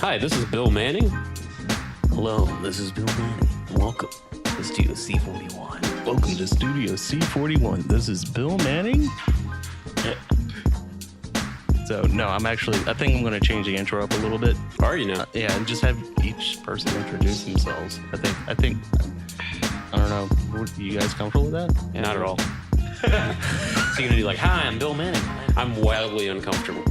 Hi, this is Bill Manning. Hello, this is Bill Manning. Welcome to Studio C41. Welcome to Studio C41. This is Bill Manning. So, no, I think I'm going to change the intro up a little bit. Are you now? Yeah, and just have each person introduce themselves. I think, I don't know. Are you guys comfortable with that? Yeah, not at all. So you're going to be like, hi, I'm Bill Manning. I'm wildly uncomfortable.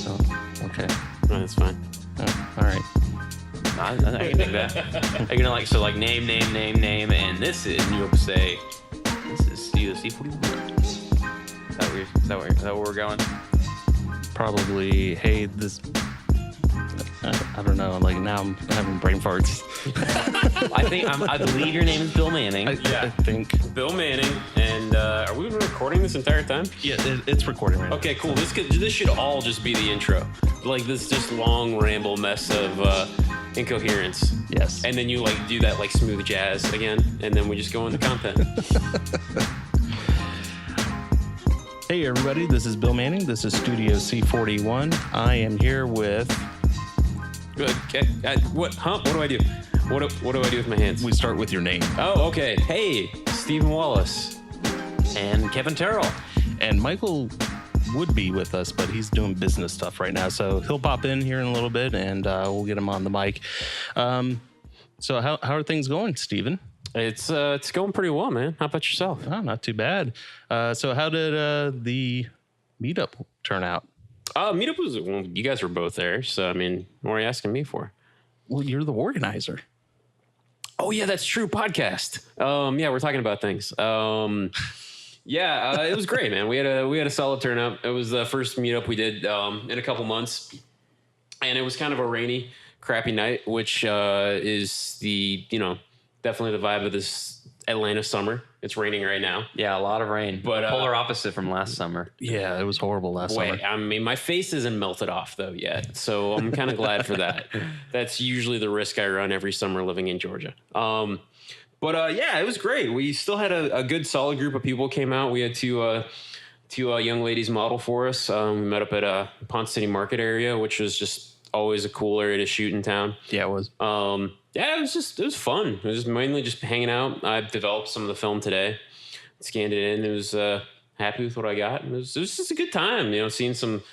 Oh, okay. No, that's fine. Oh, all right. I can do that. You're going to like name, and this is, and you'll say, this is Studio C41. Is that where we're going? Probably, hey, this... I don't know. Like, now I'm having brain farts. I believe your name is Bill Manning. I think. Bill Manning, and are we recording this entire time? Yeah, it's recording right now. Okay, cool. This should all just be the intro. Like this just long ramble mess of incoherence. Yes. And then you like do that like smooth jazz again, and then we just go into content. Hey everybody, this is Bill Manning. This is Studio C41. I am here with... Good. Okay. What do I do? What do I do with my hands? We start with your name. Oh, okay. Hey, Stephen Wallace. And Kevin Terrell. And Michael would be with us, but he's doing business stuff right now. So he'll pop in here in a little bit and we'll get him on the mic. So how are things going, Stephen? It's going pretty well, man. How about yourself? Oh, not too bad. So how did the meetup turn out? Meetup was, well, you guys were both there. So, I mean, what are you asking me for? Well, you're the organizer. Oh, yeah, that's true. Podcast. Yeah, we're talking about things. Yeah, it was great, man. We had a solid turnout. It was the first meetup we did in a couple months. And it was kind of a rainy, crappy night, which is definitely the vibe of this Atlanta summer. It's raining right now. Yeah, a lot of rain. But polar opposite from last summer. Yeah, it was horrible last summer. I mean, my face isn't melted off though yet, so I'm kind of glad for that. That's usually the risk I run every summer living in Georgia. But yeah, it was great. We still had a good, solid group of people came out. We had two young ladies model for us. We met up at Ponce City Market area, which was just always a cool area to shoot in town. Yeah, it was. Yeah, it was fun. It was mainly just hanging out. I developed some of the film today, scanned it in. It was happy with what I got. It was just a good time, seeing some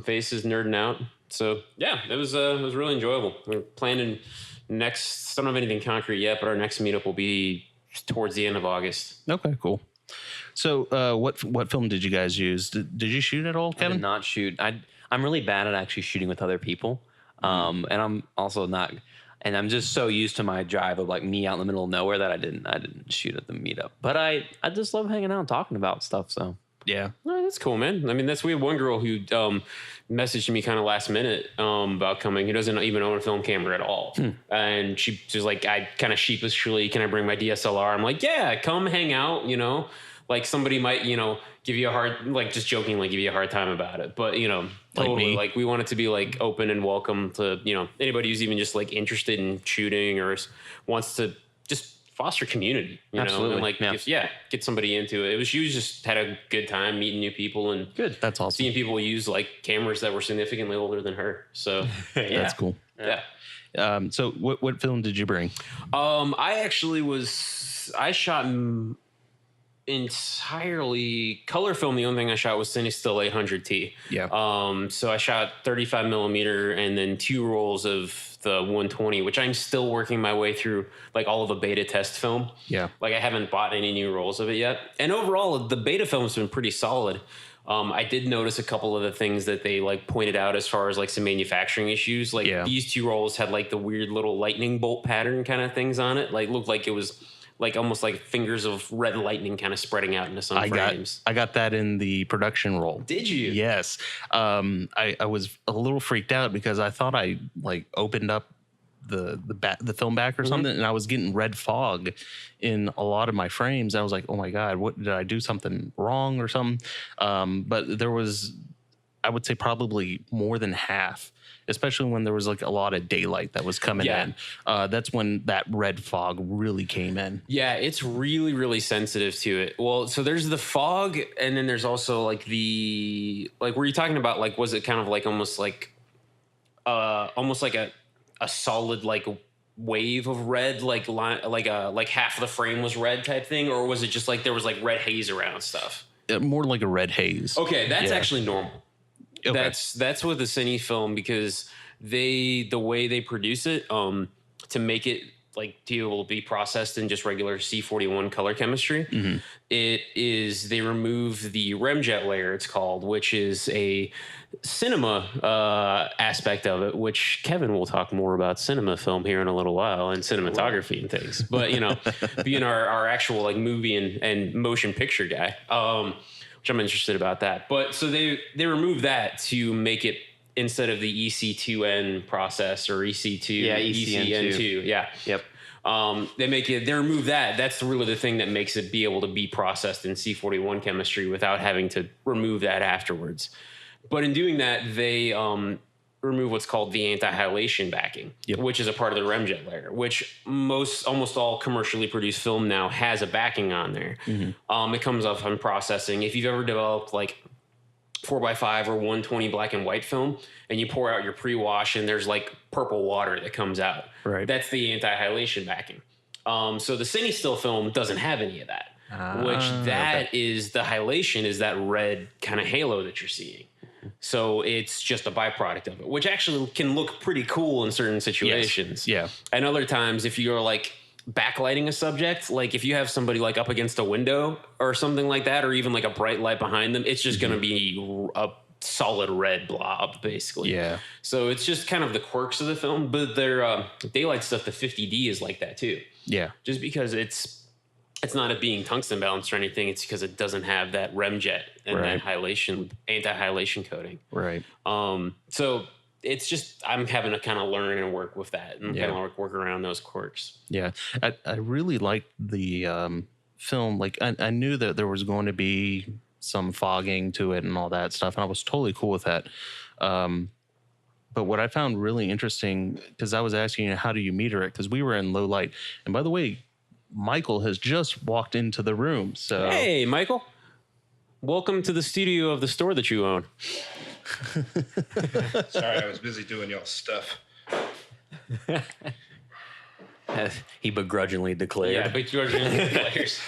faces nerding out. So yeah, it was really enjoyable. We're planning next. Don't have anything concrete yet, but our next meetup will be towards the end of August. Okay, cool. So what film did you guys use? Did you shoot at all, Kevin? I did not shoot. I'm really bad at actually shooting with other people, and I'm also not. And I'm just so used to my drive of like me out in the middle of nowhere that I didn't shoot at the meetup. But I just love hanging out and talking about stuff. So yeah, oh, that's cool, man. I mean, we had one girl who messaged me kind of last minute about coming. Who doesn't even own a film camera at all, and she was like, I kind of sheepishly, can I bring my DSLR? I'm like, yeah, come hang out. Like somebody might, give you a hard, like just jokingly give you a hard time about it. But, totally, like we want it to be like open and welcome to, anybody who's even just like interested in shooting or wants to just foster community, Absolutely. and like, get somebody into it. She just had a good time meeting new people and good. That's awesome. Seeing people use like cameras that were significantly older than her. So yeah. That's cool. Yeah. So what film did you bring? I shot entirely color film. The only thing I shot was CineStill 800T. Yeah. So I shot 35 millimeter and then 2 rolls of the 120, which I'm still working my way through, like all of the beta test film. Yeah. Like I haven't bought any new rolls of it yet. And overall, the beta film's been pretty solid. I did notice a couple of the things that they like pointed out as far as like some manufacturing issues. Like these 2 rolls had like the weird little lightning bolt pattern kind of things on it. Like looked like it was like almost like fingers of red lightning kind of spreading out into some frames. I got that in the production roll. Did you? Yes. I was a little freaked out because I thought I like opened up the film back or something, and I was getting red fog in a lot of my frames. I was like, oh my God, what did I do something wrong or something? But there was, I would say probably more than half, especially when there was like a lot of daylight that was coming in. That's when that red fog really came in. Yeah, it's really, really sensitive to it. Well, so there's the fog, and then there's also like were you talking about like, was it kind of like almost like almost like a solid like wave of red, like half of the frame was red type thing, or was it just like there was like red haze around stuff? More like a red haze. Okay, that's Yeah. actually normal. Okay. That's with the cine film, because the way they produce it, to make it like to be able to be processed in just regular C41 color chemistry, they remove the remjet layer, it's called, which is a cinema aspect of it, which Kevin will talk more about cinema film here in a little while, and cinematography and things. But being our actual like movie and motion picture guy, which I'm interested about that. But so they remove that to make it, instead of the EC2N process or EC2, ECN2. Yeah. Yep. They remove that. That's really the thing that makes it be able to be processed in C41 chemistry without having to remove that afterwards. But in doing that, they remove what's called the anti-halation backing, which is a part of the remjet layer, which almost all commercially produced film now has a backing on there. It comes off on processing. If you've ever developed like 4x5 or 120 black and white film, and you pour out your pre-wash and there's like purple water that comes out, right? That's the anti-halation backing. So the CineStill film doesn't have any of that, is the halation is that red kind of halo that you're seeing. So it's just a byproduct of it, which actually can look pretty cool in certain situations. Yes. Yeah. And other times, if you're like backlighting a subject, like if you have somebody like up against a window or something like that, or even like a bright light behind them, it's just going to be a solid red blob, basically. Yeah. So it's just kind of the quirks of the film, but their daylight stuff, the 50D, is like that too. Yeah. Just because it's not it being tungsten balanced or anything. It's because it doesn't have that remjet and that anti-halation coating. Right. So it's just, I'm having to kind of learn and work with that and kind of work around those quirks. Yeah. I really liked the film. Like I knew that there was going to be some fogging to it and all that stuff, and I was totally cool with that. But what I found really interesting, because I was asking you, how do you meter it? Because we were in low light. And by the way, Michael has just walked into the room. So hey, Michael, welcome to the studio of the store that you own. Sorry, I was busy doing y'all's stuff. He begrudgingly declared. Yeah, begrudgingly declares.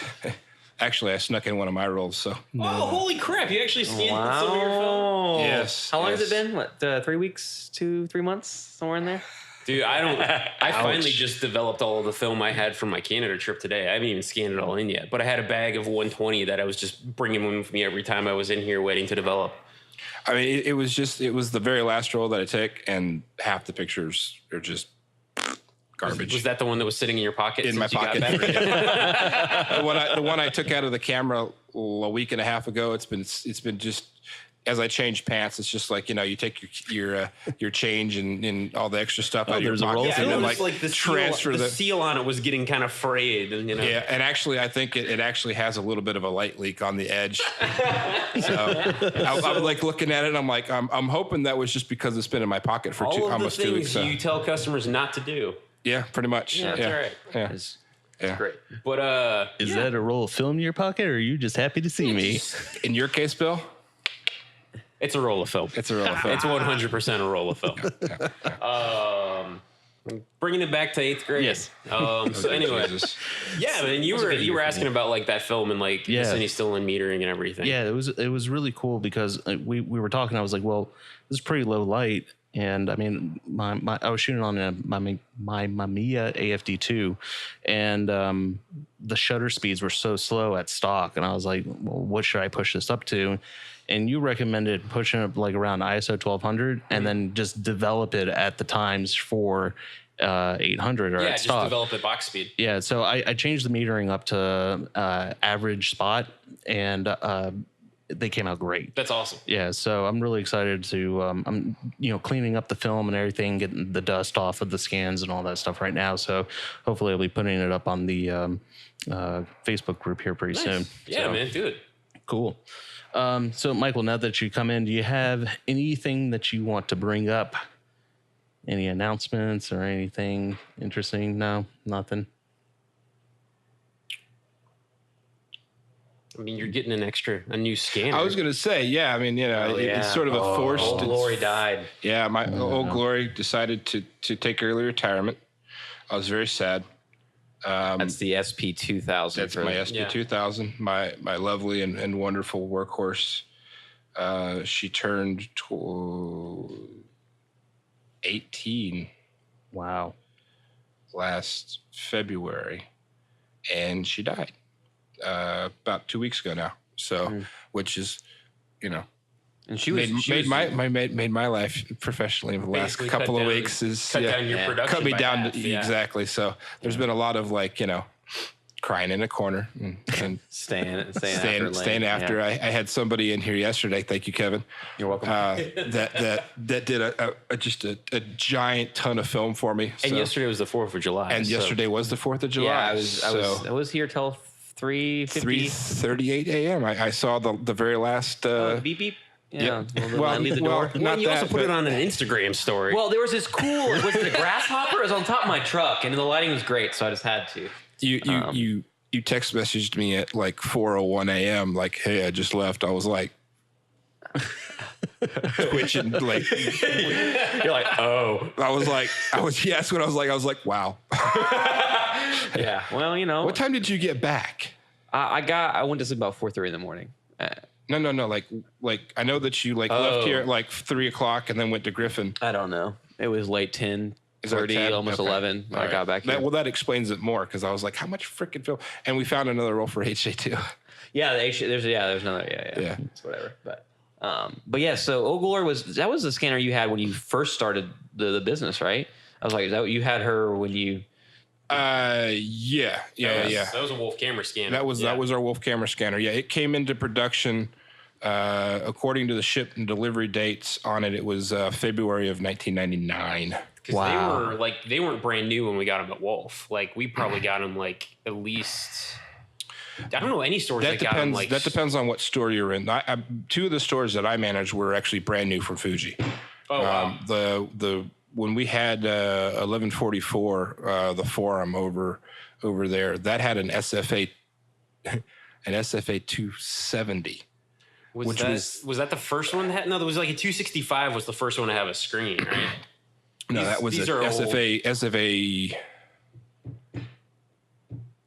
Actually, I snuck in one of my rolls, so. Oh, holy crap. You actually scanned some of your film? Yes. How long has it been? What, 3 weeks, 3 months, somewhere in there? Dude, I finally just developed all of the film I had from my Canada trip today. I haven't even scanned it all in yet, but I had a bag of 120 that I was just bringing with me every time I was in here waiting to develop. I mean, it was the very last roll that I took, and half the pictures are just garbage. Was that the one that was sitting in your pocket? In my pocket. The one I took out of the camera a week and a half ago, it's been just, as I changed pants, it's just like, you take your change and all the extra stuff out of your pocket. Yeah, and then like the transfer the seal on it was getting kind of frayed, and Yeah, and actually, I think it actually has a little bit of a light leak on the edge. So I'm like looking at it, and I'm like, I'm hoping that was just because it's been in my pocket for almost 2 weeks. You tell customers not to do. Yeah, pretty much. Yeah, that's all right. Yeah. It's great. But is that a roll of film in your pocket, or are you just happy to see me? In your case, Bill? It's a roll of film. It's a roll of film. It's 100% a roll of film. Bringing it back to 8th grade. Yes. So anyway, yeah, man, you were asking about like that film and like the CineStill and metering and everything. Yeah, it was really cool because we were talking. I was like, well, this is pretty low light, and I mean, I was shooting on my Mamiya AFD2, and the shutter speeds were so slow at stock, and I was like, well, what should I push this up to? And you recommended pushing it like around ISO 1200 and then just develop it at the times for 800 or at just stock. Develop at box speed. Yeah, so I changed the metering up to average spot, and they came out great. That's awesome. Yeah, so I'm really excited to I'm cleaning up the film and everything, getting the dust off of the scans and all that stuff right now. So hopefully I'll be putting it up on the Facebook group here pretty soon. Yeah, man, do it. Cool. So Michael, now that you come in, do you have anything that you want to bring up? Any announcements or anything interesting? No, nothing. I mean, you're getting a new scanner. I was going to say, yeah. I mean, it's sort of a forced. Old Glory died. Yeah, my old Glory decided to take early retirement. I was very sad. That's the SP2000. That's my SP2000. My lovely and wonderful workhorse. She turned 18. Wow. Last February, and she died about 2 weeks ago now. So, which is, and she made my life professionally in the last couple of weeks is cut down your production. Cut me by down half, exactly. So there's been a lot of crying in a corner and staying after. Yeah. I had somebody in here yesterday. Thank you, Kevin. You're welcome. That did just a giant ton of film for me. And yesterday was the 4th of July. And yesterday was the 4th of July. Yeah, I was here till 3:38 a.m. I saw the very last beep beep. Yeah. Yep. Well, leave the door. Well, you also put it on an Instagram story. Well, there was this cool. Was it a grasshopper? It was on top of my truck, and the lighting was great, so I just had to. You text messaged me at 4:01 a.m. like, hey, I just left. I was like twitching like. You're like, oh. I was wow. Yeah. Well, What time did you get back? I went to sleep about 4:30 in the morning. No. Like I know that you left here at 3 o'clock and then went to Griffin. I don't know. It was late 10:30, almost 11. When I got back here. That explains it more because I was like, how much freaking film? And we found another role for HJ2. Yeah, there's another. Yeah. It's whatever. But yeah. So Old Glory was the scanner you had when you first started the business, right? I was like, is that what you had her when you? Yeah. That was a Wolf camera scanner. That was our Wolf camera scanner. Yeah, it came into production according to the ship and delivery dates on it. It was February of 1999. Because they weren't brand new when we got them at Wolf. We probably got them at least. I don't know any stores that got them. That depends on what store you're in. Two of the stores that I managed were actually brand new from Fuji. Oh wow. When we had 1144, the forum over there, that had an SFA 270. Was that the first one that had? No, there was a 265 was the first one to have a screen, right? No, that was an SFA.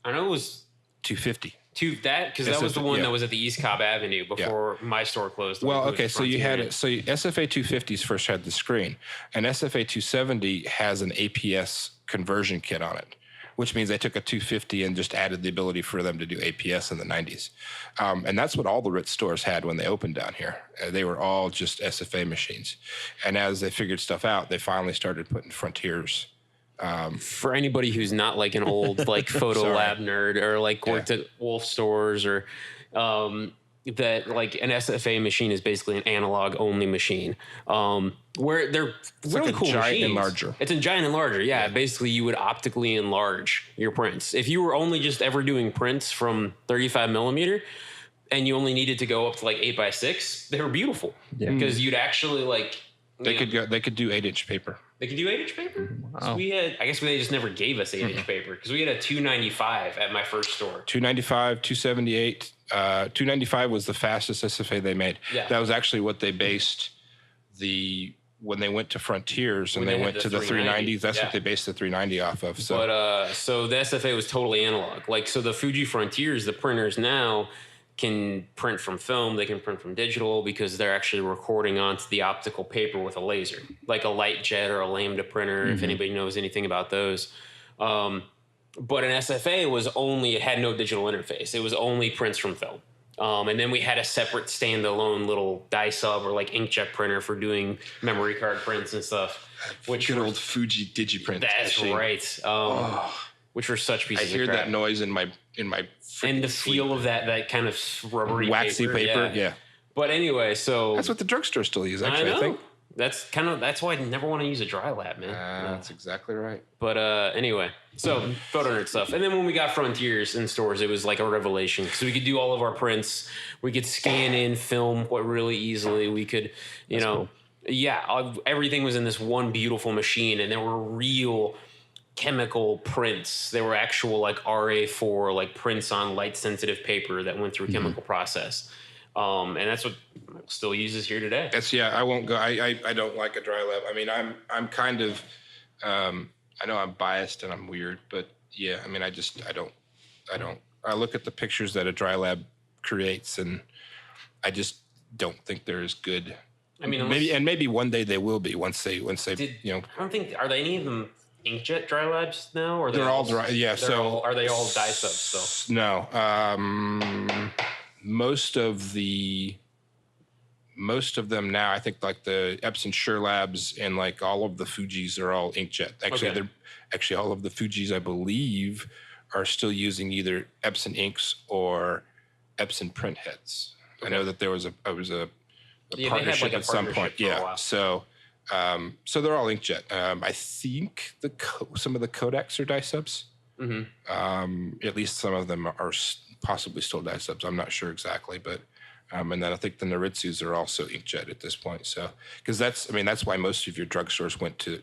I know it was 250. Because that was the one that was at the East Cobb Avenue before my store closed. Well, okay, so you had it. So SFA 250s first had the screen, and SFA 270 has an APS conversion kit on it, which means they took a 250 and just added the ability for them to do APS in the 90s. And that's what all the Ritz stores had when they opened down here. They were all just SFA machines. And as they figured stuff out, they finally started putting Frontiers. For anybody who's not an old photo lab nerd or worked at Wolf stores or that an SFA machine is basically an analog only machine where they're really cool giant machines. enlarger. It's a giant enlarger. Yeah. Basically you would optically enlarge your prints. If you were only just ever doing prints from 35 millimeter and you only needed to go up to 8x6, they were beautiful because you'd actually they could do 8-inch paper. They could do 8-inch paper? Wow. So I guess they just never gave us 8-inch paper because we had a 295 at my first store. 295, 278. 295 was the fastest SFA they made. Yeah. That was actually what they based when they went to Frontiers and they went to the 390s. That's what they based the 390 off of. So. But so the SFA was totally analog. So the Fuji Frontiers, the printers now can print from film, they can print from digital because they're actually recording onto the optical paper with a laser, like a light jet or a lambda printer, if anybody knows anything about those. But an SFA it had no digital interface. It was only prints from film. And then we had a separate standalone little dye sub or inkjet printer for doing memory card prints and stuff. Which good old Fuji Digiprint. That's machine. Right. Which were such pieces of crap. I hear that noise in my and the feel of that kind of rubbery waxy paper. Yeah. But anyway, so that's what the drugstore still uses. Actually, I think that's why I never want to use a dry lab, man. That's exactly right. But anyway, so photo nerd stuff. And then when we got Frontiers in stores, it was like a revelation. So we could do all of our prints. We could scan in film really easily. We could, cool. Everything was in this one beautiful machine, and there were real chemical prints. They were actual like RA4 like prints on light sensitive paper that went through a chemical process. And that's what still uses here today. I won't go. I don't like a dry lab. I mean, I'm kind of, I know I'm biased and I'm weird, but yeah, I mean, I don't. I look at the pictures that a dry lab creates, and I just don't think they're as good. I mean, maybe one day they will be once they I don't think, are they any of them inkjet dry labs now, or they're all dry? Yeah. Are they all dye subs still? No. Most of them now, I think, like the Epson Sure Labs and like all of the Fujis are all inkjet. Actually, all of the Fujis, I believe, are still using either Epson inks or Epson print heads. Okay. I know that there was a partnership at some point. Yeah. So they're all inkjet. I think some of the Kodaks are dye subs. At least some of them are possibly still dye subs. I'm not sure exactly, but and then I think the Noritsus are also inkjet at this point. So because that's why most of your drugstores went to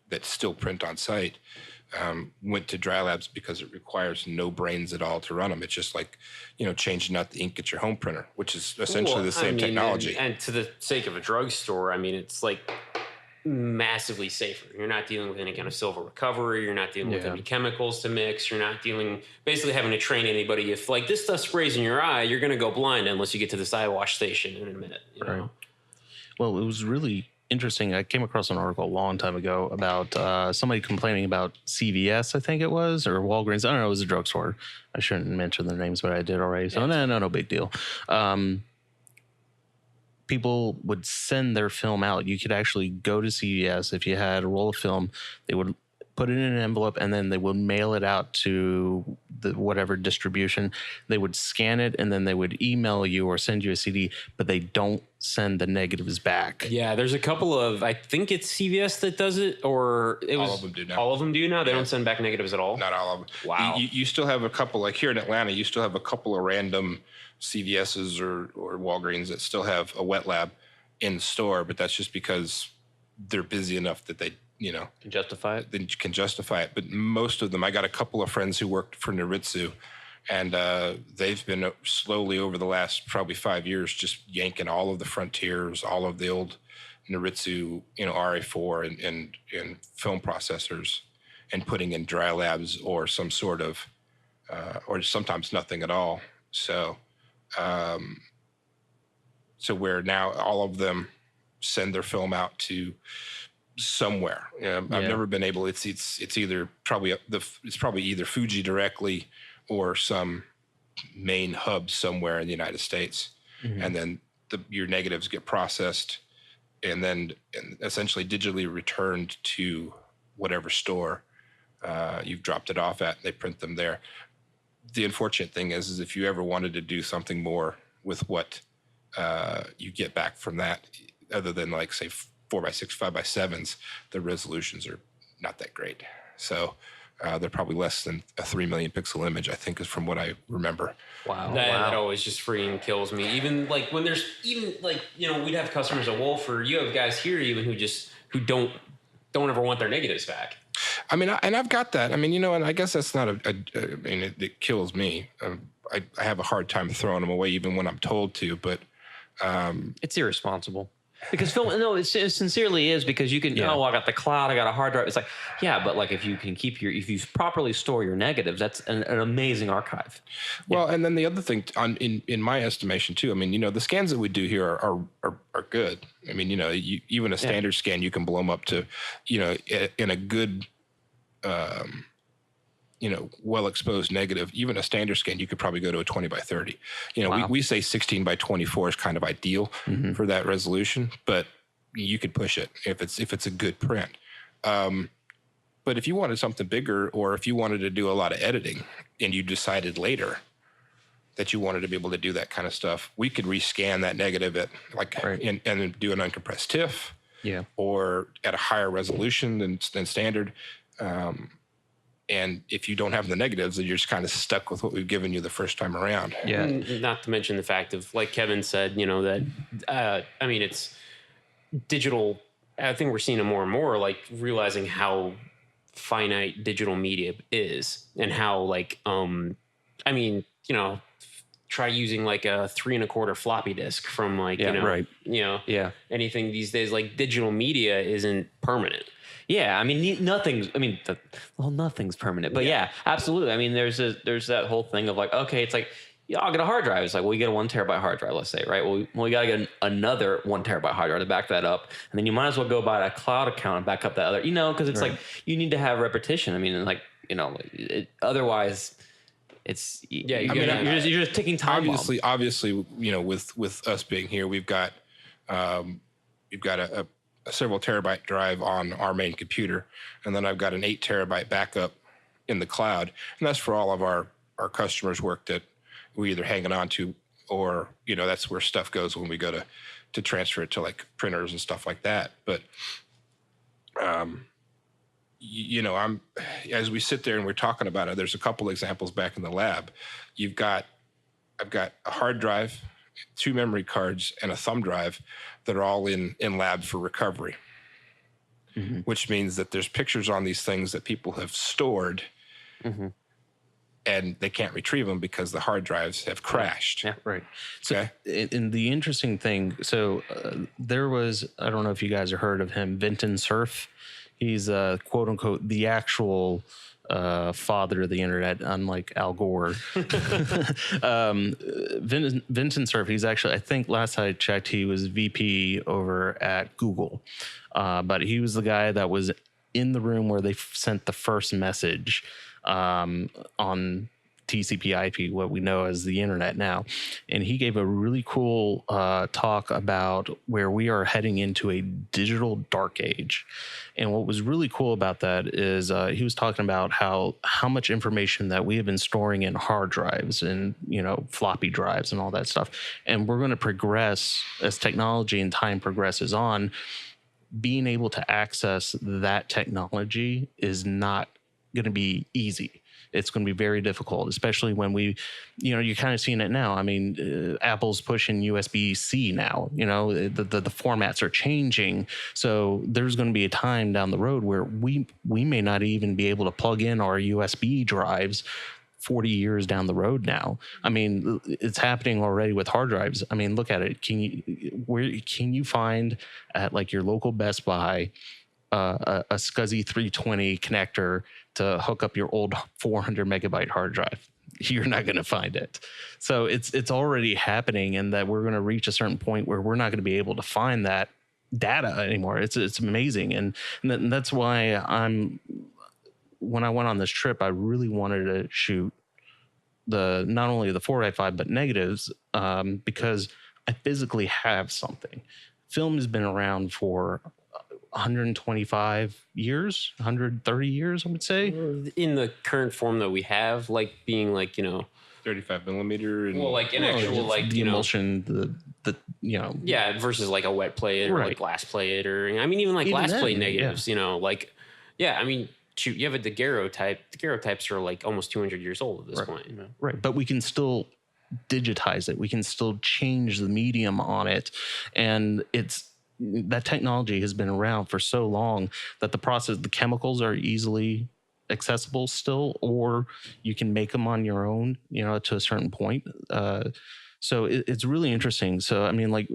that still print on site. Went to dry labs because it requires no brains at all to run them. It's just like, changing out the ink at your home printer, which is essentially the same technology. And to the sake of a drugstore, I mean, it's like massively safer. You're not dealing with any kind of silver recovery. You're not dealing with any chemicals to mix. You're not basically having to train anybody. If like this stuff sprays in your eye, you're going to go blind unless you get to this eye wash station in a minute. Right. Well, it was really interesting. I came across an article a long time ago about somebody complaining about CVS, I think it was, or Walgreens. I don't know. It was a drugstore. I shouldn't mention their names, but I did already. So no big deal. People would send their film out. You could actually go to CVS if you had a roll of film. They would put it in an envelope, and then they would mail it out to whatever distribution. They would scan it, and then they would email you or send you a CD, but they don't send the negatives back. Yeah, there's a couple of, I think it's CVS that does it, or all of them do now. All of them do now? They don't send back negatives at all? Not all of them. Wow. You still have a couple, like here in Atlanta, you still have a couple of random CVS's or Walgreens that still have a wet lab in the store, but that's just because they're busy enough that they can justify it. Then you can justify it. But most of them, I got a couple of friends who worked for Noritsu, and they've been slowly over the last probably 5 years just yanking all of the Frontiers, all of the old Noritsu, RA4 and film processors, and putting in dry labs or some sort of, or sometimes nothing at all. So where now all of them send their film out to somewhere. I've never been able. It's either it's probably either Fuji directly or some main hub somewhere in the United States, and then your negatives get processed and essentially digitally returned to whatever store you've dropped it off at. They print them there. The unfortunate thing is if you ever wanted to do something more with what you get back from that, other than like say 4x6, 5x7s, the resolutions are not that great. So they're probably less than a 3 million pixel image, I think, is from what I remember. Wow. That always just freaking kills me. Even like when there's we'd have customers at Wolf, or you have guys here even who don't ever want their negatives back. I mean, and I've got that. I mean, and I guess that's not it kills me. I have a hard time throwing them away even when I'm told to, but it's irresponsible. Because film, no, it sincerely is, because you can, I got the cloud, I got a hard drive. It's like, but like if you can if you properly store your negatives, that's an amazing archive. Well, and then the other thing in my estimation too, I mean, the scans that we do here are good. I mean, even a standard scan, you can blow them up to, in a good, well-exposed negative, even a standard scan, you could probably go to a 20 by 30. Wow. We say 16 by 24 is kind of ideal for that resolution, but you could push it if it's a good print. But if you wanted something bigger, or if you wanted to do a lot of editing and you decided later that you wanted to be able to do that kind of stuff, we could rescan that negative at and do an uncompressed TIFF, or at a higher resolution than standard. And if you don't have the negatives, then you're just kind of stuck with what we've given you the first time around. Yeah. Not to mention the fact of, like Kevin said, that, it's digital. I think we're seeing it more and more, like realizing how finite digital media is, and how like I mean, you know, try using like a 3 1/4 floppy disk from like anything these days. Like digital media isn't permanent. Yeah, I mean, nothing's. I mean, nothing's permanent. But yeah, absolutely. I mean, there's that whole thing of like, okay, it's like, yeah, I'll get a hard drive. It's like, well, you get a 1 terabyte hard drive, let's say, right? Well, we got to get another 1 terabyte hard drive to back that up, and then you might as well go buy a cloud account and back up that other, because it's like you need to have repetition. I mean, like otherwise, it's you're just taking time. Obviously, with us being here, we've got a several terabyte drive on our main computer, and then I've got an 8 terabyte backup in the cloud, and that's for all of our customers' work that we either hanging on to, or that's where stuff goes when we go to transfer it to like printers and stuff like that. But I'm as we sit there and we're talking about it, there's a couple examples back in the lab. I've got a hard drive, 2 memory cards, and a thumb drive that are all in lab for recovery, which means that there's pictures on these things that people have stored, and they can't retrieve them because the hard drives have crashed. Yeah, right. So, and the interesting thing, there was, I don't know if you guys have heard of him, Vinton Cerf. He's quote unquote the actual father of the internet, unlike Al Gore. Vinton Cerf, he's actually, I think last I checked, he was VP over at Google. But he was the guy that was in the room where they sent the first message on TCP/IP, what we know as the internet now. And he gave a really cool talk about where we are heading into a digital dark age. And what was really cool about that is he was talking about how much information that we have been storing in hard drives and floppy drives and all that stuff. And we're going to progress as technology and time progresses on. Being able to access that technology is not going to be easy. It's going to be very difficult, especially when you're kind of seeing it now. I mean, Apple's pushing USB-C now. The formats are changing. So there's going to be a time down the road where we may not even be able to plug in our USB drives 40 years down the road now. I mean, it's happening already with hard drives. I mean, look at it. Can you find at like your local Best Buy a SCSI 320 connector to hook up your old 400 megabyte hard drive? You're not going to find it. So it's already happening, and that we're going to reach a certain point where we're not going to be able to find that data anymore. It's amazing. And that's why when I went on this trip, I really wanted to shoot not only the 4x5 but negatives, because I physically have something. Film has been around for 125 years, 130 years, I would say. In the current form that we have, like being like, 35 millimeter. And, like an actual, like, the emulsion, Yeah, versus like a wet plate or like glass plate, or, I mean, even like even glass plate negatives, I mean, shoot, you have a daguerreotype. Daguerreotypes are like almost 200 years old at this point. Right, but we can still digitize it. We can still change the medium on it. And that technology has been around for so long that the chemicals are easily accessible still, or you can make them on your own, to a certain point. So it's really interesting. So, I mean, like,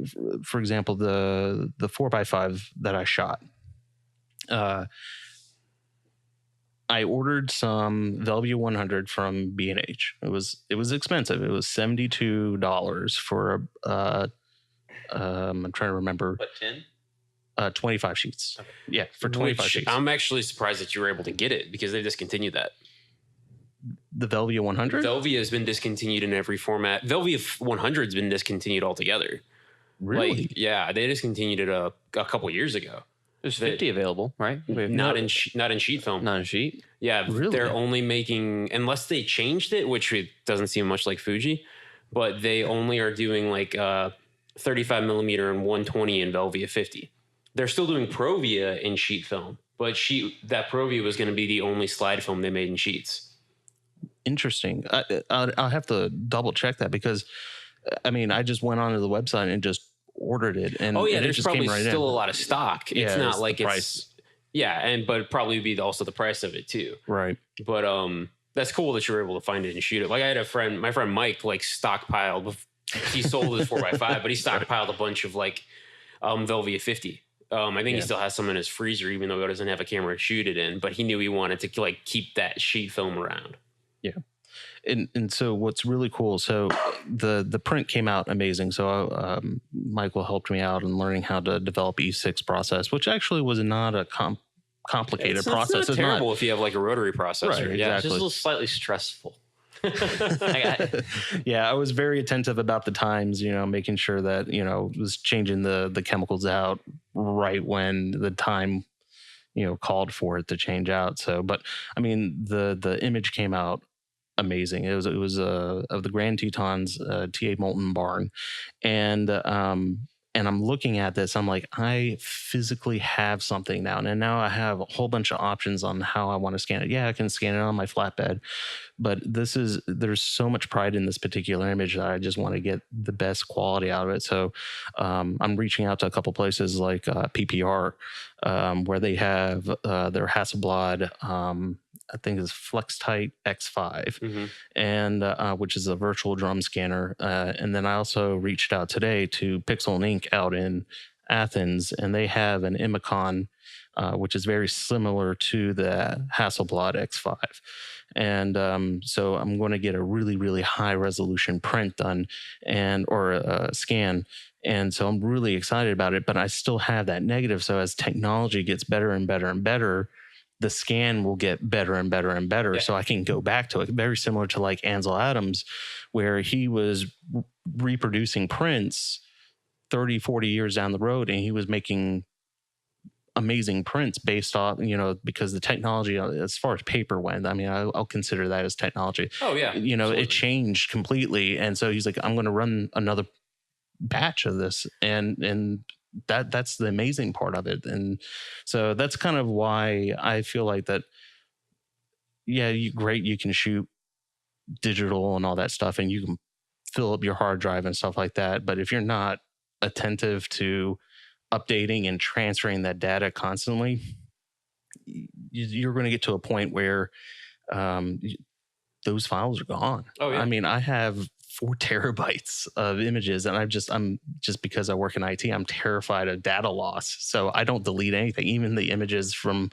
for example, the 4x5 that I shot, I ordered some Velvia 100 from B&H. It was expensive. It was $72 for I'm trying to remember. What, 10? 25 sheets. Okay. Yeah, for 25 sheets. I'm actually surprised that you were able to get it, because they discontinued that. The Velvia 100? Velvia has been discontinued in every format. Velvia 100 has been discontinued altogether. Really? Yeah, they discontinued it a couple years ago. There's 50 available, right? Not in sheet film. Not in sheet? Yeah, really? They're only making, unless they changed it, which it doesn't seem much like Fuji, but they only are doing like 35 millimeter and 120 in Velvia 50. They're still doing Provia in sheet film, but that Provia was going to be the only slide film they made in sheets. Interesting. I'll have to double check that, because I mean, I just went onto the website and just ordered it, and there's just probably came right still in. A lot of stock. It's not like price. Yeah, but probably be also the price of it too. Right. But that's cool that you're able to find it and shoot it. Like I had my friend Mike, like stockpiled. He sold his 4x5, but he stockpiled a bunch of like Velvia 50. I think he still has some in his freezer, even though he doesn't have a camera to shoot it in. But he knew he wanted to like keep that sheet film around. Yeah. And so what's really cool, so the print came out amazing. So Michael helped me out in learning how to develop E6 process, which actually was not a complicated process. It's not terrible if you have like a rotary processor. Right, Yeah, It's just a little slightly stressful. Yeah, I was very attentive about the times, making sure that, was changing the chemicals out right when the time, called for it to change out. So, but I mean, the image came out amazing. It was of the Grand Tetons TA Molten Barn, and I'm looking at this. I'm like, I physically have something now, and now I have a whole bunch of options on how I want to scan it. Yeah, I can scan it on my flatbed, but there's so much pride in this particular image that I just want to get the best quality out of it. So I'm reaching out to a couple places like PPR, where they have their Hasselblad. I think it's FlexTight X5, and which is a virtual drum scanner. And then I also reached out today to Pixel Inc. out in Athens, and they have an Imicon, which is very similar to the Hasselblad X5. And so I'm going to get a really, really high resolution print done or a scan. And so I'm really excited about it, but I still have that negative. So as technology gets better and better and better, the scan will get better and better and better. Yeah. So I can go back to it. Very similar to like Ansel Adams, where he was reproducing prints 30, 40 years down the road, and he was making amazing prints based off, because the technology, as far as paper went, I mean, I'll consider that as technology. Oh yeah. Absolutely. It changed completely. And so he's like, I'm going to run another batch of this. And that's the amazing part of it. And so that's kind of why I feel like that. Yeah, you can shoot digital and all that stuff, and you can fill up your hard drive and stuff like that. But if you're not attentive to updating and transferring that data constantly, you're going to get to a point where those files are gone. Oh yeah. I mean, I have 4 terabytes of images, and I'm just because I work in IT, I'm terrified of data loss. So I don't delete anything, even the images from,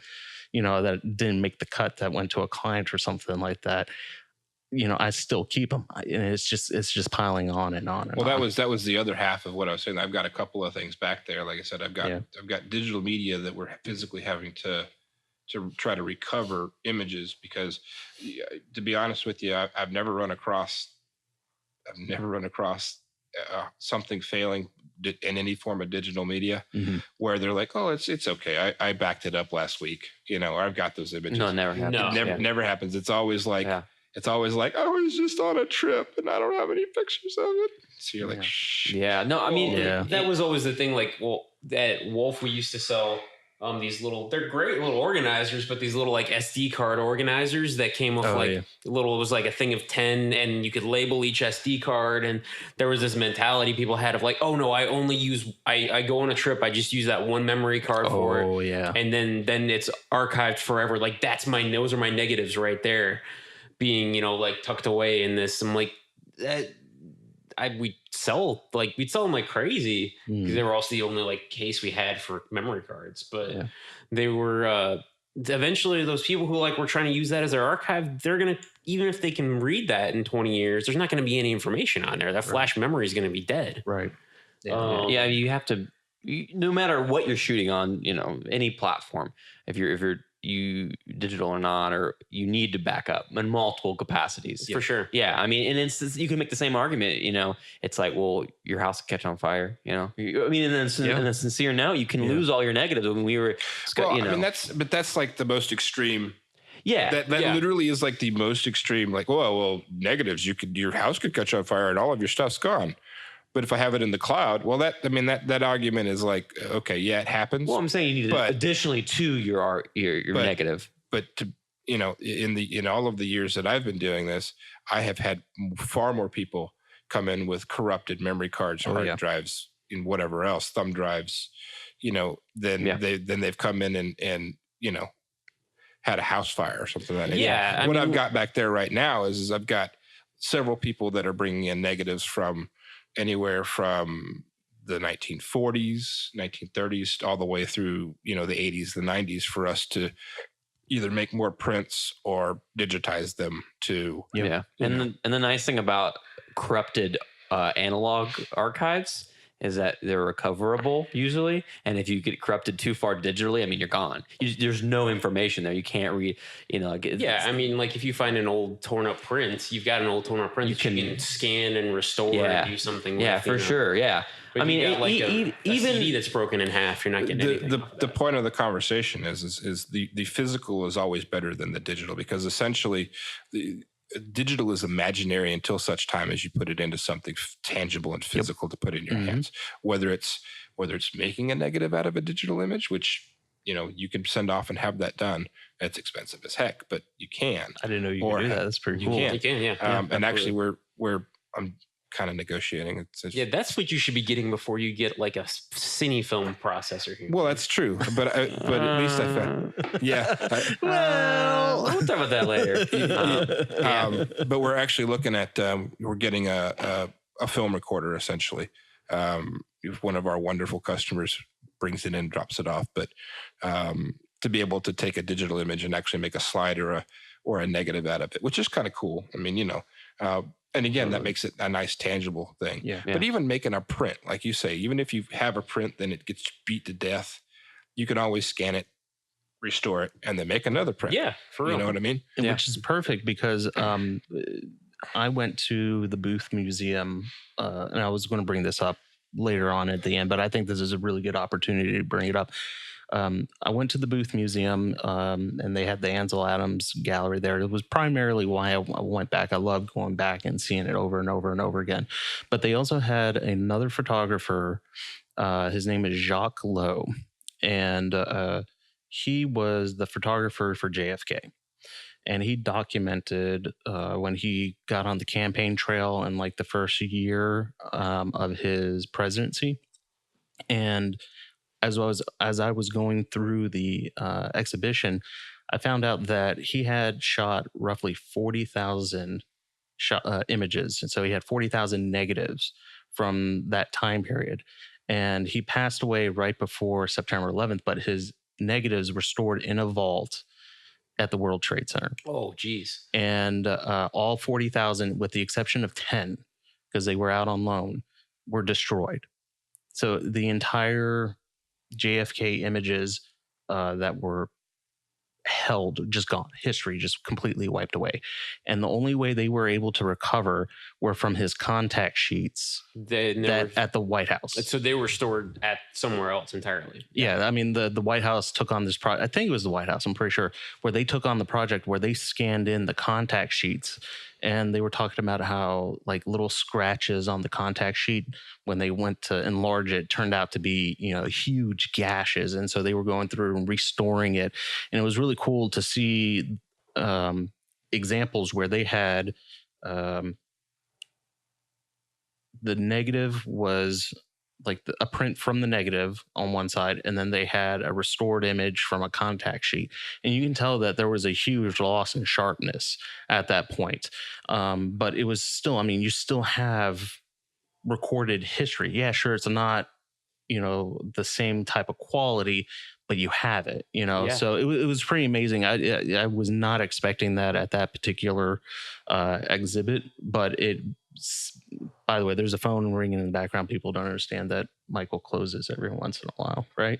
that didn't make the cut that went to a client or something like that. I still keep them, and it's just piling on and on. And well, on. that was the other half of what I was saying. I've got a couple of things back there. Like I said, I've got digital media that we're physically having to try to recover images, because to be honest with you, I've never run across something failing in any form of digital media where they're like, oh, it's okay. I backed it up last week, or I've got those images. No, it never happens. Never happens. It's always like, I was just on a trip and I don't have any pictures of it. So you're like, shh. Yeah. No, I mean, that was always the thing. Like, at Wolf, we used to sell these they're great little organizers, but these little like SD card organizers that came with it was like a thing of 10, and you could label each SD card. And there was this mentality people had of like, oh no, I only use, I go on a trip, I just use that one memory card for it. Oh yeah. And then it's archived forever. Like those are my negatives right there being, like tucked away in this. I'm like, we'd sell them like crazy because they were also the only like case we had for memory cards. But they were eventually those people who like were trying to use that as their archive, they're gonna, even if they can read that in 20 years, there's not going to be any information on there. That flash memory is going to be dead. Right. You have to, no matter what you're shooting on, any platform, if you're digital or not, or you need to back up in multiple capacities. For sure. Yeah. I mean, in instance, you can make the same argument, it's like, well, your house will catch on fire, in a sincere note, you can lose all your negatives. When we were, I mean, that's like the most extreme. Yeah. That literally is like the most extreme, like, well, negatives, your house could catch on fire and all of your stuff's gone. But if I have it in the cloud, well, that argument is like, okay, yeah, it happens. Well, I'm saying you need additionally to your negative. But in all of the years that I've been doing this, I have had far more people come in with corrupted memory cards, hard drives, and whatever else, thumb drives, than they've come in and had a house fire or something like that. Yeah, What I've got back there right now is I've got several people that are bringing in negatives from anywhere from the 1940s, 1930s, all the way through, the 80s, the 90s, for us to either make more prints or digitize them to. Yeah. And the nice thing about corrupted analog archives is that they're recoverable usually. And if you get corrupted too far digitally, I mean, you're gone. There's no information there. You can't read, I mean, like if you find an old torn up print, you've got an old torn up print you can scan and restore and do something with. For sure. Yeah. But I mean, a CD that's broken in half, you're not getting anything. The point of the conversation is the physical is always better than the digital, because essentially the digital is imaginary until such time as you put it into something tangible and physical to put in your hands. Whether it's making a negative out of a digital image, which you can send off and have that done. It's expensive as heck, but you can. I didn't know you could do that. That's pretty cool. You can, yeah. And actually, I'm kind of negotiating. That's what you should be getting before you get like a cine film processor here. Well, that's true, but at least I found. Well, we'll talk about that later. But we're actually looking at we're getting a film recorder essentially. If one of our wonderful customers brings it in, drops it off, but to be able to take a digital image and actually make a slide or a negative out of it, which is kind of cool. I mean, and again, that makes it a nice tangible thing. Yeah. But even making a print, like you say, even if you have a print, then it gets beat to death, you can always scan it, restore it, and then make another print. Yeah, for real. You know what I mean? Which is perfect because I went to the Booth Museum, and I was going to bring this up later on at the end, but I think this is a really good opportunity to bring it up. I went to the Booth Museum, and they had the Ansel Adams gallery there. It was primarily why I went back. I loved going back and seeing it over and over and over again. But they also had another photographer. His name is Jacques Lowe, and he was the photographer for JFK. And he documented when he got on the campaign trail in like the first year of his presidency. And as I was going through the exhibition, I found out that he had shot roughly 40,000 images. And so he had 40,000 negatives from that time period. And he passed away right before September 11th, but his negatives were stored in a vault at the World Trade Center. Oh, geez. And all 40,000, with the exception of 10, because they were out on loan, were destroyed. So the entire JFK images that were held, just gone. History just completely wiped away. And the only way they were able to recover were from his contact sheets at the White House. So they were stored at somewhere else entirely. Yeah, I mean, the White House took on this project. I think it was the White House, I'm pretty sure, where they took on the project where they scanned in the contact sheets. And they were talking about how like little scratches on the contact sheet, when they went to enlarge it, turned out to be, huge gashes. And so they were going through and restoring it. And it was really cool to see examples where they had the negative was like a print from the negative on one side, and then they had a restored image from a contact sheet. And you can tell that there was a huge loss in sharpness at that point. But it was still, I mean, you still have recorded history. Yeah, sure, it's not, the same type of quality, but you have it, So it was pretty amazing. I was not expecting that at that particular exhibit, but by the way, there's a phone ringing in the background. People don't understand that Michael closes every once in a while, right?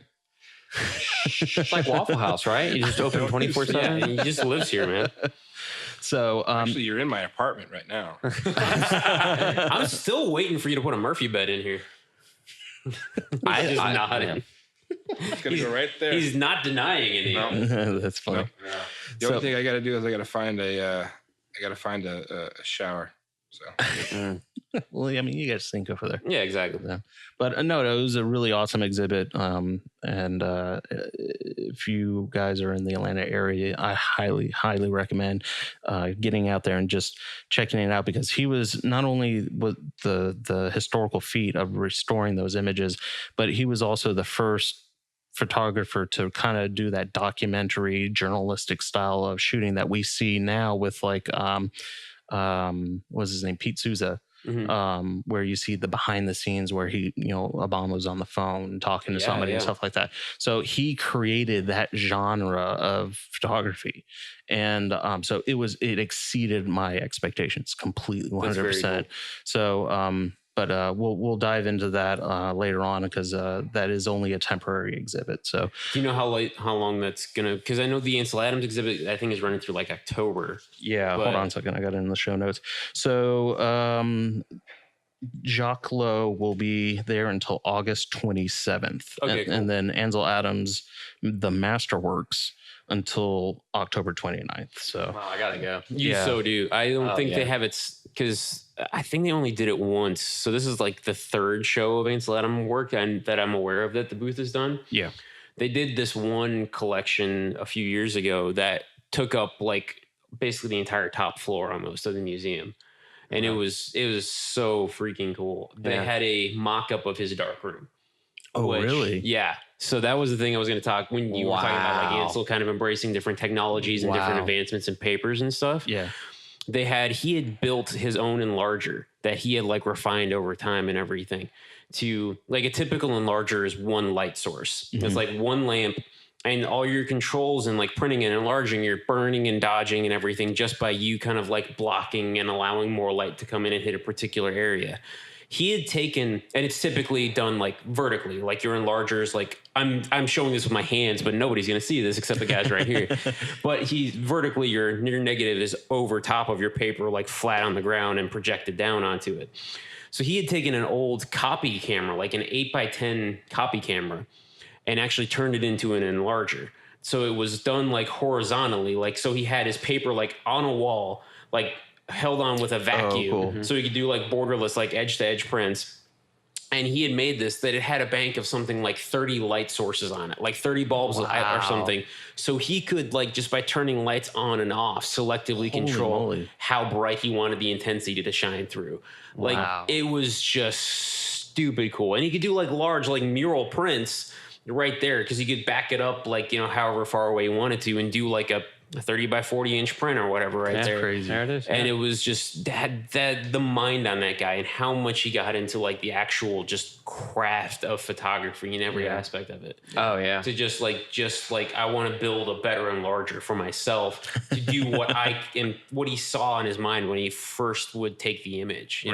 It's like Waffle House, right? You just open 24/7. Yeah, he just lives here, man. So actually, you're in my apartment right now. I'm still waiting for you to put a Murphy bed in here. He's nodding. It's gonna go right there. He's not denying anything. No. That's funny. No. The only thing I got to do is I got to find a shower. So. Well, I mean, you guys think over there. Yeah, exactly. Yeah. But no, it was a really awesome exhibit. And if you guys are in the Atlanta area, I highly, highly recommend getting out there and just checking it out, because he was not only with the historical feat of restoring those images, but he was also the first photographer to kind of do that documentary journalistic style of shooting that we see now with like what's his name, Pete Souza, where you see the behind the scenes where he, Obama's on the phone talking to somebody and stuff like that. So he created that genre of photography, and so it exceeded my expectations completely, 100%. Cool. So but we'll dive into that later on, because that is only a temporary exhibit. So do you know how long that's gonna? Because I know the Ansel Adams exhibit, I think, is running through like October. Yeah, hold on a second. I got it in the show notes. So Jacques Lowe will be there until August 27th, okay, cool. And then Ansel Adams, the Masterworks, until October 29th. So wow, I gotta go. You so do. I don't think they have it, because I think they only did it once. So this is like the third show of Ansel Adams work that I'm aware of that the booth has done. Yeah. They did this one collection a few years ago that took up like basically the entire top floor almost of the museum. And it was so freaking cool. They had a mock-up of his darkroom. Oh, really? Yeah. So that was the thing I was going to talk when you were talking about like Ansel kind of embracing different technologies and different advancements in papers and stuff. Yeah. He had built his own enlarger that he had like refined over time and everything. To like a typical enlarger is one light source. It's like one lamp, and all your controls and like printing and enlarging, you're burning and dodging and everything just by you kind of like blocking and allowing more light to come in and hit a particular area. He had taken, and it's typically done like vertically, like your enlargers, like I'm showing this with my hands, but nobody's going to see this except the guys right here. But vertically, your negative is over top of your paper, like flat on the ground and projected down onto it. So he had taken an old copy camera, like an 8x10 copy camera, and actually turned it into an enlarger. So it was done like horizontally, like so he had his paper like on a wall, like held on with a vacuum, so he could do like borderless, like edge to edge prints. And he had made this that it had a bank of something like 30 light sources on it, like 30 bulbs or something. So he could like just by turning lights on and off selectively control how bright he wanted the intensity to shine through. Like it was just stupid cool. And he could do like large like mural prints right there, because he could back it up like, however far away he wanted to, and do like a 30 by 40 inch print or whatever right there. Crazy. There it is. And it was just that the mind on that guy and how much he got into like the actual just craft of photography in every aspect of it. Oh yeah. To just like I want to build a better enlarger for myself to do what he saw in his mind when he first would take the image.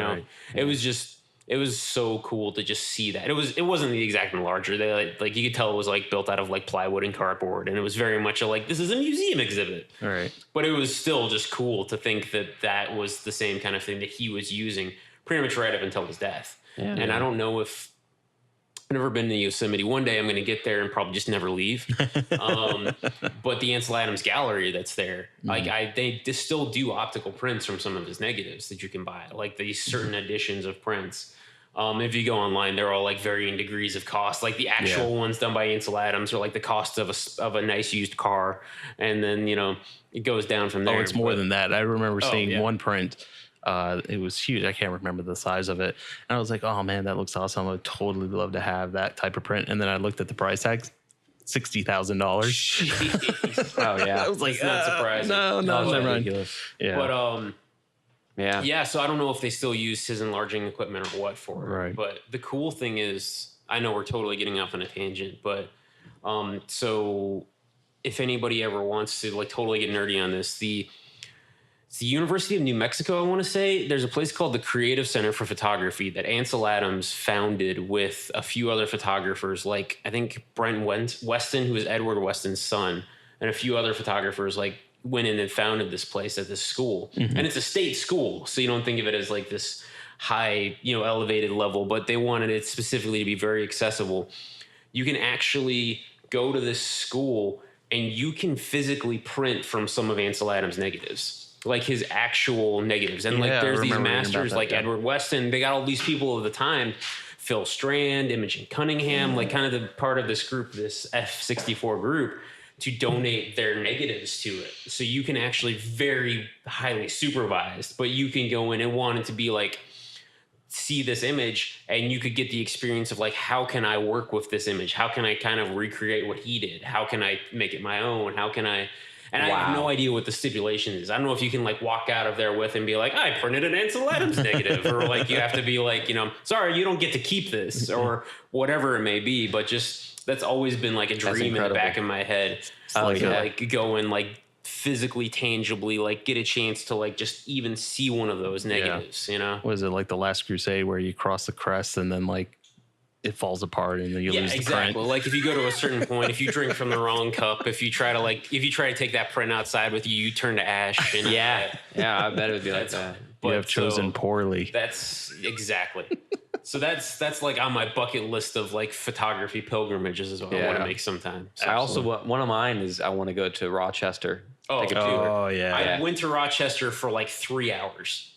It was so cool to just see that. It wasn't the exact enlarger. They like you could tell it was like built out of like plywood and cardboard, and it was very much like this is a museum exhibit. All right. But it was still just cool to think that was the same kind of thing that he was using pretty much right up until his death. Yeah. And I don't know if I've never been to Yosemite. One day I'm going to get there and probably just never leave. But the Ansel Adams gallery that's there, they still do optical prints from some of his negatives that you can buy, like these certain editions of prints. If you go online, they're all like varying degrees of cost. Like the actual ones done by Ansel Adams are like the cost of a nice used car, and then it goes down from there. Oh, it's more than that. I remember seeing one print. It was huge. I can't remember the size of it, and I was like, "Oh man, that looks awesome! I would totally love to have that type of print." And then I looked at the price tag, $60,000. Oh yeah, I was like, it's not surprising. No, never mind. Yeah, but yeah. So I don't know if they still use his enlarging equipment or what for it. Right. But the cool thing is, I know we're totally getting off on a tangent, but so if anybody ever wants to like totally get nerdy on this, it's the University of New Mexico, I want to say. There's a place called the Creative Center for Photography that Ansel Adams founded with a few other photographers, like I think Brent Weston, who is Edward Weston's son, and a few other photographers like went in and founded this place at this school. And it's a state school, so you don't think of it as like this high, elevated level, but they wanted it specifically to be very accessible. You can actually go to this school and you can physically print from some of Ansel Adams' negatives, like his actual negatives. And like there's these masters like Edward Weston, they got all these people of the time, Phil Strand, Imogen Cunningham, like kind of the part of this group, this F64 group, to donate their negatives to it. So you can actually very highly supervised, but you can go in and want it to be like see this image and you could get the experience of like, how can I work with this image? How can I kind of recreate what he did? How can I make it my own? How can I, and I have no idea what the stipulation is. I don't know if you can like walk out of there with and be like, I printed an Ansel Adams negative, or like you have to be like, you know, sorry, you don't get to keep this, or whatever it may be. But just, that's always been like a dream in the back of my head. Like go and like physically, tangibly, like get a chance to like just even see one of those negatives, you know? Was it like The Last Crusade where you cross the crest and then like it falls apart and then you lose the print? Like if you go to a certain point, if you drink from the wrong cup, if you try to take that print outside with you, you turn to ash. And yeah, I bet it would be like that. You have chosen poorly. That's exactly. So that's like on my bucket list of like photography pilgrimages is what I want to make sometime. So I also one of mine is I want to go to Rochester. Take a tour. Oh yeah. I went to Rochester for like 3 hours.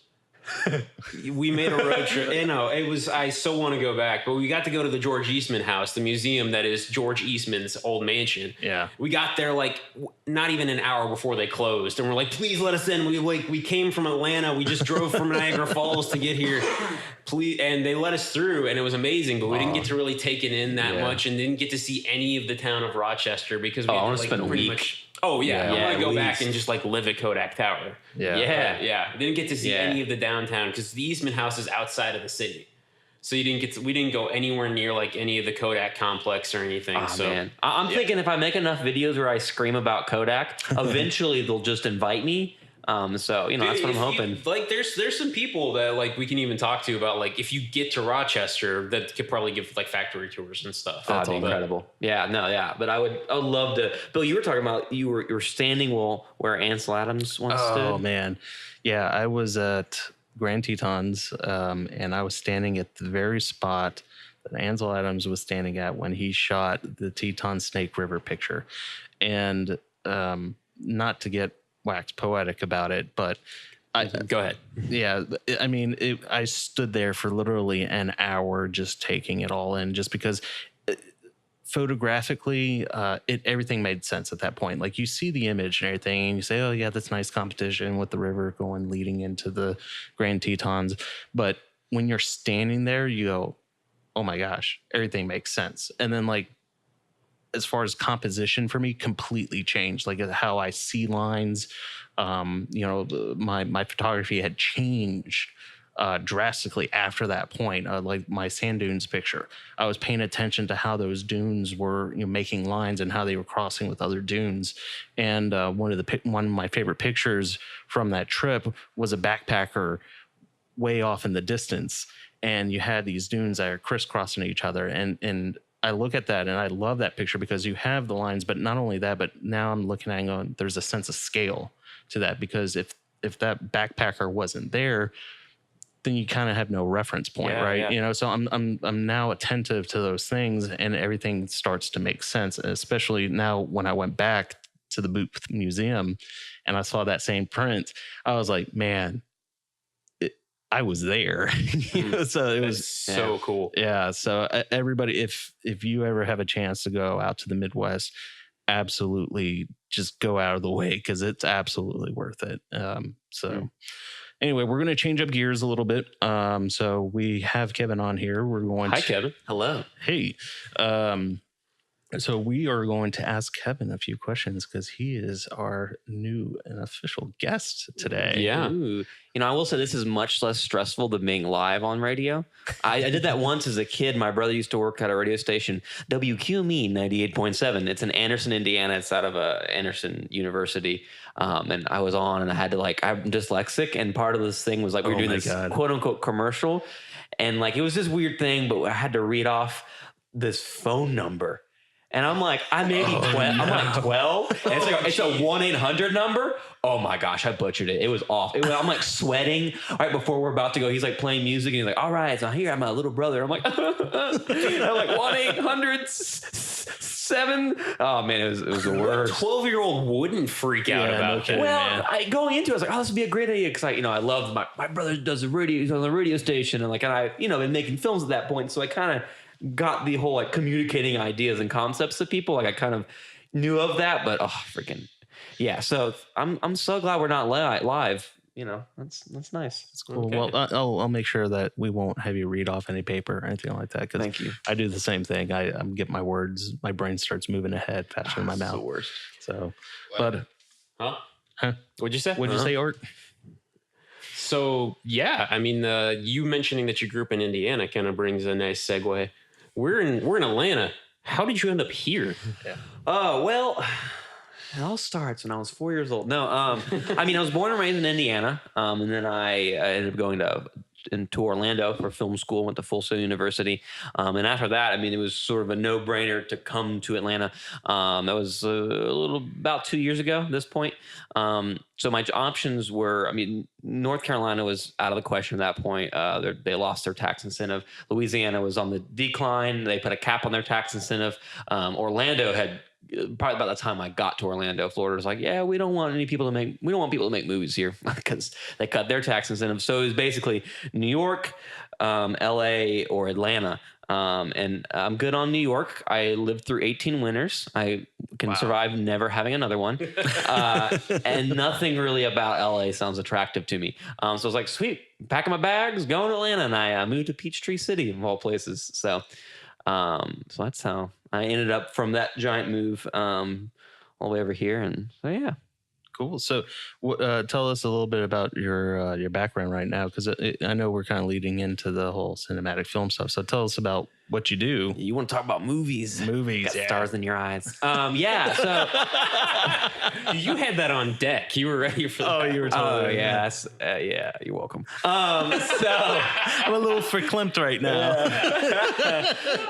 We made a road trip. You know, I so want to go back, but we got to go to the George Eastman house, the museum that is George Eastman's old mansion. Yeah. We got there like not even an hour before they closed, and we're like, please let us in. We came from Atlanta. We just drove from Niagara Falls to get here. Please, and they let us through, and it was amazing, but we didn't get to really take it in that much, and didn't get to see any of the town of Rochester because we I had want to like spend a pretty week. much. Oh yeah, I want to go at back least. and just like live at Kodak Tower. Yeah. Didn't get to see any of the downtown because the Eastman House is outside of the city, so we didn't go anywhere near like any of the Kodak complex or anything. Man. I'm thinking if I make enough videos where I scream about Kodak, eventually they'll just invite me. So you know, that's what I'm hoping. Like there's some people that like we can even talk to about like if you get to Rochester that could probably give like factory tours and stuff. That'd be incredible. But I would love to. Bill, you were talking about you were standing where Ansel Adams once stood. Oh man, yeah. I was at Grand Tetons, and I was standing at the very spot that Ansel Adams was standing at when he shot the Teton Snake River picture, and not to get wax poetic about it, but go ahead. Yeah, I mean, I stood there for literally an hour just taking it all in, just because photographically, everything made sense at that point. Like you see the image and everything, and you say, "Oh yeah, that's nice competition with the river going leading into the Grand Tetons." But when you're standing there, you go, "Oh my gosh, everything makes sense." And then like, as far as composition for me, completely changed. Like how I see lines, my photography had changed drastically after that point. Like my sand dunes picture, I was paying attention to how those dunes were making lines and how they were crossing with other dunes. And one of my favorite pictures from that trip was a backpacker way off in the distance, and you had these dunes that are crisscrossing each other, and I look at that and I love that picture because you have the lines, but not only that, but now I'm looking at it and going, there's a sense of scale to that, because if that backpacker wasn't there, then you kind of have no reference point, right? Yeah. So I'm now attentive to those things, and everything starts to make sense, especially now when I went back to the Booth Museum and I saw that same print. I was like, man, I was there. So it was so cool. Yeah. So everybody, if you ever have a chance to go out to the Midwest, absolutely just go out of the way, because it's absolutely worth it. Anyway, we're going to change up gears a little bit. So we have Kevin on here. We're going Hi, Kevin. Hello. Hey. So we are going to ask Kevin a few questions because he is our new and official guest today. Yeah. Ooh. I will say this is much less stressful than being live on radio. I did that once as a kid. My brother used to work at a radio station, WQME 98.7. It's in Anderson, Indiana. It's out of Anderson University. And I was on, and I had to I'm dyslexic. And part of this thing was we were doing this quote unquote commercial. And it was this weird thing, but I had to read off this phone number. And I'm like, I may be 12. I'm like 12. And it's a 1-800 number. Oh my gosh, I butchered it. It was off. I'm sweating right before we're about to go. He's playing music, and he's like, all right, so here I'm my little brother. I'm like, I'm like 1-800-7. Oh man, it was the worst. 12-year-old wouldn't freak out about that. Well, going into it, I was like, oh, this would be a great idea, because I love my brother does the radio. He's on the radio station, and I've been making films at that point, so I kind of got the whole communicating ideas and concepts to people. I kind of knew of that, but freaking yeah. So I'm so glad we're not live. that's nice. It's cool. Okay. Well, I'll make sure that we won't have you read off any paper or anything like that. Because Thank you. I do the same thing. I'm getting my words. My brain starts moving ahead faster than my It's the mouth. worst. So, but Huh? What'd you say? what'd you say, Art? So yeah, I mean, you mentioning that you grew up in Indiana kind of brings a nice segue. We're in Atlanta. How did you end up here? Oh, well, it all starts when I was 4 years old. No, I mean, I was born and raised in Indiana, and then I ended up going into Orlando for film school, went to Full Sail University. And after that, I mean, it was sort of a no-brainer to come to Atlanta. That was about 2 years ago at this point. So my options were, I mean, North Carolina was out of the question at that point. They lost their tax incentive. Louisiana was on the decline. They put a cap on their tax incentive. Orlando had, probably about the time I got to Orlando, Florida was like, yeah, we don't want people to make movies here because they cut their tax incentive. So it was basically New York, LA, or Atlanta. And I'm good on New York. I lived through 18 winters. I can survive never having another one. And nothing really about LA sounds attractive to me. So I was like, sweet, packing my bags, going to Atlanta. And I moved to Peachtree City of all places. So that's how I ended up from that giant move all the way over here. And so, yeah. Cool. So, tell us a little bit about your background right now, because I know we're kind of leading into the whole cinematic film stuff. So, tell us about what you do. You want to talk about movies? Movies, Got stars in your eyes. Yeah. So You had that on deck. You were ready for that. Oh, you were totally. Oh yes, yeah. You're welcome. So I'm a little verklempt right now.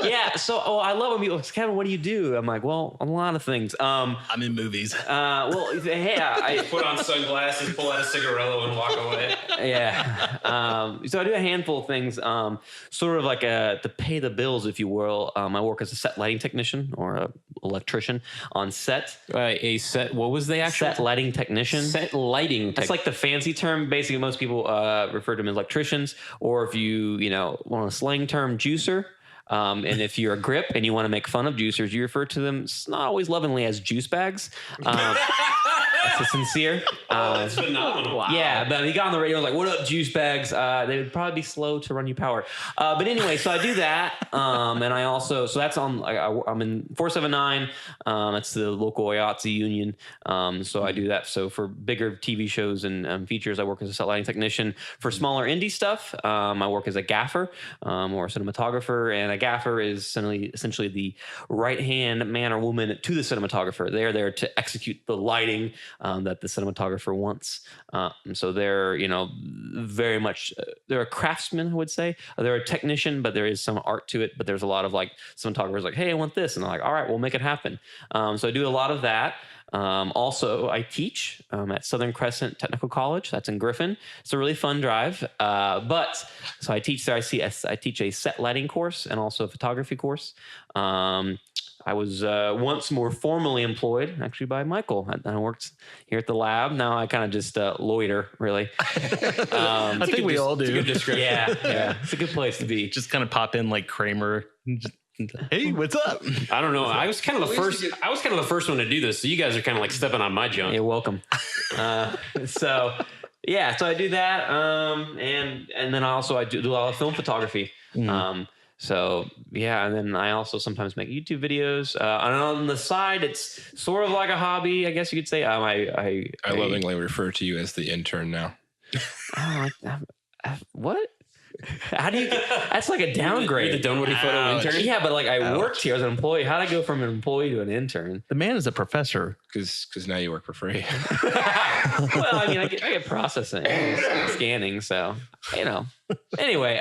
yeah. So I love when people, Kevin, what do you do? I'm like, well, a lot of things. I'm in movies. Well, hey, I Put on sunglasses, pull out a cigarillo, and walk away. yeah. So I do a handful of things, sort of like to pay the bills, if you will. I work as a set lighting technician or a electrician on set. A set. What was the actual Set lighting technician. set lighting? That's like the fancy term. Basically, most people refer to them as electricians, or if you want a slang term, juicer. And if you're a grip and you want to make fun of juicers, you refer to them not always lovingly as juice bags. That's sincere. That's phenomenal. Wow. Yeah, but he got on the radio and was like, what up, juice bags? They would probably be slow to run you power. But anyway, so I do that. And I also, so that's on, I'm in 479. That's the local IATSE union. So I do that. So for bigger TV shows and features, I work as a set lighting technician. For smaller indie stuff, I work as a gaffer or a cinematographer. And a gaffer is essentially the right-hand man or woman to the cinematographer. They're there to execute the lighting that the cinematographer wants. So they're, very much, they're a craftsman, I would say. They're a technician, but there is some art to it. But there's a lot of cinematographers like, hey, I want this. And they're like, all right, we'll make it happen. So I do a lot of that. Also, I teach at Southern Crescent Technical College. That's in Griffin. It's a really fun drive. So I teach there. I teach a set lighting course and also a photography course. I was once more formally employed, actually, by Michael. I worked here at the lab. Now I kind of just loiter, really. I think we all do. It's a good description. Yeah. It's a good place to be. Just kind of pop in like Kramer. Hey, what's up? I don't know. I was kind of the first. I was kind of the first one to do this. So you guys are kind of like stepping on my junk. You're welcome. So I do that, and then I do a lot of film photography. So yeah, and then I also sometimes make YouTube videos. And on the side, it's sort of like a hobby, I guess you could say. I lovingly refer to you as the intern now. What? How do you? That's like a downgrade. You're the Dunwoody photo intern. Yeah, but I worked here as an employee. How did I go from an employee to an intern? The man is a professor. Because now you work for free. Well, I mean, I get processing, scanning, so Anyway,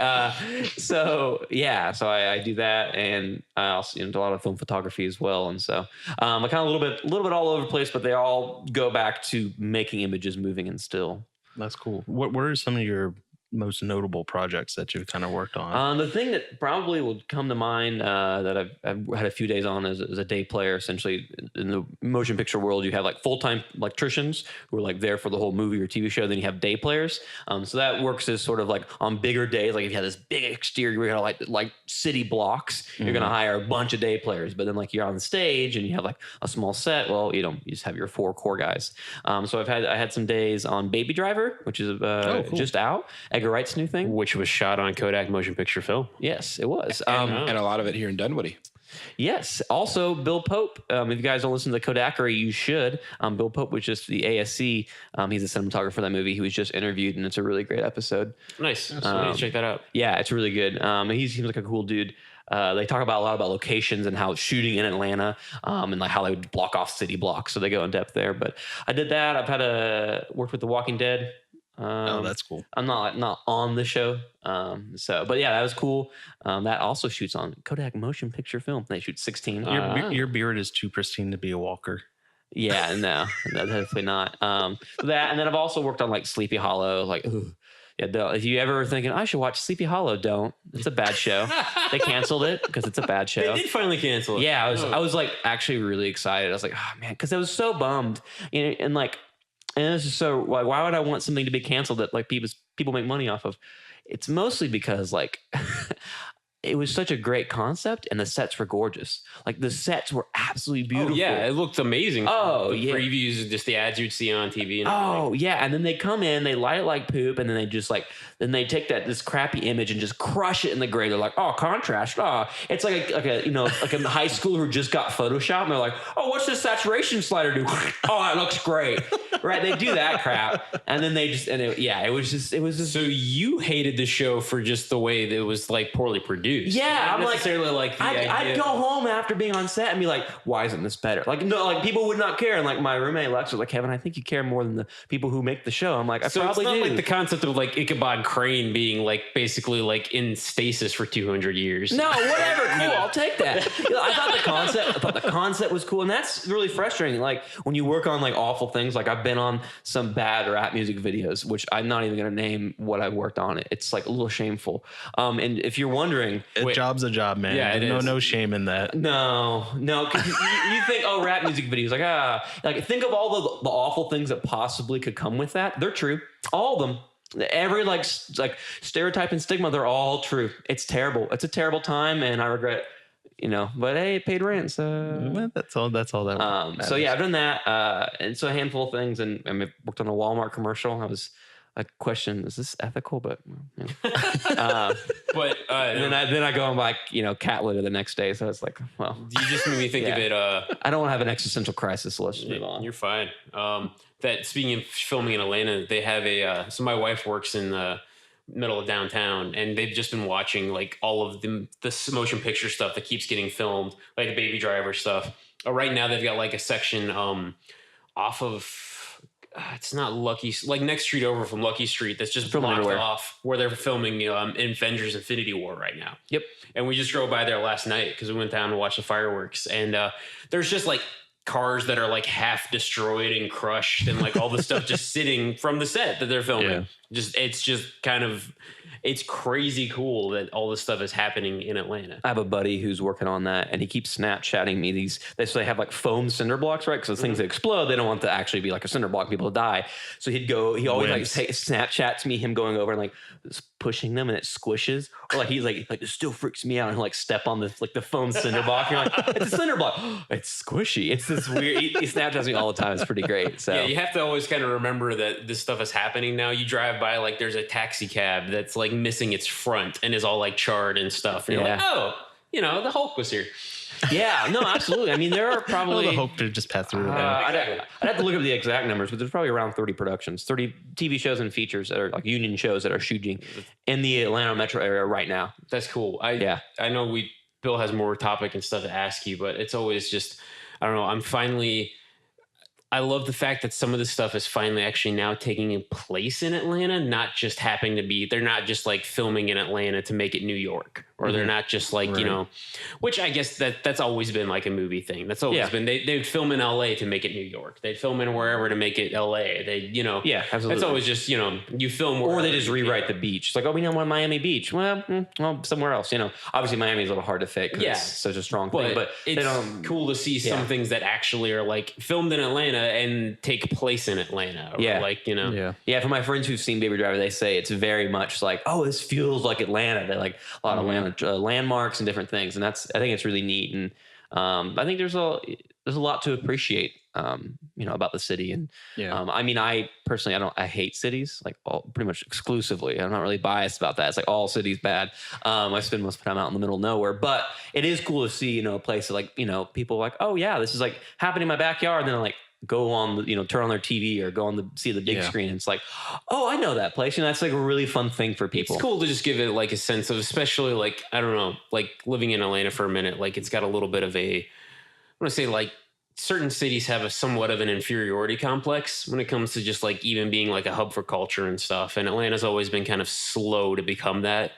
so I do that, and I also do a lot of film photography as well, and so I kind of a little bit all over the place, but they all go back to making images moving and still. That's cool. What are some of your most notable projects that you've kind of worked on? The thing that probably would come to mind that I've had a few days on is a day player. Essentially, in the motion picture world, you have like full-time electricians who are like there for the whole movie or TV show. Then you have day players. So that works as sort of like on bigger days, like if you have this big exterior, you're gonna like city blocks, you're gonna hire a bunch of day players. But then like you're on the stage and you have like a small set. Well, you just have your 4 core guys. So I had some days on Baby Driver, which is cool. just out. Edgar Wright's new thing. Which was shot on Kodak motion picture film. Yes, it was. And a lot of it here in Dunwoody. Yes. Also, Bill Pope. If you guys don't listen to the Kodakery, you should. Bill Pope was just the ASC. He's a cinematographer for that movie. He was just interviewed, and it's a really great episode. Nice. So check that out. Yeah, it's really good. He seems like a cool dude. They talk about a lot about locations and how it's shooting in Atlanta, and like how they would block off city blocks. So they go in depth there. But I did that. I've worked with The Walking Dead. That's cool. I'm not on the show. But yeah, that was cool. That also shoots on Kodak motion picture film. They shoot 16. Your beard is too pristine to be a walker. Yeah, no, definitely not. That, and then I've also worked on like Sleepy Hollow. Like, yeah, if you ever thinking I should watch Sleepy Hollow, don't. It's a bad show. They canceled it because it's a bad show. They did finally cancel it. Yeah, I was like actually really excited. I was like, oh man, because I was so bummed, and this is so like, why would I want something to be canceled that like people make money off of? It's mostly because like it was such a great concept and the sets were gorgeous. Like the sets were absolutely beautiful. Oh, yeah, it looked amazing. Oh, the yeah. previews and just the ads you'd see on TV. And oh, yeah. And then they come in, they light it like poop, and then they just then they take this crappy image and just crush it in the gray. They're like, oh, contrast. Oh, it's like a high schooler who just got Photoshop and they're like, oh, what's this saturation slider do? Oh, it looks great. Right? They do that crap. And then it was just. So you hated the show for just the way that it was like poorly produced. Yeah, Not I'm necessarily like the idea. I'd go home after being on set and be like, why isn't this better? Like, no, like people would not care. And like my roommate Lex was like, Kevin, I think you care more than the people who make the show. I'm like, I probably it's not do. like the concept of like Ichabod Crane being like basically like in stasis for 200 years. No, whatever. Cool. I'll take that. I thought the concept was cool. And that's really frustrating. Like when you work on like awful things, like I've been on some bad rap music videos, which I'm not even going to name what I've worked on. It's like a little shameful. And if you're wondering, A job's a job, man. Yeah, it is. No shame in that. No, because you think, oh, rap music videos, like think of all the awful things that possibly could come with that. They're true, all of them. Every like stereotype and stigma, they're all true. It's terrible. It's a terrible time, and I regret, But hey, it paid rent, so Well, that's all that matters. So yeah, I've done that, and so a handful of things, and I worked on a Walmart commercial. I question, is this ethical? But But and then I go and buy cat litter the next day. So it's like, well, you just made me think of it. I don't want to have an existential crisis. So let's just move on. You're fine. That speaking of filming in Atlanta, they have so my wife works in the middle of downtown, and they've just been watching like all of the motion picture stuff that keeps getting filmed, like the Baby Driver stuff. Right now they've got like a section off of. It's not Lucky, like next street over from Lucky Street. That's just blocked off where they're filming Avengers Infinity War right now. Yep. And we just drove by there last night because we went down to watch the fireworks. And there's just like cars that are like half destroyed and crushed and like all the stuff just sitting from the set that they're filming. Yeah. It's crazy cool that all this stuff is happening in Atlanta. I have a buddy who's working on that, and he keeps Snapchatting me they have like foam cinder blocks, right? Because those things that explode, they don't want to actually be like a cinder block, people to die. So he always like Snapchats me him going over and like pushing them, and it squishes. Or like he's like this still freaks me out, and he'll like step on the foam cinder block. And you're like, it's a cinder block. It's squishy. It's this weird. He Snapchats me all the time. It's pretty great. So yeah, you have to always kind of remember that this stuff is happening now. You drive by like there's a taxi cab that's like missing its front and is all like charred and stuff. And you're like, oh, the Hulk was here. Yeah, no, absolutely. I mean, there are probably the Hulk to just pass through. I'd have to look up the exact numbers, but there's probably around 30 productions, 30 TV shows and features that are like union shows that are shooting in the Atlanta metro area right now. That's cool. I know Bill has more topic and stuff to ask you, but it's always just, I don't know. I love the fact that some of this stuff is finally actually now taking place in Atlanta, not just happening to be, they're not just like filming in Atlanta to make it New York, or they're not just like, you Right. know, which I guess that's always been like a movie thing. That's always Yeah. been, they'd film in LA to make it New York. They'd film in wherever to make it LA. They, you know, Yeah, absolutely. that's always just, you know, you film Or they wherever just you rewrite can. the beach. It's like, oh, we don't want Miami Beach. Well, somewhere else. You know, obviously Miami's a little hard to fit because Yeah. it's such a strong thing. But they it's don't. cool to see some Yeah. things that actually are like filmed in Atlanta and take place in Atlanta. Or Yeah. like, you know, Yeah, for my friends who've seen Baby Driver, they say it's very much like, oh, this feels like Atlanta. They like a lot of Atlanta landmarks and different things, and I think it's really neat. And I think there's a lot to appreciate, you know, about the city. And I mean, I personally, I hate cities, like pretty much exclusively. I'm not really biased about that. It's like all cities bad. I spend most of the time out in the middle of nowhere, but it is cool to see, you know, a place that, like, you know, people are like, oh yeah, this is like happening in my backyard. And then like go on, the, you know, turn on their TV or go on see the big screen. And it's like, oh, I know that place. You know, that's like a really fun thing for people. It's cool to just give it like a sense of, especially like, I don't know, like living in Atlanta for a minute, like it's got a little bit of I want to say like certain cities have a somewhat of an inferiority complex when it comes to just like even being like a hub for culture and stuff. And Atlanta's always been kind of slow to become that.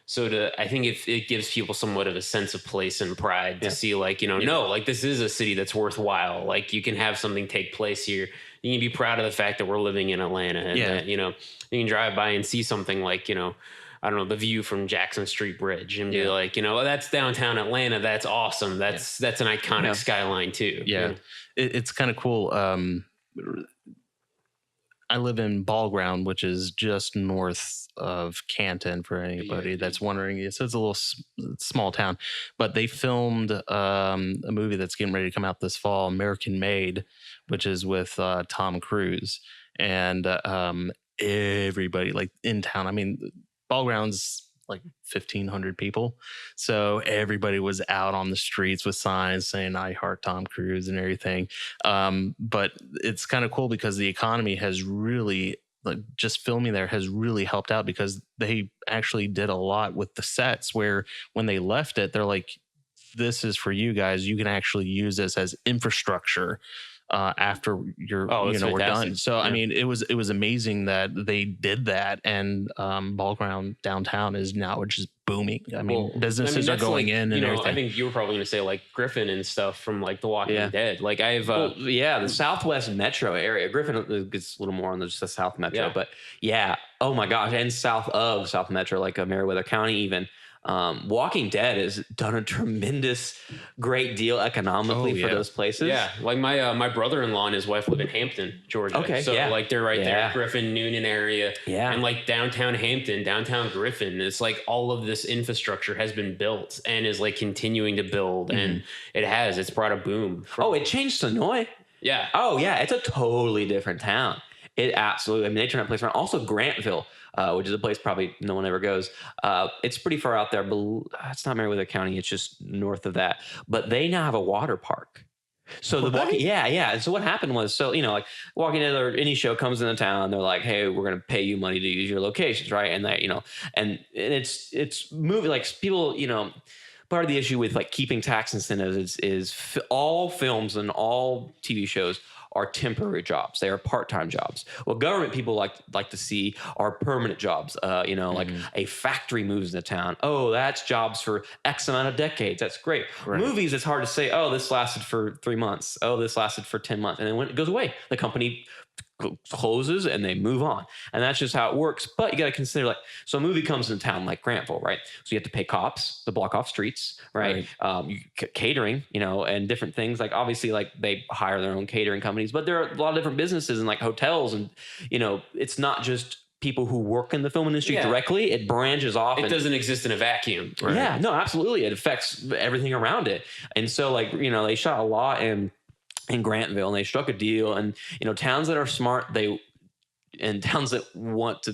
So I think it gives people somewhat of a sense of place and pride to see like, you know, no, like this is a city that's worthwhile. Like you can have something take place here. You can be proud of the fact that we're living in Atlanta and that, you know, you can drive by and see something like, you know, I don't know, the view from Jackson Street Bridge and be like, you know, that's downtown Atlanta. That's awesome. That's an iconic skyline too. Yeah. You know? It's kind of cool. I live in Ball Ground, which is just north of Canton for anybody that's wondering. So it's a little small town, but they filmed a movie that's getting ready to come out this fall, American Made, which is with Tom Cruise. And everybody like in town, I mean, Ball Ground's like 1,500 people. So everybody was out on the streets with signs saying, I heart Tom Cruise and everything. But it's kind of cool because the economy has really, like, just filming there has really helped out because they actually did a lot with the sets where when they left it, they're like, this is for you guys. You can actually use this as infrastructure after we're done. So I mean, it was amazing that they did that, and Ball Ground downtown is now just booming. I mean, businesses are going in, and everything. I think you were probably going to say like Griffin and stuff from like The Walking Dead. Like I've the Southwest Metro area. Griffin gets a little more on just the South Metro, but oh my gosh, and south of South Metro, like Meriwether County, even. Walking Dead has done a tremendous, great deal economically for those places. Yeah, like my brother-in-law and his wife live in Hampton, Georgia. Okay, so like they're right there, Griffin, Noonan area. Yeah, and like downtown Hampton, downtown Griffin. It's like all of this infrastructure has been built and is like continuing to build, and it's brought a boom. It changed Sonoy. Yeah. Oh yeah, it's a totally different town. It absolutely. I mean, they turned that place around. Also, Grantville. Which is a place probably no one ever goes. It's pretty far out there, but it's not Meriwether County. It's just north of that. But they now have a water park. So And so what happened was, like Walking Dead or any show comes into town, they're like, hey, we're going to pay you money to use your locations, right? And that, and it's moving like people, part of the issue with like keeping tax incentives is all films and all TV shows are temporary jobs. They are part-time jobs. What government people like to see are permanent jobs. Like a factory moves into town. Oh, that's jobs for X amount of decades. That's great. Right. Movies, it's hard to say, oh, this lasted for 3 months. Oh, this lasted for 10 months. And then when it goes away, the company closes and they move on, and that's just how it works. But you got to consider, like, so a movie comes into town like Grantville, right? So you have to pay cops to block off streets, right? Catering, and different things. Like obviously, like they hire their own catering companies, but there are a lot of different businesses and like hotels, and it's not just people who work in the film industry directly. It branches off. It doesn't exist in a vacuum. Right? Yeah, no, absolutely. It affects everything around it, and so like they shot a lot in Grantville, and they struck a deal, and towns that are smart, and towns that want to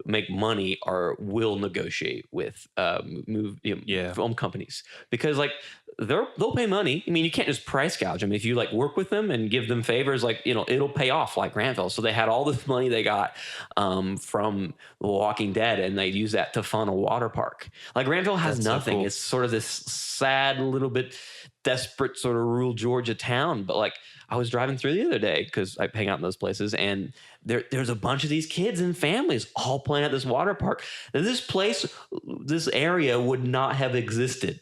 make money will negotiate with film companies, because like they'll pay money. I mean, you can't just price gouge them. If you like work with them and give them favors, like, you know, it'll pay off like Granville. So they had all this money they got from The Walking Dead, and they'd use that to fund a water park. Like Granville has That's so nothing. cool. It's sort of this sad, little bit desperate sort of rural Georgia town. But like I was driving through the other day because I hang out in those places, and there's a bunch of these kids and families all playing at this water park. This place, this area would not have existed.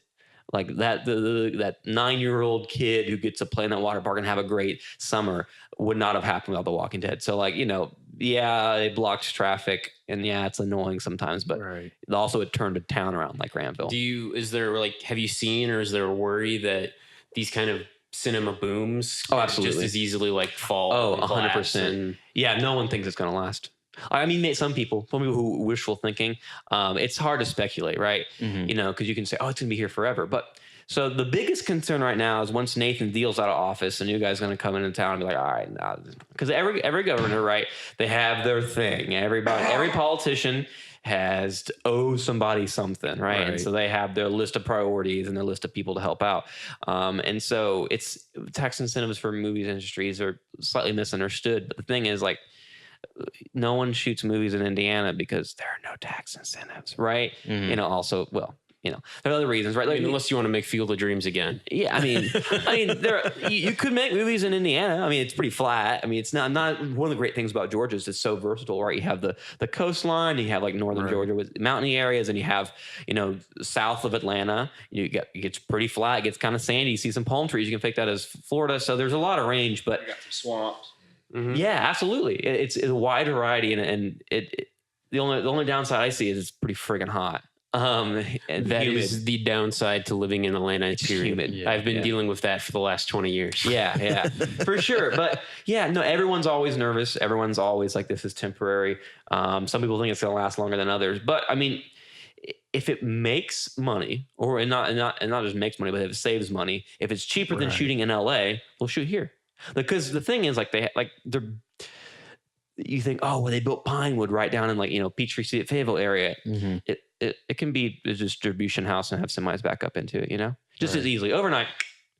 Like that, that 9-year-old kid who gets to play in that water park and have a great summer would not have happened without The Walking Dead. So like, you know, yeah, they blocked traffic, and yeah, it's annoying sometimes, but also it turned a town around like Granville. Is there like, have you seen, or is there a worry that these kind of cinema booms absolutely. just as easily like fall? 100%. Yeah, no one thinks it's going to last. I mean, some people who wishful thinking, it's hard to speculate, right? You know, because you can say, oh, it's going to be here forever. But so the biggest concern right now is once Nathan Deal's out of office, a new guy's going to come into town and be like, all right, because every governor, right, they have their thing. Every politician has to owe somebody something, right? And so they have their list of priorities and their list of people to help out. And so it's tax incentives for movies industries are slightly misunderstood. But the thing is, like, no one shoots movies in Indiana because there are no tax incentives, right? You know, also, well, you know, there are other reasons, right? Like, unless you want to make Field of Dreams again. Yeah, I mean, you could make movies in Indiana. I mean, it's pretty flat. I mean, it's not one of the great things about Georgia is it's so versatile, right? You have the coastline, you have like northern Georgia with mountainy areas, and you have, you know, south of Atlanta, it gets pretty flat, it gets kind of sandy. You see some palm trees, you can fake that as Florida. So there's a lot of range, but You got some swamps. yeah, absolutely. It's a wide variety, and the only downside I see is it's pretty friggin' hot. And That is the downside to living in Atlanta. It's humid. Yeah, I've been dealing with that for the last 20 years. Yeah, for sure. But yeah, no, everyone's always nervous. Everyone's always like, this is temporary. Some people think it's going to last longer than others. But I mean, if it makes money, or not just makes money, but if it saves money, if it's cheaper than shooting in LA, we'll shoot here. Because the thing is, like, you think, oh, well, they built Pinewood right down in, like, you know, Peachtree City, Fayetteville area. It can be a distribution house and have semis back up into it, you know, just as easily overnight,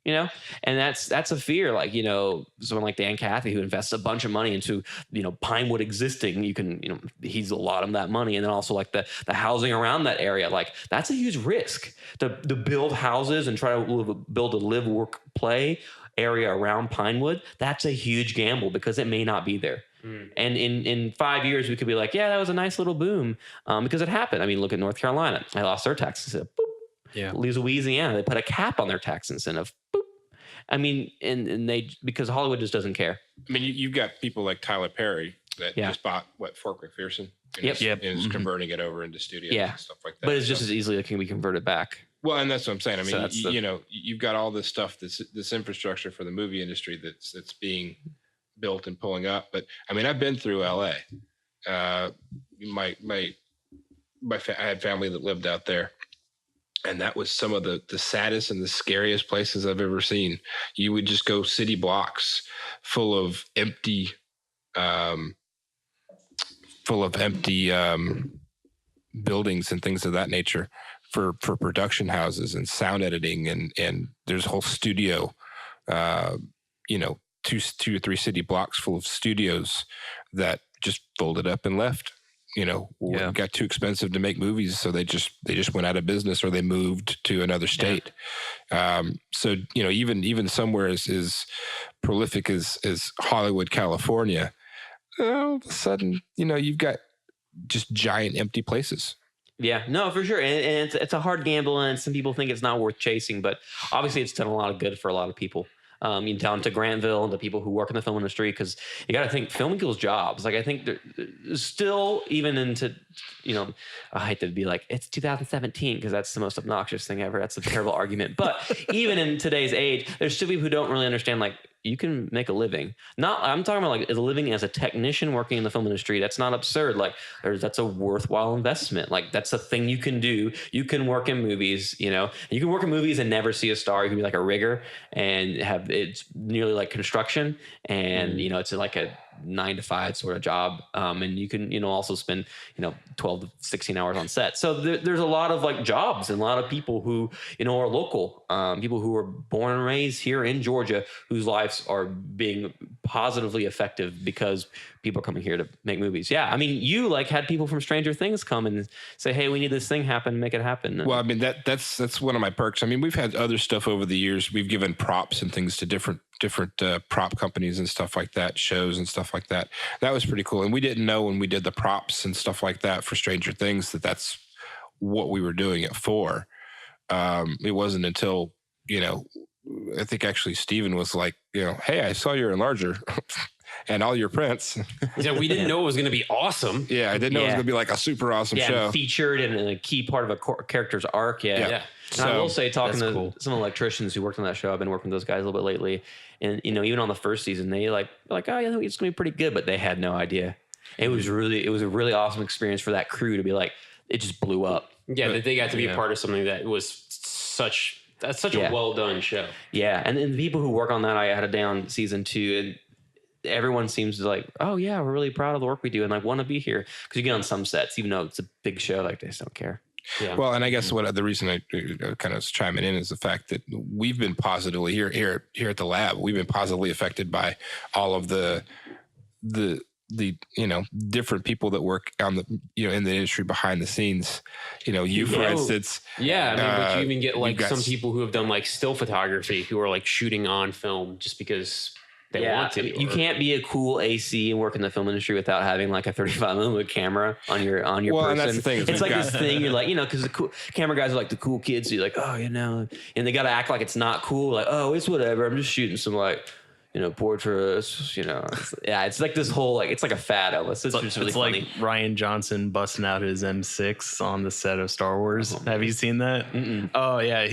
you know. And that's a fear. Like, you know, someone like Dan Cathy, who invests a bunch of money into, you know, Pinewood existing, you can, you know, he's a lot of that money. And then also like the housing around that area, like that's a huge risk to build houses and try to build a live, work, play area around Pinewood. That's a huge gamble because it may not be there. And in 5 years, we could be like, yeah, that was a nice little boom, because it happened. I mean, look at North Carolina. They lost their tax incentive. Boop. Yeah. Louisiana, they put a cap on their tax incentive. Boop. I mean, and they, because Hollywood just doesn't care. I mean, you've got people like Tyler Perry that just bought Fort McPherson and is converting it over into studios and stuff like that. But it's just as easily it can be converted back. Well, and that's what I'm saying. I mean, So you know, you've got all this stuff, this infrastructure for the movie industry that's being built and pulling up. But I mean, I've been through LA. I had family that lived out there, and that was some of the saddest and the scariest places I've ever seen. You would just go city blocks full of empty buildings and things of that nature for production houses and sound editing, and there's a whole studio, you know, two or three city blocks full of studios that just folded up and left. You know, got too expensive to make movies, so they just went out of business, or they moved to another state. So you know, even somewhere as prolific as Hollywood, California, all of a sudden, you know, you've got just giant empty places. Yeah, no, for sure. And it's a hard gamble, and some people think it's not worth chasing, but obviously it's done a lot of good for a lot of people. Down to Granville and the people who work in the film industry, because you got to think film equals jobs. Like, I think there's still, even into, you know, I hate to be like, it's 2017 because that's the most obnoxious thing ever. That's a terrible argument. But even in today's age, there's still people who don't really understand, like, you can make a living. I'm talking about like as a living as a technician working in the film industry. That's not absurd. Like, that's a worthwhile investment. Like, that's a thing you can do. You can work in movies, you know, you can work in movies and never see a star. You can be like a rigger and it's nearly like construction. And, you know, it's like 9 to 5 sort of job. And you can, also spend, 12 to 16 hours on set. So there's a lot of like jobs and a lot of people who, are local, people who are born and raised here in Georgia, whose lives are being positively effective because people are coming here to make movies. Yeah. I mean, you like had people from Stranger Things come and say, hey, we need this thing happen, make it happen. Well, I mean, that's one of my perks. I mean, we've had other stuff over the years. We've given props and things to different prop companies and stuff like that, shows and stuff like that. That was pretty cool. And we didn't know when we did the props and stuff like that for Stranger Things that's what we were doing it for. It wasn't until, I think actually Steven was like, hey, I saw your enlarger and all your prints. Yeah, we didn't know it was going to be awesome. Yeah, I didn't know it was going to be like a super awesome show. And featured and a key part of a character's arc. Yeah. And I will say, talking to some electricians who worked on that show, I've been working with those guys a little bit lately. And, even on the first season, they like, oh, yeah, I think it's going to be pretty good. But they had no idea. It was a really awesome experience for that crew to be like, it just blew up. Yeah, that they got to be a part of something that was such a well done show. Yeah. And the people who work on that, I had it down season 2, and everyone seems to like, oh yeah, we're really proud of the work we do and like want to be here. Because you get on some sets, even though it's a big show, like they just don't care. Yeah. Well, and I guess the reason I kind of chiming in is the fact that we've been positively here at the lab. We've been positively affected by all of the different people that work on the in the industry behind the scenes. You for instance. Yeah, I mean, but you even get like some people who have done like still photography who are like shooting on film just because they want to. You can't be a cool AC and work in the film industry without having like a 35mm camera on your person. And that's the thing. It's like this thing you're like, because the cool camera guys are like the cool kids. So you're like, oh, and they got to act like it's not cool. Like, oh, it's whatever. I'm just shooting some like, portraits. It's like this whole like it's like a fad almost. It's just really funny. Like Ryan Johnson busting out his M6 on the set of Star Wars. Have you seen that? Mm-mm. Oh yeah,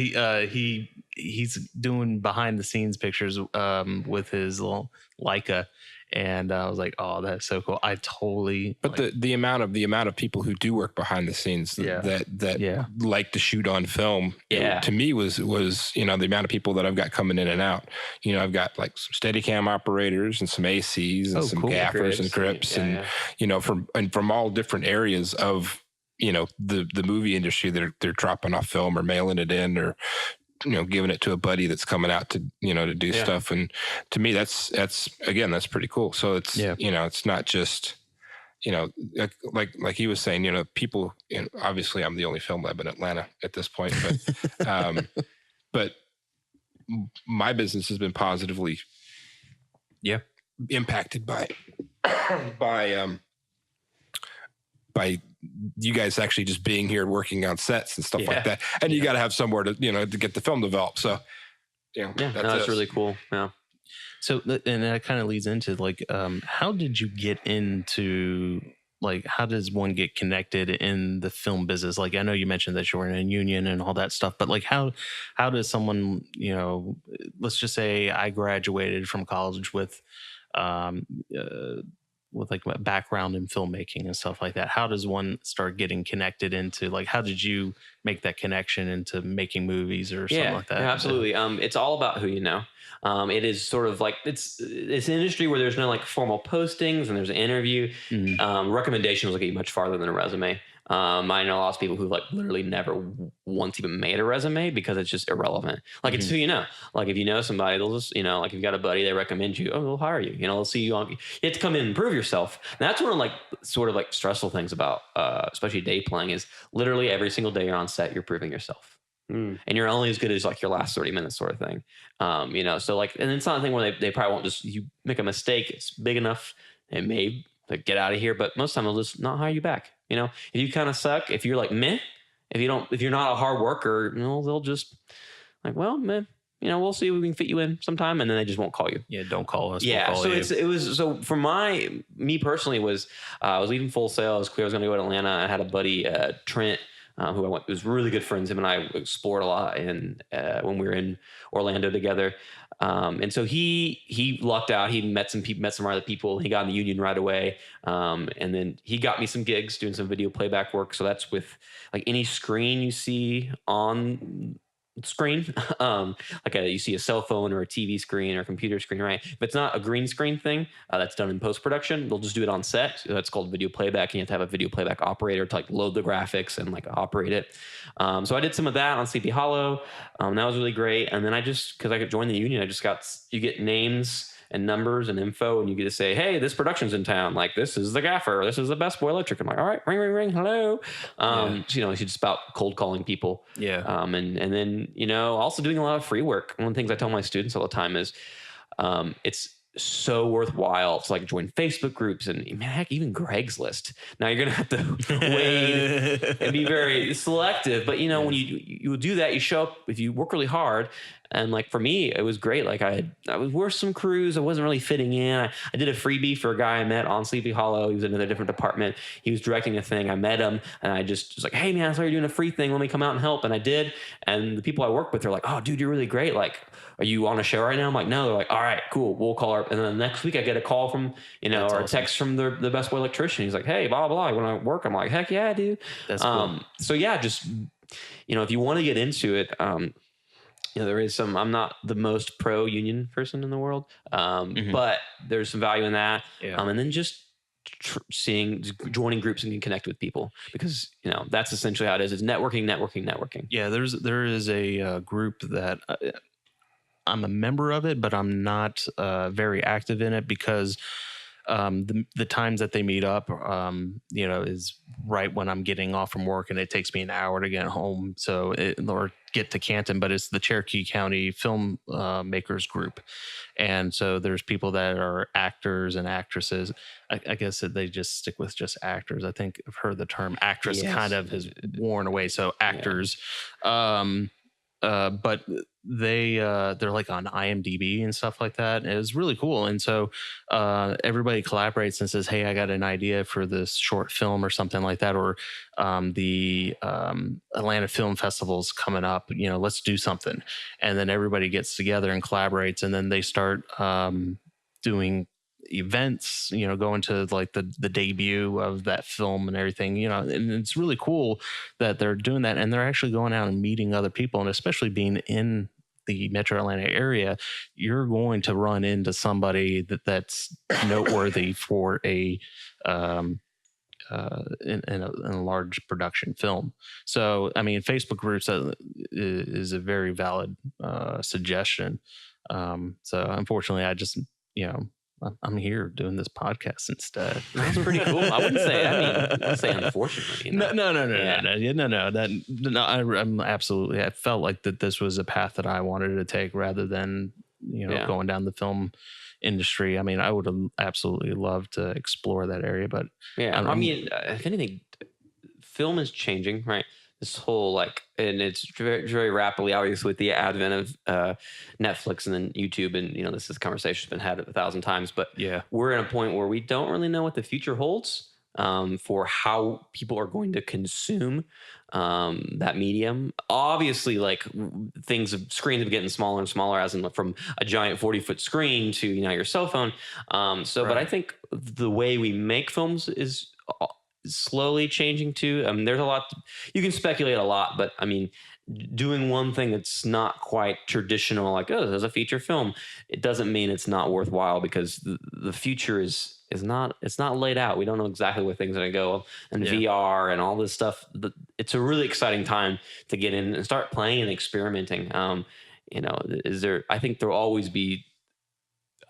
he's doing behind the scenes pictures with his little Leica, and I was like, oh, that's so cool. I totally. But the amount of people who do work behind the scenes that like to shoot on film, to me was the amount of people that I've got coming in and out. I've got like some Steadicam operators and some ACs and some gaffers and grips and from all different areas of the movie industry that they're dropping off film or mailing it in or giving it to a buddy that's coming out to to do stuff. And to me that's pretty cool. So it's it's not just like he was saying, people, obviously I'm the only film lab in Atlanta at this point, but but my business has been positively impacted by you guys actually just being here working on sets and stuff like that. And you got to have somewhere to, to get the film developed. So, that's really cool. Yeah. So, and that kind of leads into like, how did you get into like, how does one get connected in the film business? Like, I know you mentioned that you were in a union and all that stuff, but like, how does someone, let's just say I graduated from college with like a background in filmmaking and stuff like that. How does one start getting connected into like, how did you make that connection into making movies or something like that? Yeah, absolutely. It's all about who you know. It is sort of like, it's an industry where there's no like formal postings and there's an interview. Recommendations will get you much farther than a resume. I know lots of people who like literally never once even made a resume because it's just irrelevant. Like it's who you know. Like if you know somebody, they'll just, like if you've got a buddy, they recommend you, they'll hire you. They'll see you on. You have to come in and prove yourself. And that's one of like sort of like stressful things about, especially day playing is literally every single day you're on set, you're proving yourself. And you're only as good as like your last 30 minutes sort of thing. So like, and it's not a thing where they probably won't just, you make a mistake, it's big enough, it may like get out of here, but most of the time they'll just not hire you back. If you kind of suck, if you're like meh, if you're not a hard worker, they'll just like, well, man, we'll see if we can fit you in sometime, and then they just won't call you. Yeah, don't call us. Yeah, we'll call it was so for me personally was I was leaving Full Sail. I was clear I was going to go to Atlanta. I had a buddy Trent. Who was really good friends. Him and I explored a lot when we were in Orlando together. And so he lucked out. He met some other people. He got in the union right away. And then he got me some gigs doing some video playback work. So that's with like any screen you see on screen, you see a cell phone or a TV screen or a computer screen, right? If it's not a green screen thing that's done in post production, they'll just do it on set. So that's called video playback, and you have to have a video playback operator to like load the graphics and like operate it. So I did some of that on Sleepy Hollow. That was really great. And then because I could join the union, you get names and numbers and info, and you get to say, hey, this production's in town. Like, this is the gaffer. This is the Best Boy Electric. I'm like, all right, ring, ring, ring. Hello. It's just about cold calling people. Yeah. And then, also doing a lot of free work. One of the things I tell my students all the time is it's so worthwhile to like join Facebook groups and heck, even Craigslist. Now you're going to have to wade and be very selective, but when you do that, you show up, if you work really hard. And like for me, it was great. Like I was worth some crews. I wasn't really fitting in. I did a freebie for a guy I met on Sleepy Hollow. He was in a different department. He was directing a thing. I met him and I just was like, hey man, I saw you're doing a free thing. Let me come out and help. And I did. And the people I work with are like, oh dude, you're really great. Like, are you on a show right now? I'm like, no. They're like, all right, cool. We'll call her. And then the next week I get a call from, or a text from the Best Boy Electrician. He's like, hey, blah, blah, blah. When I work, I'm like, heck yeah, dude. That's cool. So yeah, just, if you want to get into it, there is I'm not the most pro union person in the world, but there's some value in that. Yeah. And then just joining groups and can connect with people, because that's essentially how it is. It's networking. Yeah, there is a group that I'm a member of it, but I'm not very active in it because the times that they meet up, is right when I'm getting off from work, and it takes me an hour to get home. Or get to Canton, but it's the Cherokee County Film Makers Group. And so there's people that are actors and actresses. I guess that they just stick with just actors. I think I've heard the term actress kind of has worn away. So actors, but they're like on IMDb and stuff like that. It was really cool. And so everybody collaborates and says, hey, I got an idea for this short film or something like that. Or the Atlanta Film Festival's coming up, let's do something. And then everybody gets together and collaborates, and then they start doing events, going to like the debut of that film and everything, and it's really cool that they're doing that, and they're actually going out and meeting other people. And especially being in the Metro Atlanta area, you're going to run into somebody that's noteworthy for in a large production film. So, I mean, Facebook groups is a very valid suggestion. So unfortunately, I just, I'm here doing this podcast instead. That's pretty cool. I wouldn't say unfortunately. No. I'm absolutely. I felt like that this was a path that I wanted to take rather than going down the film industry. I mean, I would have absolutely loved to explore that area, but if anything, film is changing, right? This whole and it's very, very rapidly, obviously, with the advent of Netflix and then YouTube, and this conversation's been had 1,000 times, but we're at a point where we don't really know what the future holds for how people are going to consume that medium. Obviously, screens are getting smaller and smaller, as in from a giant 40-foot screen to your cell phone. But I think the way we make films is slowly changing too. I mean, there's a lot you can speculate a lot, but I mean, doing one thing that's not quite traditional, like, oh, there's a feature film, it doesn't mean it's not worthwhile, because the future is not laid out. We don't know exactly where things are going to go, and VR and all this stuff. It's a really exciting time to get in and start playing and experimenting. I think there'll always be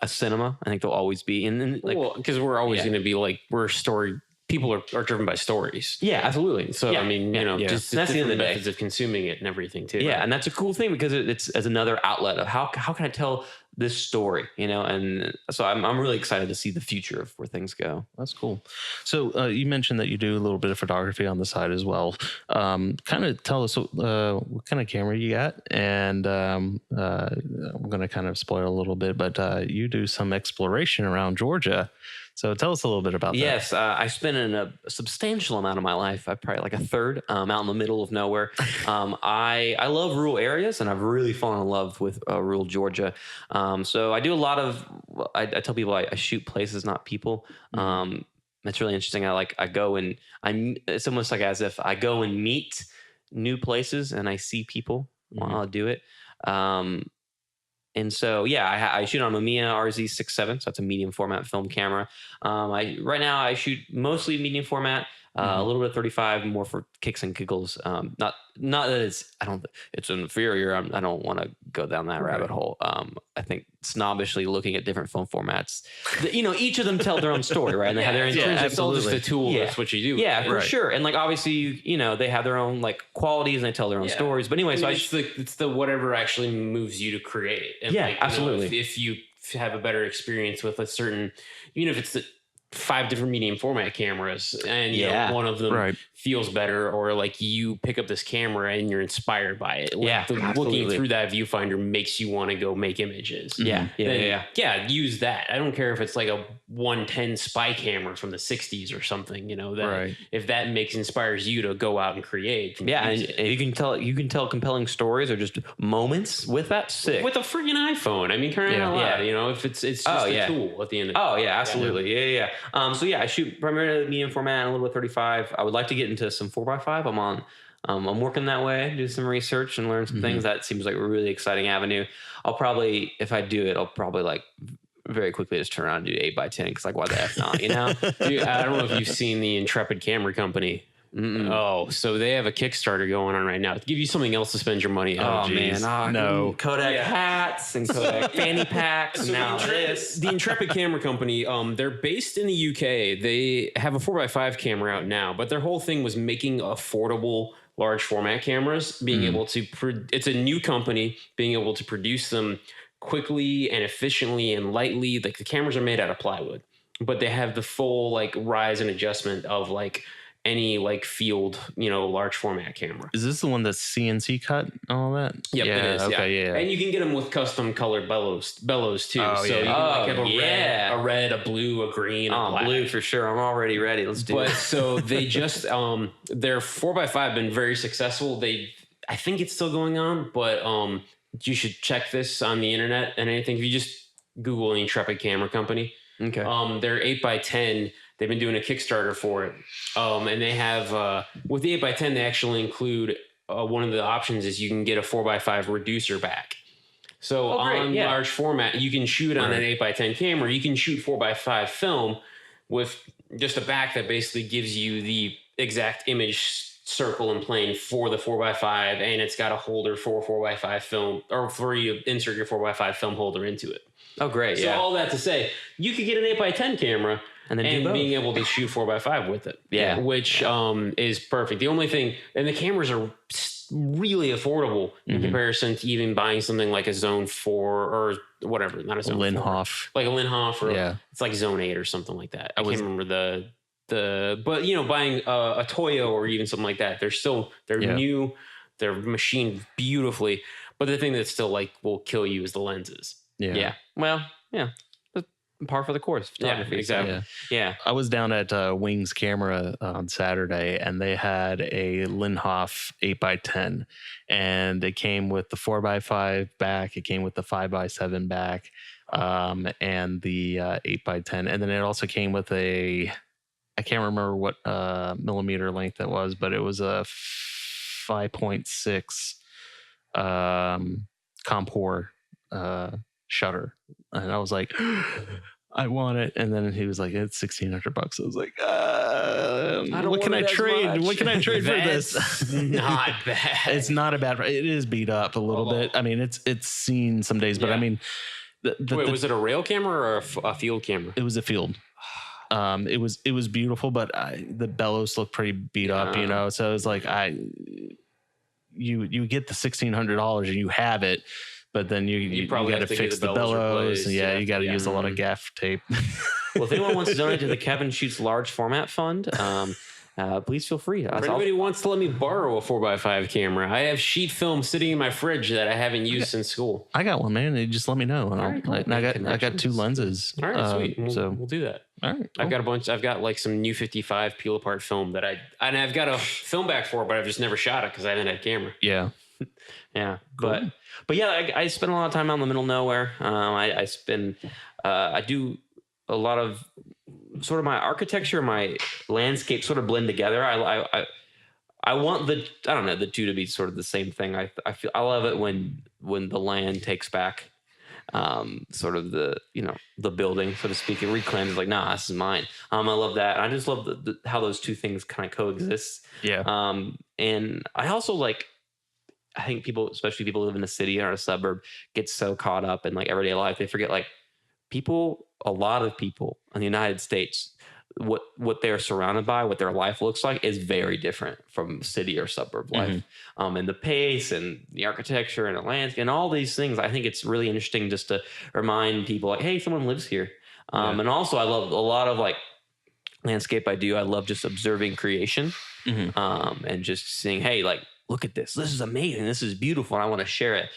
a cinema. I think there'll always be, because we're always going to be we're story. People are driven by stories. Yeah, absolutely. So, I mean, just that's the end of the day. Methods of consuming it and everything too. Yeah, right? and that's a cool thing, because it's as another outlet of how can I tell this story, and so I'm really excited to see the future of where things go. That's cool. So you mentioned that you do a little bit of photography on the side as well. Kind of tell us what kind of camera you got, and I'm going to kind of spoil a little bit, but you do some exploration around Georgia. So tell us a little bit about that. Yes, I spent a substantial amount of my life, probably like a third, out in the middle of nowhere. I love rural areas, and I've really fallen in love with rural Georgia. So I do a lot of, I tell people I shoot places, not people. It's really interesting. I go and it's almost like as if I go and meet new places and I see people while I do it. And so, yeah, I shoot on a Mamiya RZ67, so that's a medium format film camera. Right now I shoot mostly medium format, a little bit of 35, more for kicks and giggles. Not that it's inferior. I don't want to go down that rabbit hole. I think snobbishly looking at different film formats, each of them tell their own story, right? And they have their intrinsic. It's all just a tool. That's what you do. Yeah, for sure. And like obviously, they have their own like qualities and they tell their own stories. But anyway, it's the whatever actually moves you to create. And absolutely. If you have a better experience with a certain, even if it's the 5 different medium format cameras and one of them feels better, or like you pick up this camera and you're inspired by it. Looking through that viewfinder makes you want to go make images. Use that. I don't care if it's like a 110 spy camera from the 60s or something, if that inspires you to go out and create. And you can tell compelling stories or just moments with that. Sick. With a freaking iPhone. I mean, if it's just a tool at the end of the day. Absolutely. Yeah. I shoot primarily medium format and a little bit 35. I would like to get into some 4x5. I'm working that way, do some research and learn some things. That seems like a really exciting avenue. I'll probably, if I do it, I'll probably like very quickly just turn around and do 8x10 because like why the F not, Dude, I don't know if you've seen the Intrepid Camera Company. Oh, so they have a Kickstarter going on right now to give you something else to spend your money on. Oh, man. No. Kodak hats and Kodak fanny packs. So now the Intrepid Camera Company, they're based in the UK. They have a 4x5 camera out now, but their whole thing was making affordable large format cameras, being able to, it's a new company, being able to produce them quickly and efficiently and lightly. Like the cameras are made out of plywood, but they have the full like rise and adjustment of like any like field, large format camera. Is this the one that's CNC cut and all that? Yep, it is. Okay, yeah. And you can get them with custom colored bellows too. You can have a red, a blue, a green, a black. Blue for sure. I'm already ready. Let's do it. So they just their 4x5 been very successful. I think it's still going on, but you should check this on the internet and anything. If you just Google an Intrepid Camera Company. Okay. They're 8x10. They've been doing a Kickstarter for it. And they have, with the 8x10, they actually include one of the options is you can get a 4x5 reducer back. So large format, you can shoot on an 8x10 camera. You can shoot 4x5 film with just a back that basically gives you the exact image circle and plane for the 4x5. And it's got a holder for 4x5 film, or for you insert your 4x5 film holder into it. Oh, great. So all that to say, you could get an 8x10 camera and being able to shoot 4x5 with it. Yeah. Which is perfect. The only thing, and the cameras are really affordable in comparison to even buying something like a Zone 4 or whatever. Not a Zone 4. Linhof. Like a Linhof or it's like Zone 8 or something like that. I can't remember but buying a Toyo or even something like that, they're new, they're machined beautifully. But the thing that still like will kill you is the lenses. Yeah. Well, yeah. Par for the course. Photography. Yeah, exactly. Yeah. I was down at Wings Camera on Saturday, and they had a Linhof 8x10, and it came with the 4x5 back. It came with the 5x7 back, and the 8x10, and then it also came with I can't remember what millimeter length it was, but it was a 5.6 Compor shutter, and I was like, I want it. And then he was like, it's $1,600. I was like, what can I trade? What can I trade for this? Not bad. It's not a bad. It is beat up a little bit. I mean, it's seen some days, but I mean, was it a rail camera or a field camera? It was a field. It was beautiful, but the bellows looked pretty beat up, So it was like you get the $1,600 and you have it. But then you got to fix the bellows. You got to use a lot of gaff tape. Well, if anyone wants to donate to the Kevin Shoots Large Format Fund, please feel free. If anybody wants to let me borrow a 4x5 camera, I have sheet film sitting in my fridge that I haven't used since school. I got one, man. Just let me know. I got 2 lenses. All right, sweet. We'll do that. All right. Cool. I've got like some new 55 peel apart film that I've got a film back for, but I've just never shot it because I haven't had a camera. Yeah. Yeah. Cool. But yeah, I spend a lot of time out in the middle of nowhere. I do a lot of sort of my architecture, my landscape sort of blend together. I I want the two to be sort of the same thing. I love it when the land takes back sort of the building, so to speak, and reclaims like, nah, this is mine. I love that. I just love how those two things kind of coexist. Yeah. And I also like, I think people, especially people who live in a city or a suburb, get so caught up in like everyday life, they forget like a lot of people in the United States, what they're surrounded by, what their life looks like is very different from city or suburb life. And the pace and the architecture and the landscape and all these things, I think it's really interesting just to remind people like, hey, someone lives here. And also I love a lot of like landscape I love just observing creation and just seeing, hey, like, look at this. This is amazing. This is beautiful. And I want to share it.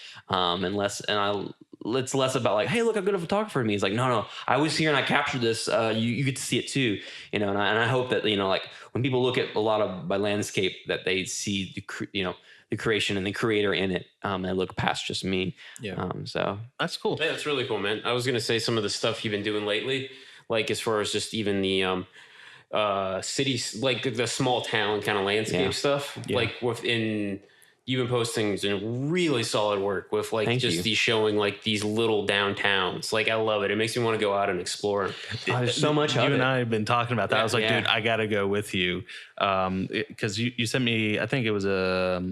It's less about like, hey, look how good a photographer me. It's like, no, I was here and I captured this. You get to see it too, and I hope that, like when people look at a lot of my landscape, that they see the creation and the creator in it, and look past just me. Yeah. So that's cool. Yeah, that's really cool, man. I was gonna say some of the stuff you've been doing lately, like as far as just even the cities, like the small town kind of landscape stuff, like you've been posting some really solid work with like these showing like these little downtowns. Like I love it. It makes me want to go out and explore. There's so much you of and it. I have been talking about that. I was like, dude, I gotta go with you, because you sent me, I think it was a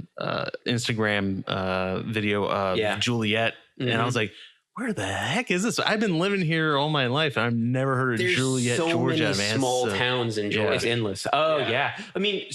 Instagram video of Juliet, and I was like, where the heck is this? I've been living here all my life, and I've never heard of Juliet, Georgia, many man. Small towns in Georgia. It's endless. Oh yeah. I mean,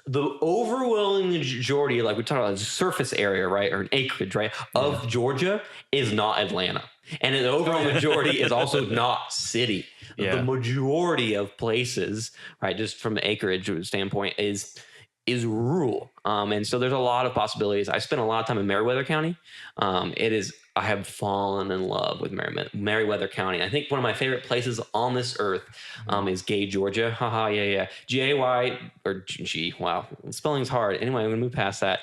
the overwhelming majority, like we talked about, the surface area, right, or an acreage, right, of Georgia is not Atlanta, and the overall majority is also not city. The majority of places, right, just from the acreage standpoint, is rural. And so there's a lot of possibilities. I spent a lot of time in Meriwether County. I have fallen in love with Meriwether County. I think one of my favorite places on this earth is Gay, Georgia. Haha, yeah. G-A-Y, or G, wow. Spelling's hard. Anyway, I'm going to move past that.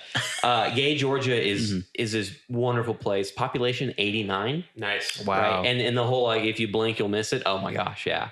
Gay, Georgia is this wonderful place. Population 89. Nice. Wow. Right? And the whole, like, if you blink, you'll miss it. Oh my gosh, yeah.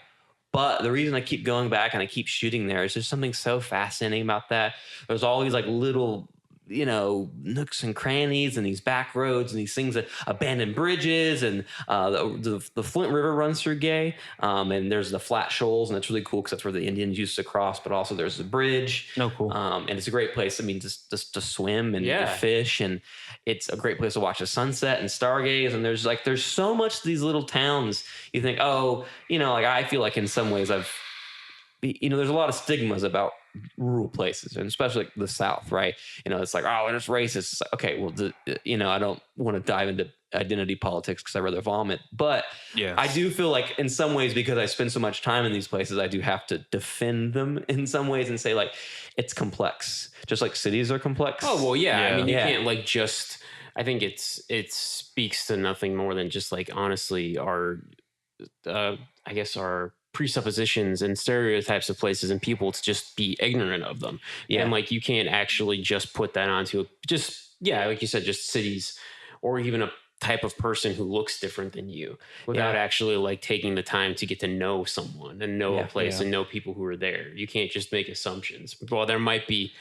But the reason I keep going back and I keep shooting there is there's something so fascinating about that. There's all these like little, nooks and crannies and these back roads and these things, that abandoned bridges, and the Flint River runs through Gay, and there's the flat shoals, and that's really cool because that's where the Indians used to cross. But also there's the bridge. Oh, cool. And it's a great place. I mean, just to swim and to fish, and it's a great place to watch the sunset and stargaze. And there's so much these little towns. You think, like I feel like in some ways there's a lot of stigmas about rural places, and especially like the South, right? It's like, oh, it's racist. It's like, okay, well, I don't want to dive into identity politics because I rather vomit. But I do feel like in some ways, because I spend so much time in these places, I do have to defend them in some ways and say like, it's complex, just like cities are complex. Oh, well, yeah. I mean, you can't like just, I think it speaks to nothing more than just like, honestly, our presuppositions and stereotypes of places and people to just be ignorant of them. And like, you can't actually just put that onto like you said, just cities, or even a type of person who looks different than you, without actually like taking the time to get to know someone and know a place and know people who are there. You can't just make assumptions. Well, there might be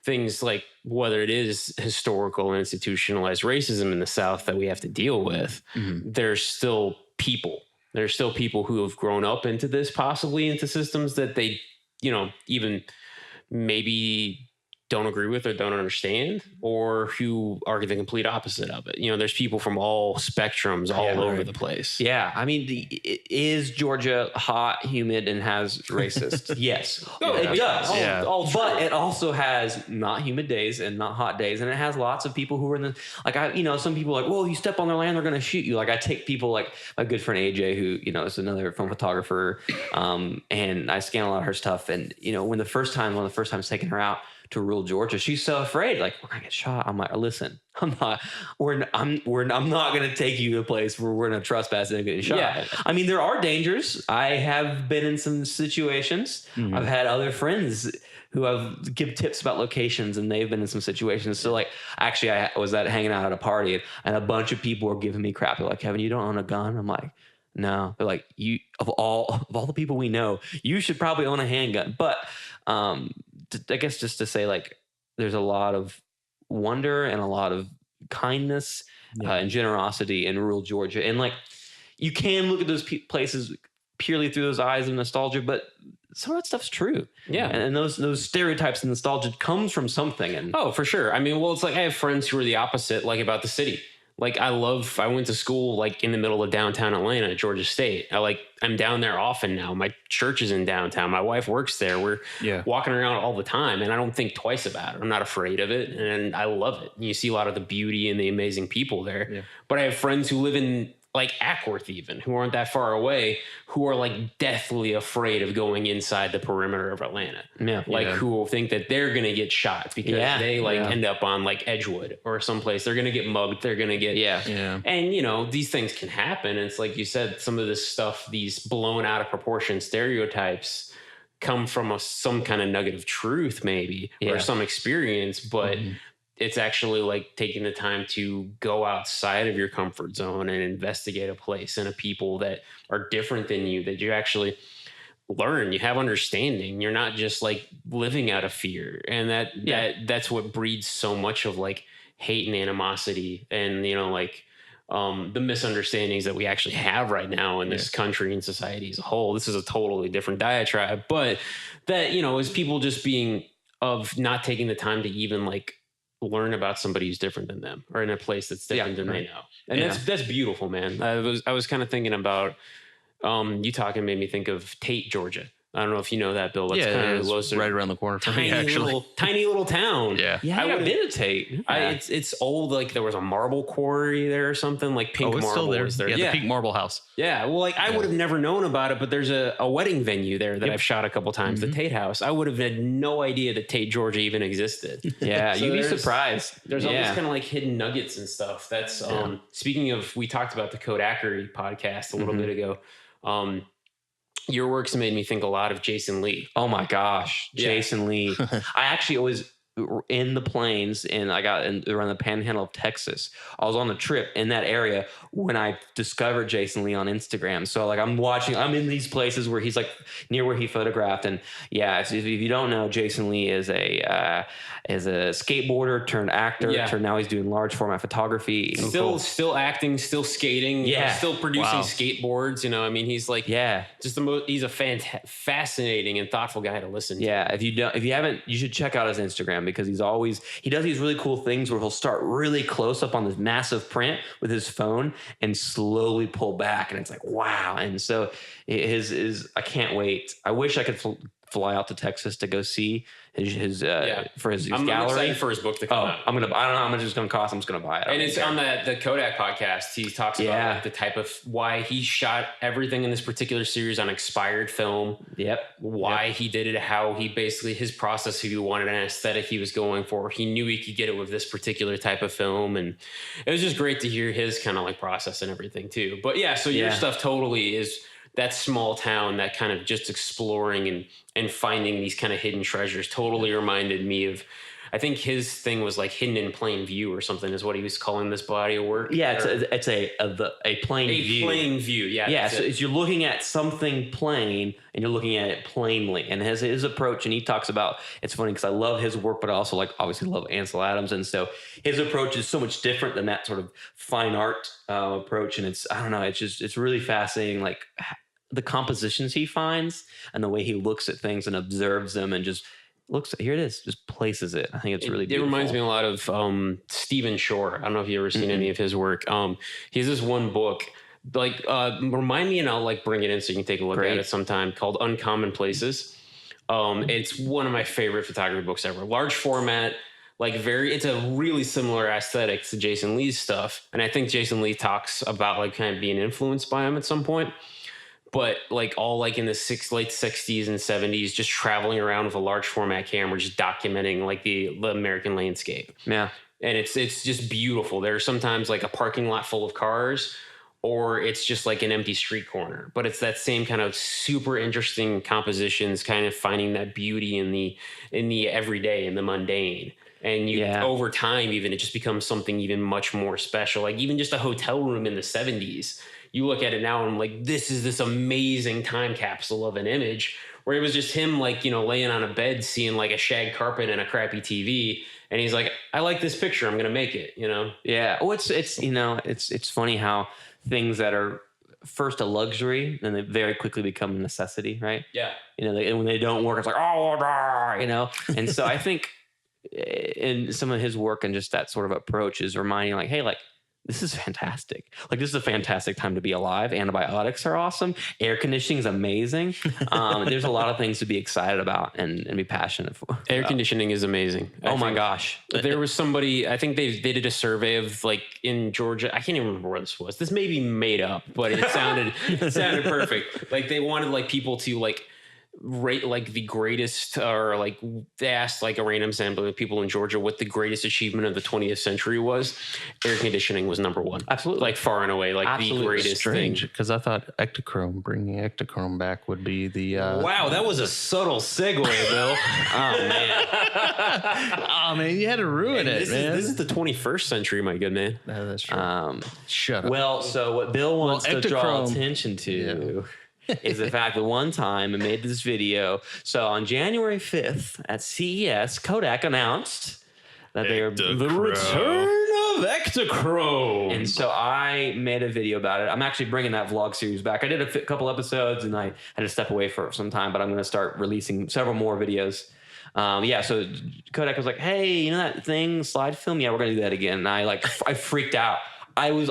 things like whether it is historical and institutionalized racism in the South that we have to deal with, there's still people. There's still people who have grown up into this, possibly into systems that they, even maybe don't agree with or don't understand, or who are the complete opposite of it. There's people from all spectrums all over the place. Yeah. I mean, is Georgia hot, humid, and has racist? Yes. It does. But it also has not humid days and not hot days. And it has lots of people who are in the, like, some people are like, well, you step on their land, they're going to shoot you. Like, I take people like my good friend AJ, who, is another film photographer. And I scan a lot of her stuff. And, one of the first times taking her out to rural Georgia, she's so afraid, like, we're gonna get shot. I'm like, listen, I'm not gonna take you to a place where we're gonna trespass and get shot. Yeah. I mean, there are dangers. I have been in some situations. I've had other friends who have give tips about locations, and they've been in some situations. So like, actually, I was hanging out at a party, and a bunch of people were giving me crap. They're like, Kevin, you don't own a gun? I'm like, no. They're like, you of all the people we know, you should probably own a handgun. But I guess just to say, like, there's a lot of wonder and a lot of kindness and generosity in rural Georgia. And like, you can look at those places purely through those eyes of nostalgia, but some of that stuff's true. Yeah. And those stereotypes and nostalgia comes from something. And oh, for sure. I mean, well, it's like I have friends who are the opposite, like about the city. Like I went to school like in the middle of downtown Atlanta at Georgia State. I'm down there often now. My church is in downtown. My wife works there. We're walking around all the time, and I don't think twice about it. I'm not afraid of it, and I love it. You see a lot of the beauty and the amazing people there. Yeah. But I have friends who live in like Ackworth even, who aren't that far away, who are like deathly afraid of going inside the perimeter of Atlanta. Yeah. Like who will think that they're going to get shot because they end up on like Edgewood or someplace. They're going to get mugged. They're going to get, And you know, these things can happen. And it's like you said, some of this stuff, these blown out of proportion stereotypes come from some kind of nugget of truth maybe, or some experience, but it's actually like taking the time to go outside of your comfort zone and investigate a place and a people that are different than you, that you actually learn, you have understanding. You're not just like living out of fear. And that's what breeds so much of like hate and animosity and, you know, like the misunderstandings that we actually have right now in this country and society as a whole. This is a totally different diatribe, but that, you know, is people just being of not taking the time to even like learn about somebody who's different than them or in a place that's different than they know. And that's beautiful, man. I was kind of thinking about you talking made me think of Tate, Georgia. I don't know if you know that, Bill. That's kind of close, right around the corner from me, actually. Tiny little town. Yeah, I've been to Tate. It's old. Like there was a marble quarry there or something. Like pink marble. Still there. Is there. Yeah, the pink marble house. Yeah. Well, like I would have never known about it, but there's a wedding venue there that I've shot a couple times. The Tate House. I would have had no idea that Tate, Georgia, even existed. Yeah, so you'd be surprised. There's all these kind of like hidden nuggets and stuff. That's speaking of. We talked about the Kodakery podcast a little bit ago. Your works made me think a lot of Jason Lee. Oh my gosh, Jason Lee. I actually was in the plains and I got around the panhandle of Texas. I was on a trip in that area when I discovered Jason Lee on Instagram. So like I'm in these places where he's like near where he photographed. And if you don't know, Jason Lee is a skateboarder turned actor. Turned now he's doing large format photography. Still acting, still skating, still producing skateboards. You know, I mean, he's like, just he's a fascinating and thoughtful guy to listen to. Yeah. If you haven't, you should check out his Instagram because he does these really cool things where he'll start really close up on this massive print with his phone and slowly pull back. And it's like, wow. And so I can't wait. I wish I could fly out to Texas to go see his gallery. I'm excited for his book to come out. I don't know how much it's going to cost. I'm just going to buy it. And it's on the Kodak podcast. He talks about like the type of why he shot everything in this particular series on expired film. Why he did it, how he basically his process, who he wanted an aesthetic he was going for. He knew he could get it with this particular type of film. And it was just great to hear his kind of like process and everything too. But so your stuff totally is that small town, that kind of just exploring and finding these kind of hidden treasures totally reminded me of, I think his thing was like hidden in plain view or something is what he was calling this body of work. Yeah, it's a plain view. A plain view, yeah. So you're looking at something plain and you're looking at it plainly. And his approach, and he talks about, it's funny because I love his work, but I also like obviously love Ansel Adams. And so his approach is so much different than that sort of fine art approach. And it's really fascinating, like the compositions he finds and the way he looks at things and observes them and just here it is, just places it. I think it's really beautiful. It reminds me a lot of Stephen Shore. I don't know if you've ever seen any of his work. He has this one book, like remind me and I'll like bring it in so you can take a look at it sometime, called Uncommon Places. It's one of my favorite photography books ever. Large format, it's a really similar aesthetic to Jason Lee's stuff. And I think Jason Lee talks about like kind of being influenced by him at some point. But like all like in the late 60s and 70s, just traveling around with a large format camera, just documenting like the American landscape. Yeah. And it's just beautiful. There's sometimes like a parking lot full of cars, or it's just like an empty street corner. But it's that same kind of super interesting compositions, kind of finding that beauty in the everyday, in the mundane. And over time, even it just becomes something even much more special. Like even just a hotel room in the 70s. You look at it now and I'm like, this is this amazing time capsule of an image where it was just him like, you know, laying on a bed, seeing like a shag carpet and a crappy TV. And he's like, I like this picture. I'm going to make it, you know? Yeah. Oh, it's, you know, it's funny how things that are first a luxury, then they very quickly become a necessity, right? Yeah. You know, and when they don't work, it's like, oh, you know? And so I think in some of his work and just that sort of approach is reminding like, hey, like, this is fantastic. Like, this is a fantastic time to be alive. Antibiotics are awesome. Air conditioning is amazing. There's a lot of things to be excited about and be passionate for. Air conditioning is amazing. Oh my gosh. There was somebody, I think they did a survey of like in Georgia. I can't even remember where this was. This may be made up, but it sounded perfect. Like they wanted like people to like rate like the greatest, or like they asked like a random sample of people in Georgia what the greatest achievement of the 20th century was. Air conditioning was number one. Absolutely. Like far and away, like Absolutely. the greatest Strange, thing. because I thought bringing Ektachrome back would be the. Wow, that was a subtle segue, Bill. Oh man, Oh man, you had to ruin it, man. This is the 21st century, my good man. No, that's true. Shut up. Well, so what Bill wants to draw Ektachrome- attention to is the fact that one time I made this video. So on January 5th at CES, Kodak announced that they are the return of Ektachrome. And so I made a video about it. I'm actually bringing that vlog series back. I did a couple episodes and I had to step away for some time, but I'm going to start releasing several more videos. So Kodak was like, hey, you know that thing, slide film? Yeah, we're going to do that again. And I freaked out. I was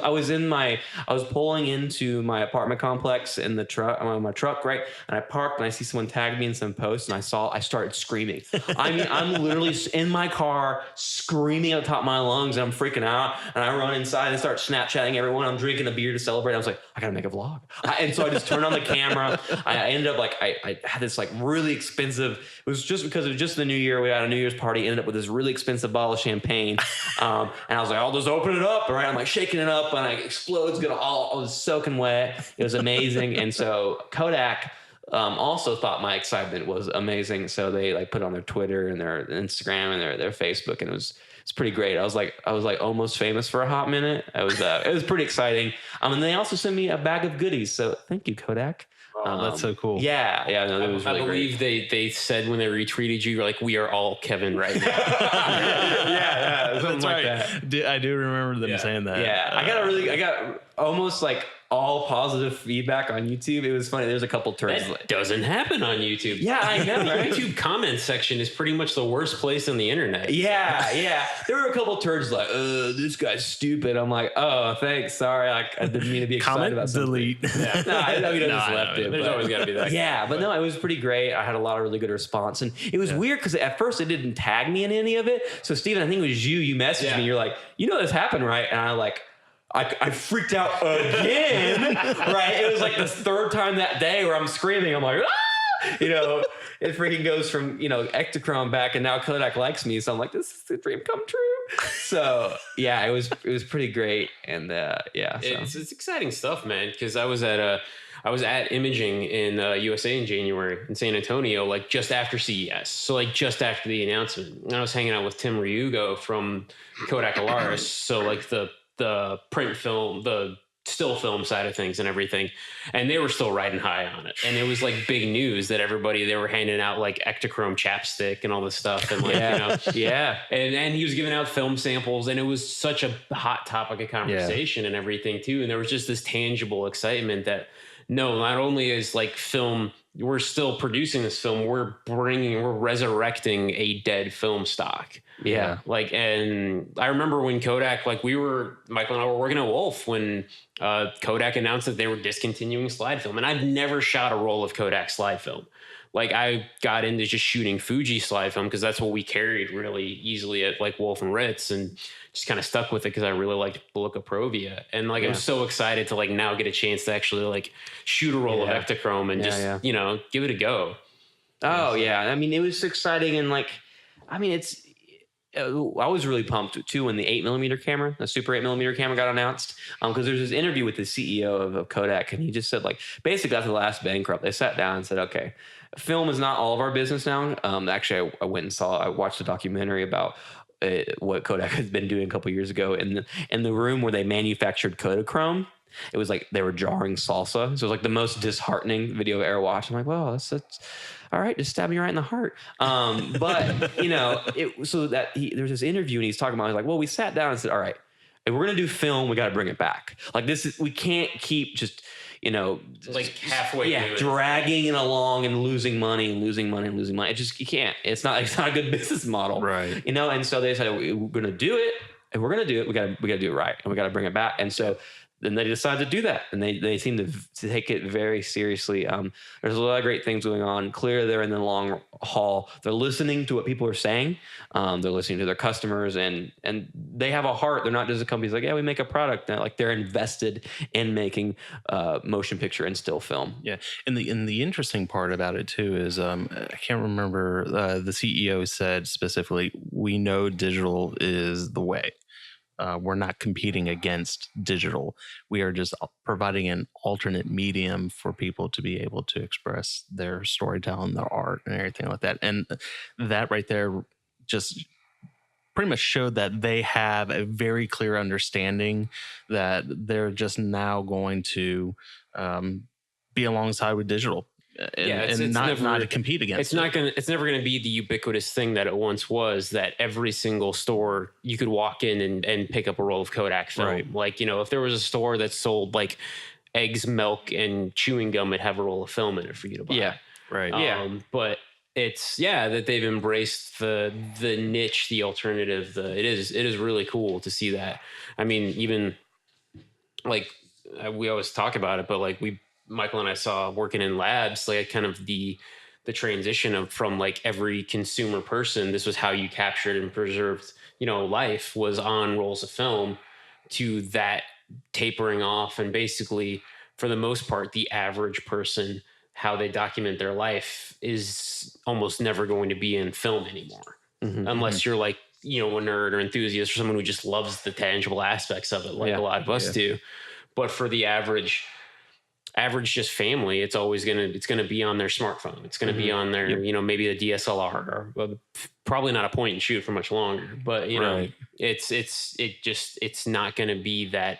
pulling into my apartment complex in the truck, my truck, right? And I parked and I see someone tag me in some post and I started screaming. I mean, I'm literally in my car screaming at the top of my lungs and I'm freaking out. And I run inside and start Snapchatting everyone. I'm drinking a beer to celebrate. I was like, I gotta make a vlog. And so I just turned on the camera. I ended up like, I had this like really expensive, it was just because it was just the new year. We had a New Year's party, ended up with this really expensive bottle of champagne. And I was like, I'll just open it up, right? I'm like shaking it up and it explodes. I was soaking wet. It was amazing. And so Kodak also thought my excitement was amazing. So they like put on their Twitter and their Instagram and their Facebook, and it's pretty great. I was like almost famous for a hot minute. It was pretty exciting. And they also sent me a bag of goodies. So thank you, Kodak. Oh, that's so cool. Yeah. No, that was really I believe great. they said when they retweeted you, like, we are all Kevin right now. yeah, something That's like right. that. I do remember them saying that. Yeah, I got almost like all positive feedback on YouTube. It was funny. There's a couple turns. That doesn't happen on YouTube. Yeah, I know. The Right? YouTube comment section is pretty much the worst place on the internet. Yeah. There were a couple turds like, this guy's stupid. I'm like, oh, thanks. Sorry. I didn't mean to be excited Comment, about something. delete. Yeah. No, I know he just left it. There's but- always got to be that. Yeah, but no, it was pretty great. I had a lot of really good response. And it was weird because at first it didn't tag me in any of it. So, Steven, I think it was you messaged me. You're like, you know this happened, right? And I freaked out again, right? It was like the third time that day where I'm screaming. I'm like, ah! You know, it freaking goes from, Ektachrome back, and now Kodak likes me. So I'm like, this is the dream come true. So yeah, it was pretty great. And It's exciting stuff, man. Because I was at imaging in USA in January in San Antonio, like just after CES. So like just after the announcement, and I was hanging out with Tim Ryugo from Kodak Alaris. So like the print film, the still film side of things and everything. And they were still riding high on it. And it was like big news that they were handing out like Ektachrome chapstick and all this stuff. And like, yeah. And he was giving out film samples, and it was such a hot topic of conversation and everything too. And there was just this tangible excitement that not only is like film, we're still producing this film, we're resurrecting a dead film stock. Yeah. Like, and I remember when Kodak, like Michael and I were working at Wolf when Kodak announced that they were discontinuing slide film. And I've never shot a roll of Kodak slide film. Like I got into just shooting Fuji slide film because that's what we carried really easily at like Wolf and Ritz, and just kind of stuck with it because I really liked the look of Provia. And like I was so excited to like now get a chance to actually like shoot a roll of Ektachrome and just give it a go. Oh yeah, I mean it was exciting, and like I mean it's. I was really pumped too when the 8mm camera, the Super 8mm camera, got announced. Because there's this interview with the CEO of Kodak, and he just said like basically after the last bankrupt, they sat down and said, okay, film is not all of our business now. Actually, I watched a documentary about what Kodak has been doing a couple years ago in the room where they manufactured Kodachrome. it was like they were jarring salsa. So it was like the most disheartening video I've ever watched. I'm like, well, that's all right, just stab me right in the heart. But there's this interview and he's talking about, he's like, well, we sat down and said, all right, if we're gonna do film, we got to bring it back. Like we can't keep just like halfway dragging it along and losing money. It just, you can't. It's not a good business model, right? And so they said, we're gonna do it. If we're gonna do it, we gotta do it right, and we gotta bring it back. And so then they decided to do that, and they seem to take it very seriously. There's a lot of great things going on. Clearly, they're in the long haul. They're listening to what people are saying. They're listening to their customers, and they have a heart. They're not just a company like, yeah, we make a product. They're invested in making motion picture and still film. Yeah, and the interesting part about it too is I can't remember, the CEO said specifically, we know digital is the way. We're not competing against digital. We are just providing an alternate medium for people to be able to express their storytelling, their art, and everything like that. And that right there just pretty much showed that they have a very clear understanding that they're just now going to be alongside with digital. It's not to compete against. It's never gonna be the ubiquitous thing that it once was, that every single store you could walk in and pick up a roll of Kodak film. Right. Like, if there was a store that sold like eggs, milk, and chewing gum, it'd have a roll of film in it for you to buy. Yeah. Right. But it's that they've embraced the niche, the alternative. It is really cool to see that. I mean, even like we always talk about it, but like Michael and I saw working in labs, like kind of the transition from like every consumer person, this was how you captured and preserved, life, was on rolls of film, to that tapering off. And basically, for the most part, the average person, how they document their life is almost never going to be in film anymore. Unless you're like, a nerd or enthusiast or someone who just loves the tangible aspects of it, like a lot of us do. But for the average just family, it's always gonna be on their smartphone. It's gonna be on their, maybe a DSLR, or probably not a point and shoot for much longer. But it's not gonna be that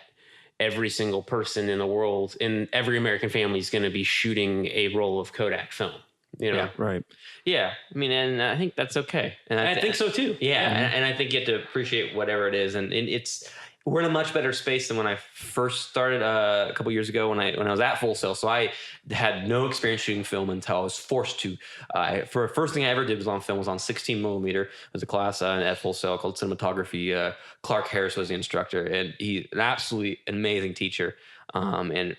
every single person in the world, in every American family, is gonna be shooting a roll of Kodak film. Yeah, right. Yeah, I mean, and I think that's okay. And I think so too. Yeah, and I think you have to appreciate whatever it is, and we're in a much better space than when I first started a couple years ago when I was at Full Sail. So I had no experience shooting film until I was forced to. For the first thing I ever did was on 16 millimeter. It was a class at Full Sail called cinematography. Clark Harris was the instructor, and he's an absolutely amazing teacher. And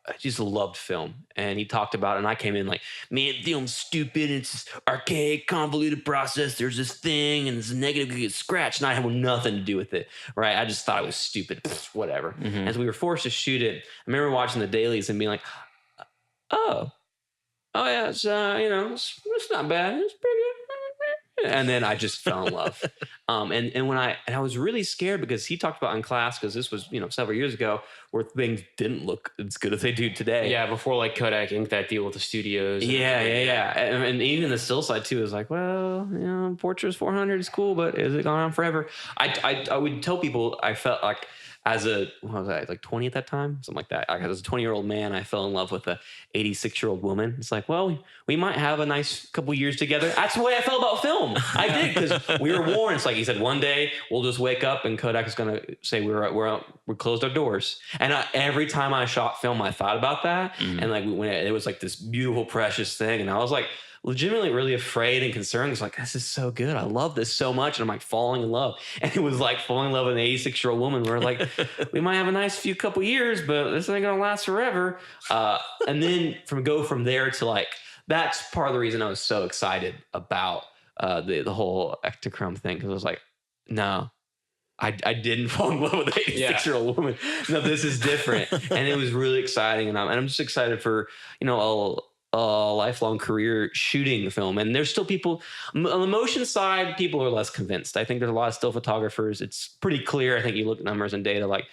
I just loved film, and he talked about it, and I came in like, man, film's stupid. It's archaic, convoluted process. There's this thing, and it's negative, you get scratched, and I had nothing to do with it, right? I just thought it was stupid, whatever. As we were forced to shoot it, I remember watching the dailies and being like, oh yeah, it's it's not bad. It's pretty good. And then I just fell in love. And I was really scared because he talked about in class, because this was, several years ago, where things didn't look as good as they do today. Yeah, before like Kodak inked that deal with the studios. Yeah. And even the still side too is like, well, Portrait's 400 is cool, but is it going on forever? I would tell people I felt like, as what was I, like 20 at that time? Something like that. As a 20-year-old man, I fell in love with a 86-year-old woman. It's like, well, we might have a nice couple years together. That's the way I felt about film. I did, because we were warned. It's like he said, one day we'll just wake up and Kodak is going to say we closed our doors. And every time I shot film, I thought about that. And like when it was like this beautiful, precious thing. And I was like, legitimately really afraid and concerned. It's like, this is so good. I love this so much. And I'm like falling in love. And it was like falling in love with an 86-year-old woman. We're like, we might have a nice couple years, but this ain't going to last forever. And then from there to like, that's part of the reason I was so excited about the whole Ektachrome thing. Because I was like, no, I didn't fall in love with an 86-year-old woman. No, this is different. And it was really exciting. And I'm just excited for, a lifelong career shooting film. And there's still people on the motion side, people are less convinced. I think there's a lot of still photographers. It's pretty clear. I think you look at numbers and data like,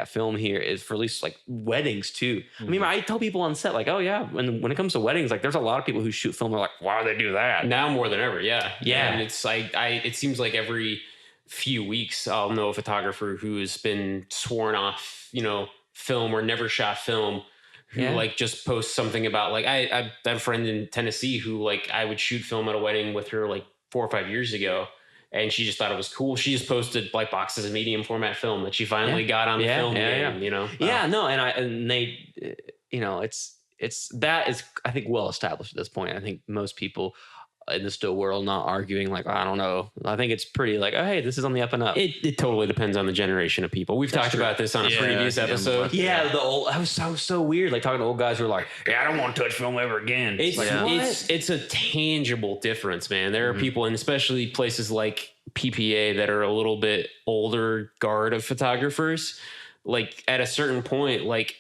film here is for at least like weddings too. I mean, I tell people on set like, oh yeah, when it comes to weddings, like there's a lot of people who shoot film. They're like, why do they do that? Now more than ever. Yeah. Yeah. And it's like, it seems like every few weeks I'll know a photographer who's been sworn off, film or never shot film who like just posts something about like I have a friend in Tennessee who like I would shoot film at a wedding with her like 4 or 5 years ago, and she just thought it was cool. She just posted like boxes of medium format film that she finally got on the film game, you know. And they, you know, it's that is, I think, well established at this point. I think most people in the still world not arguing like, I don't know. I think it's pretty like, oh, hey, this is on the up and up. It totally depends on the generation of people. We've talked about this on a previous episode. The old, I was so weird. Like talking to old guys who are like, I don't want to touch film ever again. It's a tangible difference, man. There are people, and especially places like PPA that are a little bit older guard of photographers. Like at a certain point, like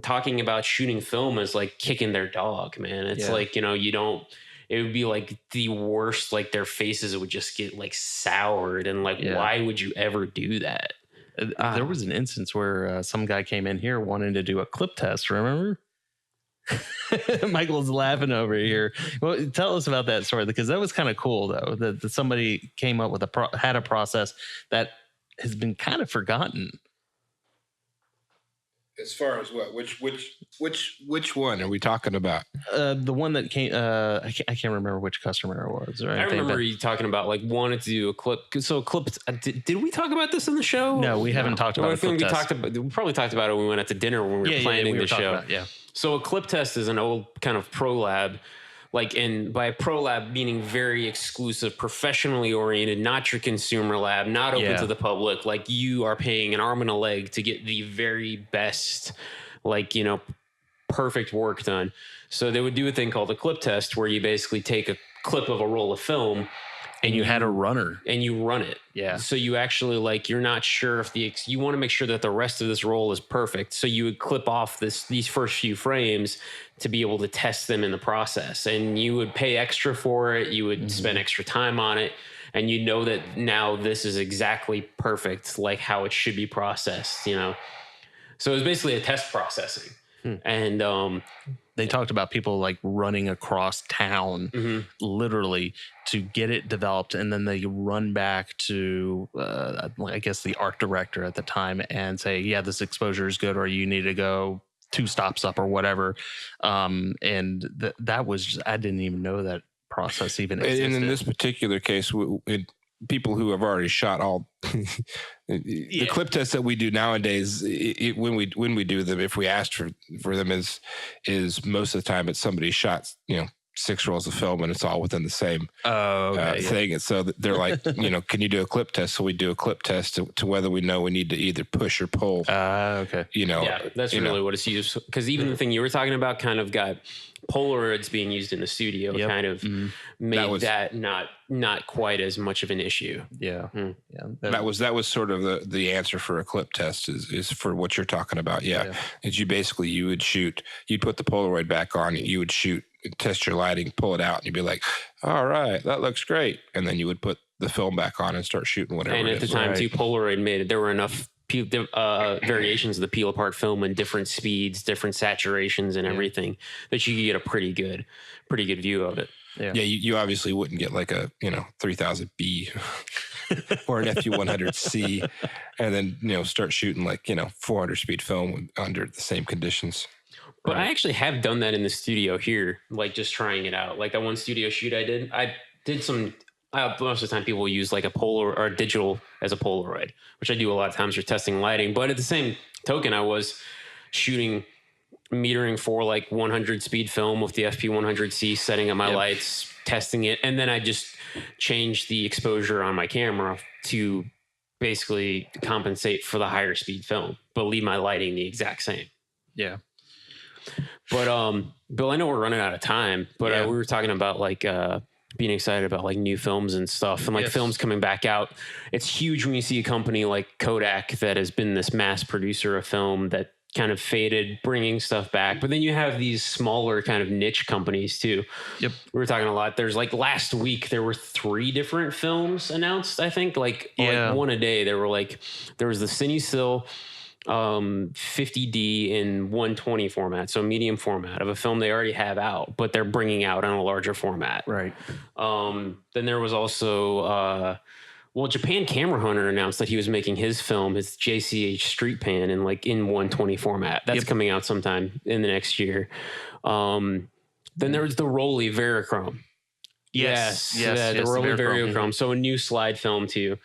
talking about shooting film is like kicking their dog, man. It's like, you know, it would be like the worst, like their faces would just get like soured and like, why would you ever do that? There was an instance where some guy came in here wanting to do a clip test. Remember? Michael's laughing over here. Well, tell us about that story, because that was kind of cool though, that somebody came up with had a process that has been kind of forgotten. As far as what, which one are we talking about? The one that came, I can't remember which customer it was. Right? I remember you talking about like wanted to do a clip. So clips. Did we talk about this in the show? No, we haven't talked about it. We probably talked about it when we went out to dinner when we were planning the show. So a clip test is an old kind of pro lab. Like, and by pro lab meaning very exclusive, professionally oriented, not your consumer lab, not open to the public. Like you are paying an arm and a leg to get the very best, like, you know, perfect work done. So they would do a thing called a clip test where you basically take a clip of a roll of film and you had a runner and you run it. Yeah. So you actually like, you're not sure if you want to make sure that the rest of this roll is perfect. So you would clip off these first few frames to be able to test them in the process, and you would pay extra for it. You would spend extra time on it, and you know that now this is exactly perfect, like how it should be processed, you know? So it was basically a test processing. And, they talked about people like running across town literally to get it developed. And then they run back to, I guess the art director at the time and say, yeah, this exposure is good, or you need to go 2 stops up or whatever. And that was just, I didn't even know that process even existed. And in this particular case, people who have already shot all the clip tests that we do nowadays, when we do them, if we asked for them, is most of the time it's somebody shot 6 rolls of film and it's all within the same thing. And so they're like, can you do a clip test? So we do a clip test to whether we know we need to either push or pull. Okay. That's really what it's used. Because even the thing you were talking about kind of got Polaroids being used in the studio kind of made that not quite as much of an issue. Yeah. That was sort of the answer for a clip test is for what you're talking about. Is you'd put the Polaroid back on, you would shoot, test your lighting, pull it out, and you'd be like, all right, that looks great. And then you would put the film back on and start shooting whatever. And at the time too, Polaroid made it, there were enough variations of the peel apart film and different speeds, different saturations and everything that you could get a pretty good view of it. You obviously wouldn't get like a 3000B or an FU100C and then start shooting like 400 speed film under the same conditions. But I actually have done that in the studio here, like just trying it out. Like that one studio shoot I did some. Most of the time people use like a Polaroid or a digital as a Polaroid, which I do a lot of times for testing lighting. But at the same token, I was metering for like 100 speed film with the FP100C, setting up my lights, testing it. And then I just changed the exposure on my camera to basically compensate for the higher speed film, but leave my lighting the exact same. Yeah. But Bill, I know we're running out of time, but we were talking about like being excited about like new films and stuff, and like films coming back out. It's huge when you see a company like Kodak that has been this mass producer of film that kind of faded, bringing stuff back. But then you have these smaller kind of niche companies too. Yep. We were talking a lot. There's like last week there were 3 different films announced. I think like one a day. There was the CineStill 50D in 120 format, so medium format of a film they already have out, but they're bringing out on a larger format. Right. Then there was also Well, Japan Camera Hunter announced that he was making his film, his JCH Street Pan, in 120 format. That's coming out sometime in the next year. Then there's the Rolly Verichrome. Yes, the Rolly Verichrome. So a new slide film too.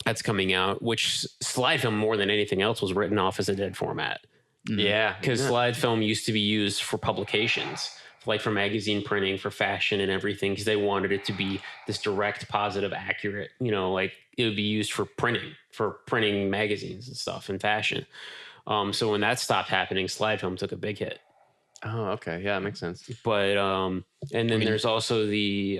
That's coming out, which slide film more than anything else was written off as a dead format. Yeah, because slide film used to be used for publications, like for magazine printing, for fashion and everything, because they wanted it to be this direct, positive, accurate, like it would be used for printing magazines and stuff and fashion. So when that stopped happening, slide film took a big hit. Oh, okay. Yeah, that makes sense. But and then there's also the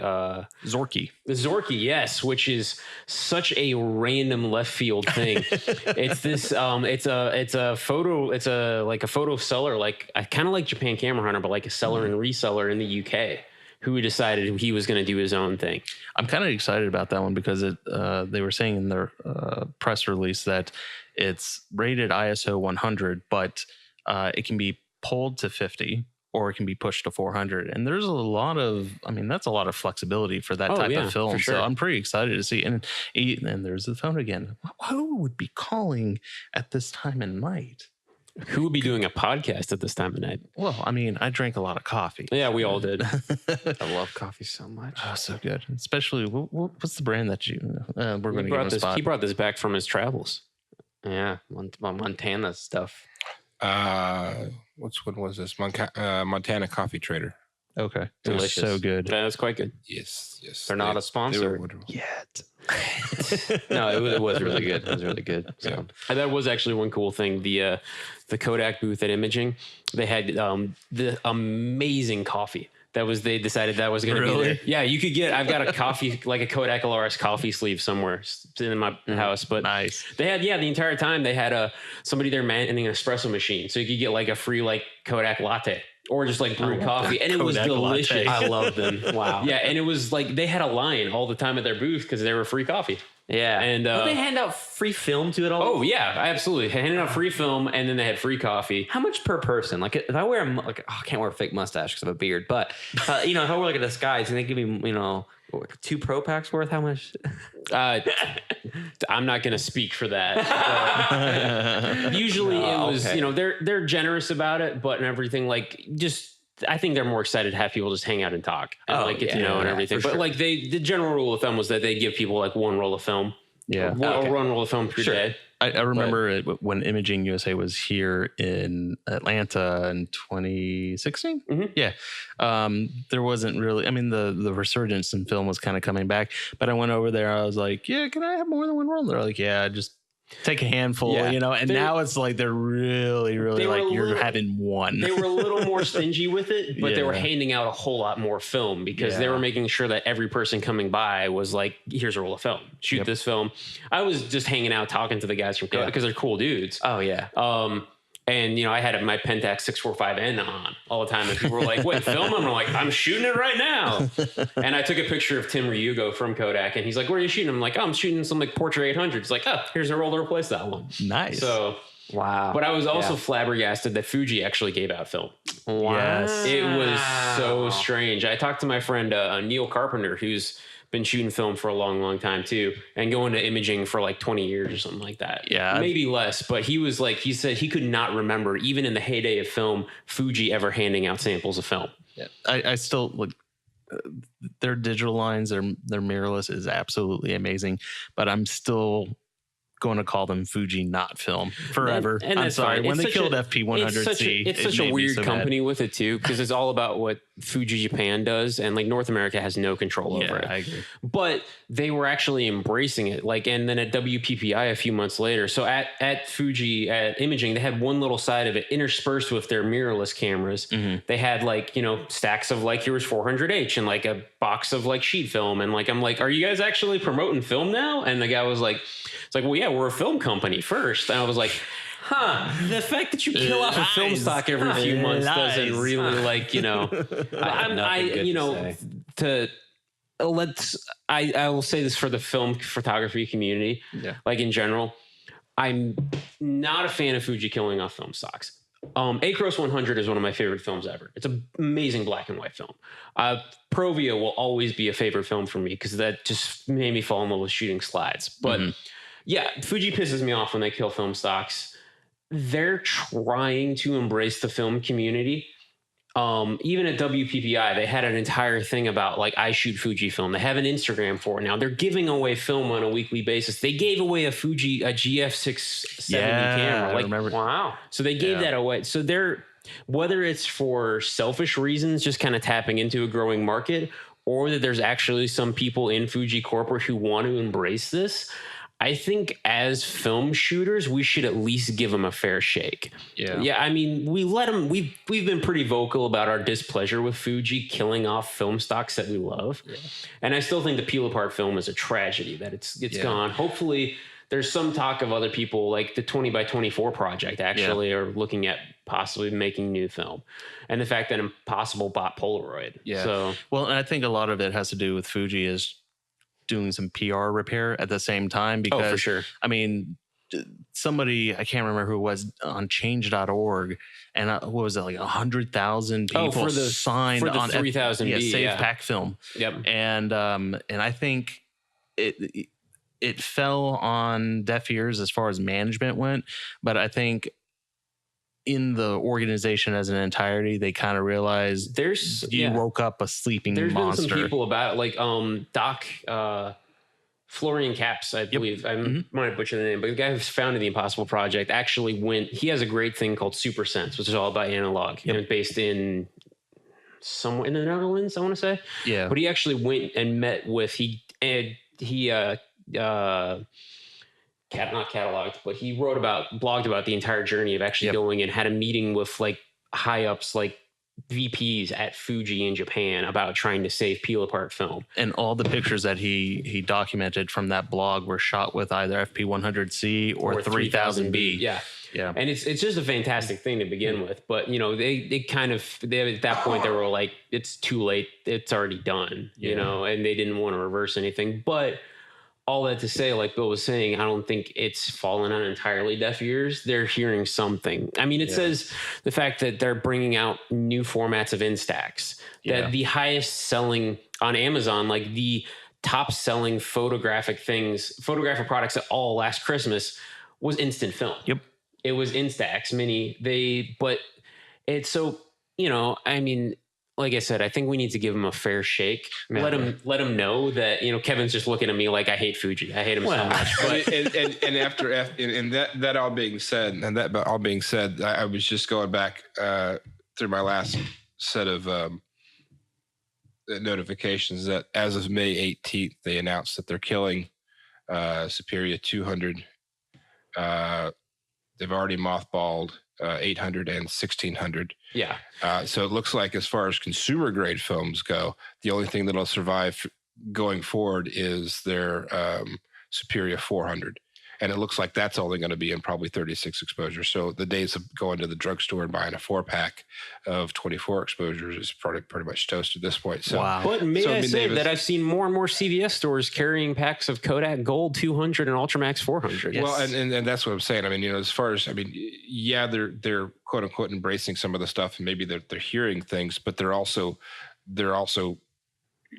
Zorki. The Zorki, yes, which is such a random left field thing. It's this it's a photo seller, like kind of like Japan Camera Hunter, but like a seller and reseller in the UK who decided he was going to do his own thing. I'm kind of excited about that one because they were saying in their press release that it's rated ISO 100, but it can be pulled to 50 or it can be pushed to 400, and there's that's a lot of flexibility for that type of film. Sure. So I'm pretty excited to see. And there's the phone again. Who would be calling at this time of night? Who would be doing a podcast at this time of night? Well, I drank a lot of coffee. Yeah, we all did. I love coffee so much. Oh, so good. Especially what's the brand that you we're going to give him a spot. He brought this back from his travels. Yeah, Montana stuff. Which one was this? Montana Coffee Trader. Okay. Delicious. So good. Yeah, that's quite good. Yes. They're not a sponsor yet. No, it was really good. It was really good. So. Yeah. And that was actually one cool thing. The Kodak booth at Imaging, they had the amazing coffee. They decided that was going to be there. Yeah, you could I've got a coffee, like a Kodak LRS coffee sleeve somewhere in my house. But nice. They had, the entire time they had somebody there manning an espresso machine. So you could get like a free Kodak latte or just brewed coffee. And it was delicious. I love them. Wow. Yeah. And it was they had a line all the time at their booth because they were free coffee. Yeah. And did they hand out free film to it all? Oh yeah, absolutely. They handed out free film and then they had free coffee. How much per person? Like if I wear I can't wear a fake mustache because I have a beard, but if I wear a disguise and they give me 2 Pro Packs worth, how much? I'm not going to speak for that. Usually it was, they're generous about it, but and everything I think they're more excited to have people just hang out and talk and get to know and everything. But sure. the general rule of thumb was that they give people one roll of film. Yeah. One roll of film per day. I remember when Imaging USA was here in Atlanta in 2016. Mm-hmm. Yeah. There wasn't really, the resurgence in film was kind of coming back, but I went over there. I was like, yeah, can I have more than one roll? They're like, yeah, just take a handful, and now it's they're really, really you're having one. They were a little more stingy with it, but they were handing out a whole lot more film because they were making sure that every person coming by was like, here's a roll of film, shoot this film. I was just hanging out talking to the guys from Kodak because they're cool dudes. Oh yeah. And I had my Pentax 645N on all the time, and people were like, "Wait, film?" I'm like, "I'm shooting it right now." And I took a picture of Tim Ryugo from Kodak, and he's like, "Where are you shooting?" I'm like, "Oh, I'm shooting some Portra 800." He's like, "Oh, here's a roll to replace that one." Nice. So wow. But I was also flabbergasted that Fuji actually gave out film. Wow. Yes. It was so strange. I talked to my friend Neil Carpenter, who's been shooting film for a long, long time too, and going to Imaging for 20 years or something like that. Yeah. Maybe less, but he said he could not remember, even in the heyday of film, Fuji ever handing out samples of film. Yeah. I still their digital lines, their mirrorless is absolutely amazing, but I'm still going to call them Fuji not film forever. And I'm that's sorry. fine. When It's they killed FP100C, it's such a weird company with it too, because it's all about what Fuji Japan does, and North America has no control over it. I agree. But they were actually embracing it. And then at WPPI a few months later, so at Fuji at Imaging, they had one little side of it interspersed with their mirrorless cameras. Mm-hmm. They had stacks of here's 400H and a box of sheet film, and I'm like, are you guys actually promoting film now? And the guy was like, it's well, yeah, we're a film company first. And I was like, the fact that you kill off a film stock every few months doesn't really I will say this for the film photography community, in general, I'm not a fan of Fuji killing off film stocks. Acros 100 is one of my favorite films ever. It's an amazing black and white film. Provia will always be a favorite film for me because that just made me fall in love with shooting slides. But yeah, Fuji pisses me off when they kill film stocks. They're trying to embrace the film community. Even at WPPI, they had an entire thing about like, I shoot Fujifilm. They have an Instagram for it now. They're giving away film on a weekly basis. They gave away a GF670 camera. I remember. Wow. So they gave that away. So they're, whether it's for selfish reasons, just kind of tapping into a growing market, or that there's actually some people in Fuji corporate who want to embrace this, I think as film shooters, we should at least give them a fair shake. Yeah. I mean, we let them. We've been pretty vocal about our displeasure with Fuji killing off film stocks that we love, and I still think the peel apart film is a tragedy that it's gone. Hopefully, there's some talk of other people like the 20x24 project actually are looking at possibly making new film, and the fact that Impossible bought Polaroid. Yeah. So Well, and I think a lot of it has to do with Fuji is doing some PR repair at the same time because for sure. I mean, somebody, I can't remember who it was, on change.org, and what was it, like 100,000 people signed for the on 3000B, Save Pack Film. Yep. And I think it fell on deaf ears as far as management went, but I think in the organization as an entirety, they kind of realized you woke up a sleeping monster. There's been some people about it, like Doc Florian Capps, I believe. I might butcher the name, but the guy who founded the Impossible Project actually he has a great thing called Super Sense, which is all about analog, and based in somewhere in the Netherlands, I want to say. Yeah. But he actually went and met with, not cataloged, but he blogged about the entire journey of actually going and had a meeting with like high ups, like VPs at Fuji in Japan about trying to save peel apart film. And all the pictures that he documented from that blog were shot with either FP100C or 3000B. Yeah. And it's just a fantastic thing to begin with. But they at that point they were like, it's too late. It's already done, and they didn't want to reverse anything. But all that to say, like Bill was saying, I don't think it's fallen on entirely deaf ears. They're hearing something. I mean, it says the fact that they're bringing out new formats of Instax, that the highest selling on Amazon, like the top selling photographic products at all last Christmas was instant film. Yep. It was Instax Mini. But it's so, I mean, like I said, I think we need to give him a fair shake. Let him know that, Kevin's just looking at me like I hate Fuji. I hate him so much. But that all being said, I was just going back through my last set of notifications that as of May 18th, they announced that they're killing Superior 200. They've already mothballed 800 and 1600. Yeah. So it looks like as far as consumer grade films go, the only thing that'll survive going forward is their Superior 400. And it looks like that's only going to be in probably 36 exposures. So the days of going to the drugstore and buying a 4-pack of 24 exposures is pretty much toast at this point. So, But I say that I've seen more and more CVS stores carrying packs of Kodak Gold 200 and Ultramax 400. Yes. Well, and that's what I'm saying. I mean, as far as, they're quote unquote embracing some of the stuff, and maybe they're hearing things, but they're also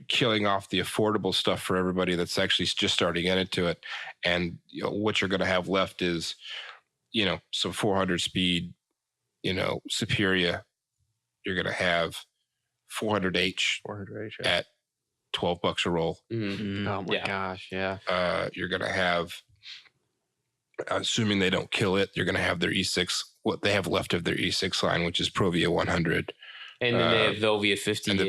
killing off the affordable stuff for everybody that's actually just starting into it. And what you're going to have left is, some 400 speed, Superior. You're going to have 400H at $12 a roll. Mm-hmm. Oh my gosh. Yeah. You're going to have, assuming they don't kill it, you're going to have their E6, what they have left of their E6 line, which is Provia 100. And then they have Velvia 50 and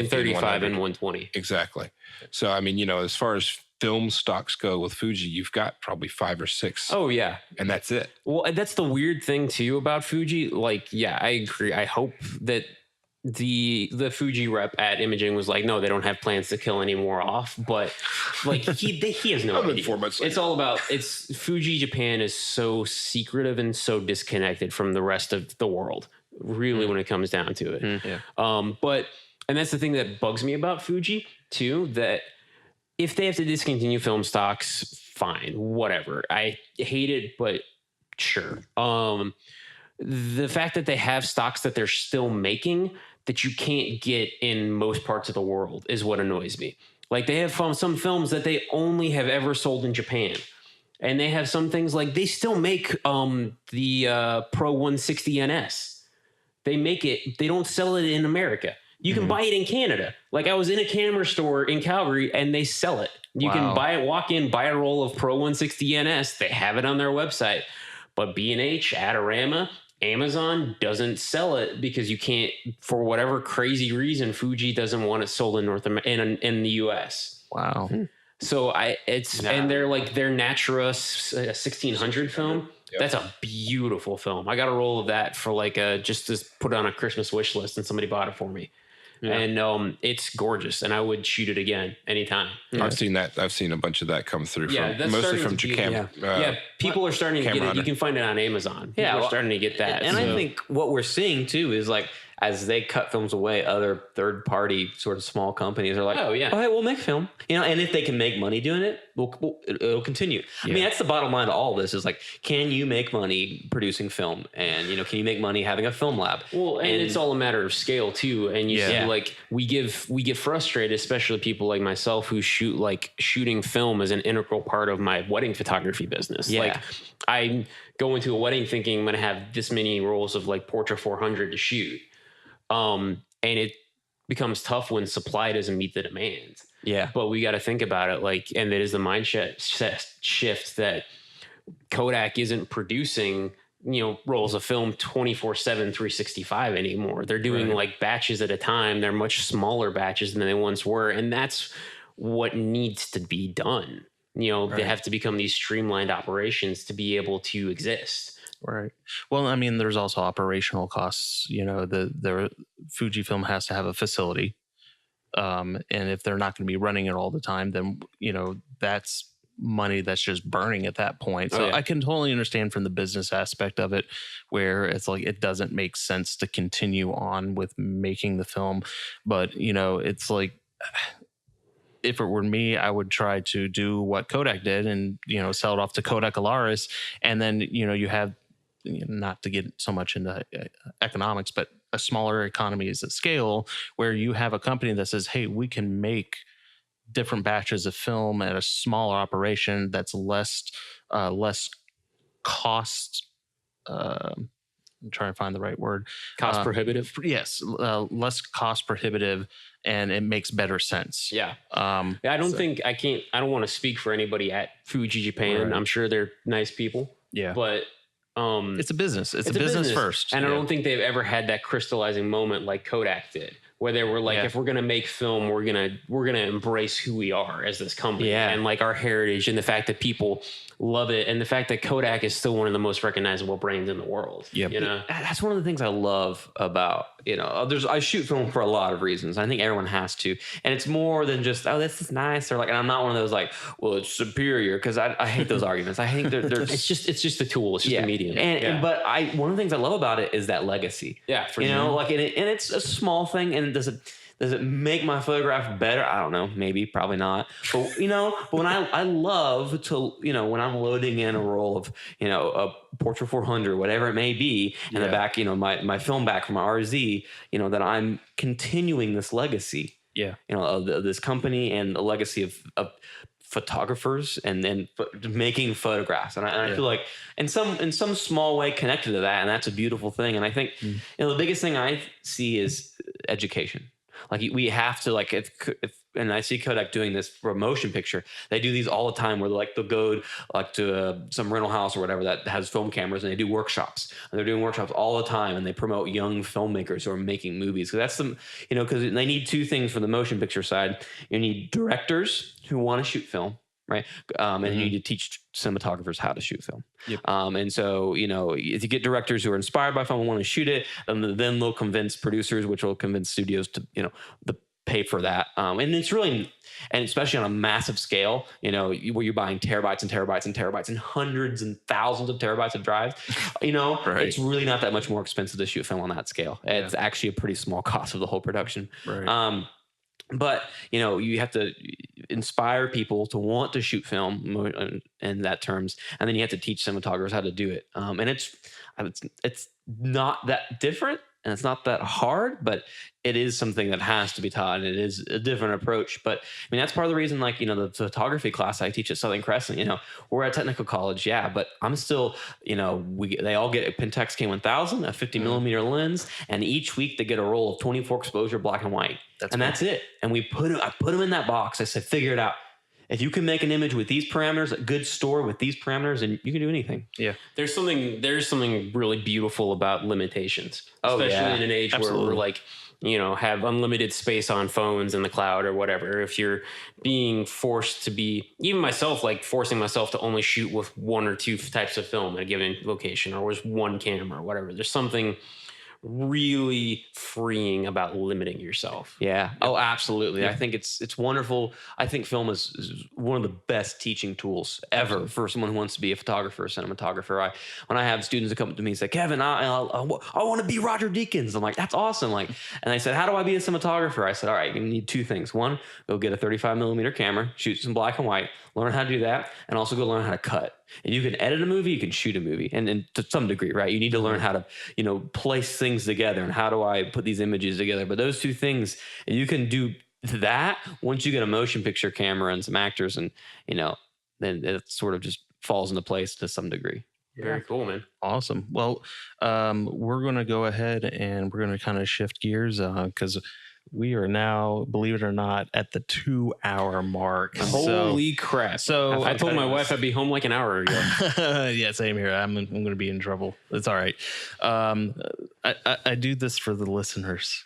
35 and 120. Exactly. So, I mean, as far as film stocks go with Fuji, you've got probably 5 or 6. Oh, yeah. And that's it. Well, that's the weird thing, too, about Fuji. Like, yeah, I agree. I hope that the Fuji rep at Imaging was like, no, they don't have plans to kill any more off. But, like, he has no idea. 4 months later. It's all about, Fuji Japan is so secretive and so disconnected from the rest of the world. Really, when it comes down to it. And that's the thing that bugs me about Fuji too, that if they have to discontinue film stocks, fine, whatever. I hate it, but sure. the fact that they have stocks that they're still making that you can't get in most parts of the world is what annoys me. Like they have some films that they only have ever sold in Japan. And they have some things like they still make the Pro 160 NS. They make it. They don't sell it in America. You can buy it in Canada. Like I was in a camera store in Calgary and they sell it. You can buy it, walk in, buy a roll of Pro 160 NS. They have it on their website. But B&H, Adorama, Amazon doesn't sell it because you can't, for whatever crazy reason, Fuji doesn't want it sold in in the US. Wow. So and they're like their Natura 1600 film. Yep. That's a beautiful film. I got a roll of that for like just to put on a Christmas wish list, and somebody bought it for me. Yeah. And it's gorgeous, and I would shoot it again anytime. Yeah. I've seen that. I've seen a bunch of that come through. Mostly from Japan. People are starting to get it. You can find it on Amazon. People are starting to get that. And I think what we're seeing too is like, as they cut films away, other third-party sort of small companies are like, oh, hey, we'll make film. And if they can make money doing it, it'll continue. Yeah. I mean, that's the bottom line to all this is like, can you make money producing film? And, can you make money having a film lab? Well, and it's all a matter of scale, too. And you see, like, we get frustrated, especially people like myself who shooting film as an integral part of my wedding photography business. Yeah. Like, I go into a wedding thinking I'm going to have this many rolls of, like, Portra 400 to shoot. And it becomes tough when supply doesn't meet the demand. Yeah. But we got to think about it and it is the mindset shift that Kodak isn't producing, rolls of film 24/7, 365 anymore. They're doing like batches at a time. They're much smaller batches than they once were. And that's what needs to be done. They have to become these streamlined operations to be able to exist. Right. Well, I mean, there's also operational costs. The Fujifilm has to have a facility. And if they're not going to be running it all the time, then, that's money that's just burning at that point. So I can totally understand from the business aspect of it, where it's like, it doesn't make sense to continue on with making the film. But, it's like, if it were me, I would try to do what Kodak did and, sell it off to Kodak Alaris. And then, you have, not to get so much into economics, but a smaller economies of scale where you have a company that says, hey, we can make different batches of film at a smaller operation that's less cost. I'm trying to find the right word. Cost prohibitive. Yes. Less cost prohibitive, and it makes better sense. Yeah. I don't want to speak for anybody at Fuji Japan. Right. I'm sure they're nice people. Yeah. But it's a business. It's a business first. And I don't think they've ever had that crystallizing moment like Kodak did, where they were like, if we're going to make film, we're going to embrace who we are as this company and like our heritage and the fact that people love it. And the fact that Kodak is still one of the most recognizable brands in the world. Yep. That's one of the things I love about, I shoot film for a lot of reasons. I think everyone has to. And it's more than just, this is nice. Or like, and I'm not one of those like, well, it's superior. Cause I hate those arguments. I think they're it's just a tool. It's just a medium. But one of the things I love about it is that legacy. Yeah. For sure. Like, and it's a small thing. And does it make my photograph better? I don't know. Maybe, probably not. But, but when I love to, when I'm loading in a roll of, a Portra 400, whatever it may be, and the back, my film back from my RZ, that I'm continuing this legacy, of this company and the legacy of photographers and then making photographs. And I feel like in some small way connected to that. And that's a beautiful thing. And I think, the biggest thing I see is education. Like we have to and I see Kodak doing this for a motion picture. They do these all the time where they'll go to some rental house or whatever that has film cameras and they do workshops. And they're doing workshops all the time and they promote young filmmakers who are making movies. So that's because they need two things for the motion picture side. You need directors who want to shoot film. Right. And you need to teach cinematographers how to shoot film. Yep. And so, if you get directors who are inspired by film and want to shoot it, then they'll convince producers, which will convince studios to, pay for that. And it's really, and especially on a massive scale, where you're buying terabytes and terabytes and terabytes and hundreds and thousands of terabytes of drives, it's really not that much more expensive to shoot film on that scale. It's actually a pretty small cost of the whole production. Right. But, you have to inspire people to want to shoot film in that terms, and then you have to teach cinematographers how to do it. And it's not that different, and it's not that hard, but it is something that has to be taught, and it is a different approach. But I mean, that's part of the reason, like, the photography class I teach at Southern Crescent, we're at technical college, yeah, but I'm still, they all get a Pentax K1000, a 50 millimeter lens, and each week they get a roll of 24 exposure black and white. That's it. And I put them in that box. I said, figure it out. If you can make an image with these parameters, a good store with these parameters, and you can do anything. Yeah. There's something really beautiful about limitations, especially in an age where we're like, have unlimited space on phones in the cloud or whatever. If you're being forced to be, even myself, like forcing myself to only shoot with one or two types of film at a given location, or with one camera or whatever, there's something really freeing about limiting yourself. Yeah. Oh, absolutely. Yeah. I think it's wonderful. I think film is one of the best teaching tools ever for someone who wants to be a photographer, a cinematographer. When I have students that come to me and say, Kevin, I want to be Roger Deakins. I'm like, that's awesome. Like, and they said, how do I be a cinematographer? I said, all right, you need two things. One, go get a 35 millimeter camera, shoot some black and white, learn how to do that, and also go learn how to cut. And you can edit a movie, you can shoot a movie, and to some degree, right? You need to learn how to, place things together, and how do I put these images together? But those two things, and you can do that once you get a motion picture camera and some actors, and then it sort of just falls into place to some degree. Very cool, man. Awesome. Well, we're going to go ahead and we're going to kind of shift gears because we are now, believe it or not, at the 2-hour mark. Holy crap. So I told my wife I'd be home like an hour ago. Yeah, same here. I'm going to be in trouble. It's all right. I do this for the listeners,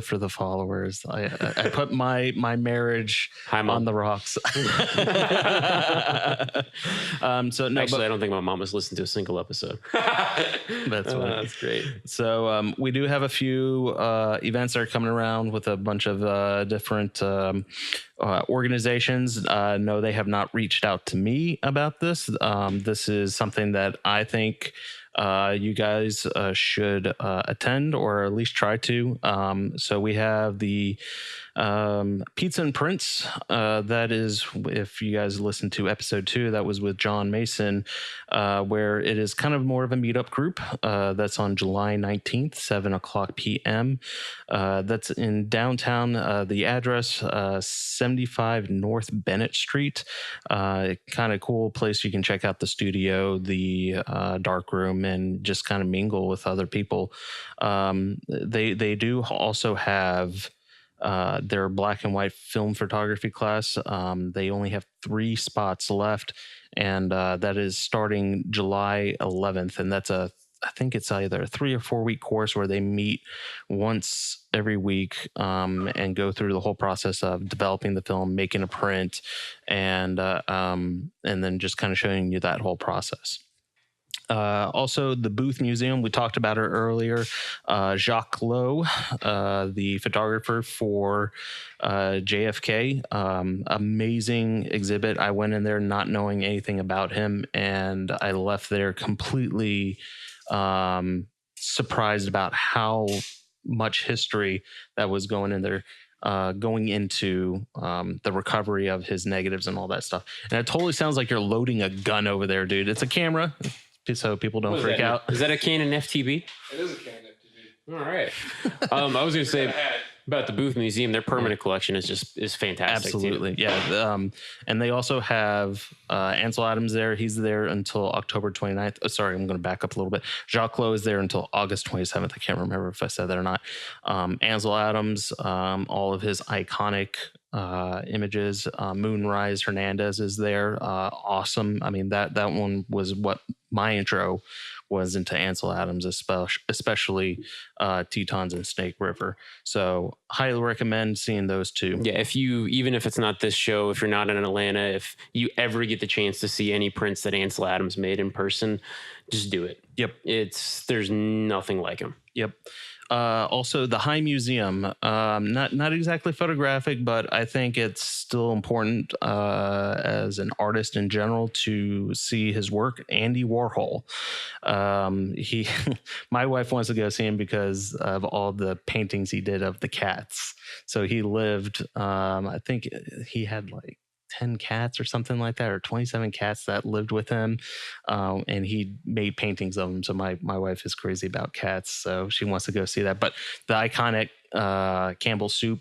for the followers. I put my marriage on the rocks. Actually, I don't think my mom has listened to a single episode. That's great. So we do have a few events that are coming around with a bunch of different organizations. No, they have not reached out to me about this. This is something that I think you guys should attend, or at least try to. So we have the Pizza and Prints. That is, if you guys listened to episode 2, that was with John Mason, where it is kind of more of a meetup group. That's on July 19th, 7:00 p.m. That's in downtown. The address, 75 North Bennett Street. Kind of cool place. You can check out the studio, the dark room, and just kind of mingle with other people. They do also have their black and white film photography class. They only have 3 spots left, and that is starting July 11th. And that's I think it's either a 3 or 4 week course where they meet once every week and go through the whole process of developing the film, making a print, and then just kind of showing you that whole process. Also, the Booth Museum, we talked about it earlier. Jacques Lowe, the photographer for JFK, amazing exhibit. I went in there not knowing anything about him, and I left there completely surprised about how much history that was going in there. Going into the recovery of his negatives and all that stuff. And it totally sounds like you're loading a gun over there, dude. It's a camera, so people don't freak out. Is that a Canon FTB? It is a Canon FTB. All right. I was going to say about the Booth Museum, their permanent collection is fantastic. Absolutely. Too. Yeah. And they also have Ansel Adams there. He's there until October 29th. Oh, sorry, I'm going to back up a little bit. Jacques Lowe is there until August 27th. I can't remember if I said that or not. Ansel Adams, all of his iconic images. Moonrise Hernandez is there. Awesome. I mean, that one was what my intro was into Ansel Adams, especially Tetons and Snake River. So highly recommend seeing those two. Yeah, even if it's not this show, if you're not in Atlanta, if you ever get the chance to see any prints that Ansel Adams made in person, just do it. Yep. There's nothing like him. Yep. Also, the High Museum, not exactly photographic, but I think it's still important as an artist in general to see his work. Andy Warhol. My wife wants to go see him because of all the paintings he did of the cats. So he lived, I think he had like 10 cats or something like that, or 27 cats that lived with him. And he made paintings of them. So my wife is crazy about cats, so she wants to go see that. But the iconic Campbell Soup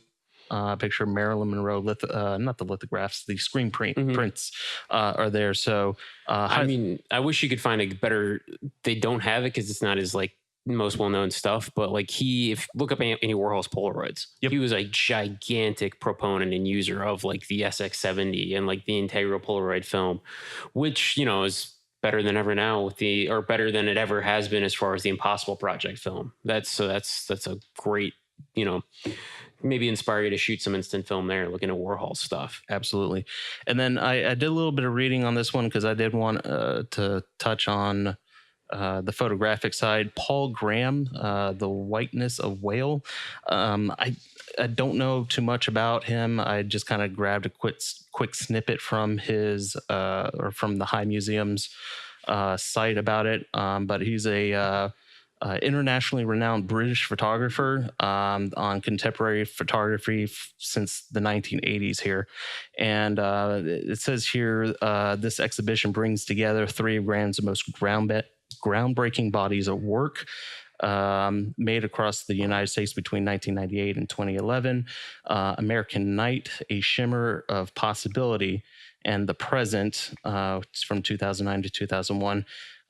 picture of Marilyn Monroe, not the lithographs, the screen prints are there. So I mean, I wish you could find a better. They don't have it because it's not as like most well-known stuff, but like if you look up Andy Warhol's Polaroids, he was a gigantic proponent and user of like the SX70 and like the integral Polaroid film, which, you know, is better than ever now or better than it ever has been as far as the Impossible Project film. That's a great, you know, maybe inspire you to shoot some instant film there, looking at Warhol stuff. Absolutely. And then I did a little bit of reading on this one because I did want to touch on the photographic side. Paul Graham, The Whiteness of Whale. I don't know too much about him. I just kind of grabbed a quick snippet from his or from the High Museum's site about it. But he's a internationally renowned British photographer on contemporary photography since the 1980s here. And it says here, this exhibition brings together three of Graham's most groundbreaking bodies of work made across the United States between 1998 and 2011. American Night, A Shimmer of Possibility, and The Present, from 2009 to 2001.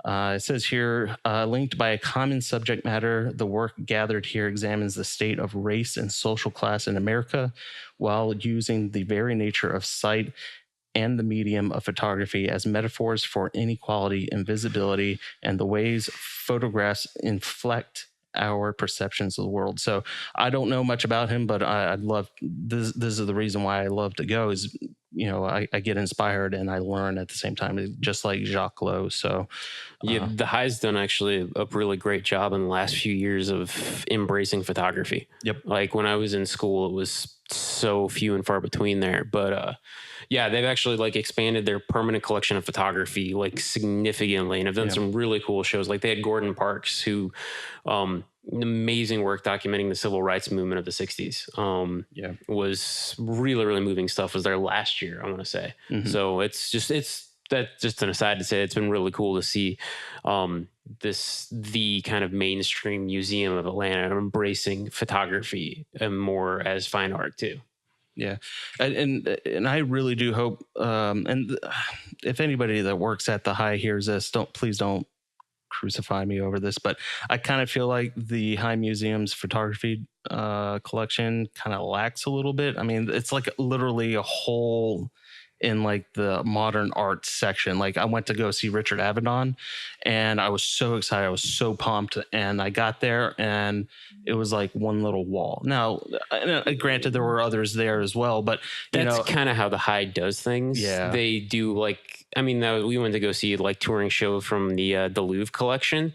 It says here, linked by a common subject matter, the work gathered here examines the state of race and social class in America while using the very nature of sight and the medium of photography as metaphors for inequality and visibility and the ways photographs inflect our perceptions of the world. So I don't know much about him, but I'd love this. This is the reason why I love to go is, you know, I get inspired and I learn at the same time, just like Jacques Lowe. So yeah, the High's done actually a really great job in the last few years of embracing photography. Yep. Like when I was in school, it was so few and far between there, but yeah, they've actually like expanded their permanent collection of photography like significantly and have done some really cool shows. Like they had Gordon Parks, who amazing work documenting the civil rights movement of the 60s. Was really, really moving stuff. Was there last year, I want to say. So it's just an aside to say it's been really cool to see the kind of mainstream museum of Atlanta embracing photography and more as fine art too. Yeah. And I really do hope, and if anybody that works at the High hears this, please don't crucify me over this, but I kind of feel like the High Museum's photography collection kind of lacks a little bit. I mean, it's like literally a hole in like the modern art section. Like I went to go see Richard Avedon and I was so excited. I was so pumped. And I got there and it was like one little wall. Now, granted, there were others there as well, but that's kind of how the High does things. Yeah. They do like, I mean, we went to go see like touring show from the Louvre collection.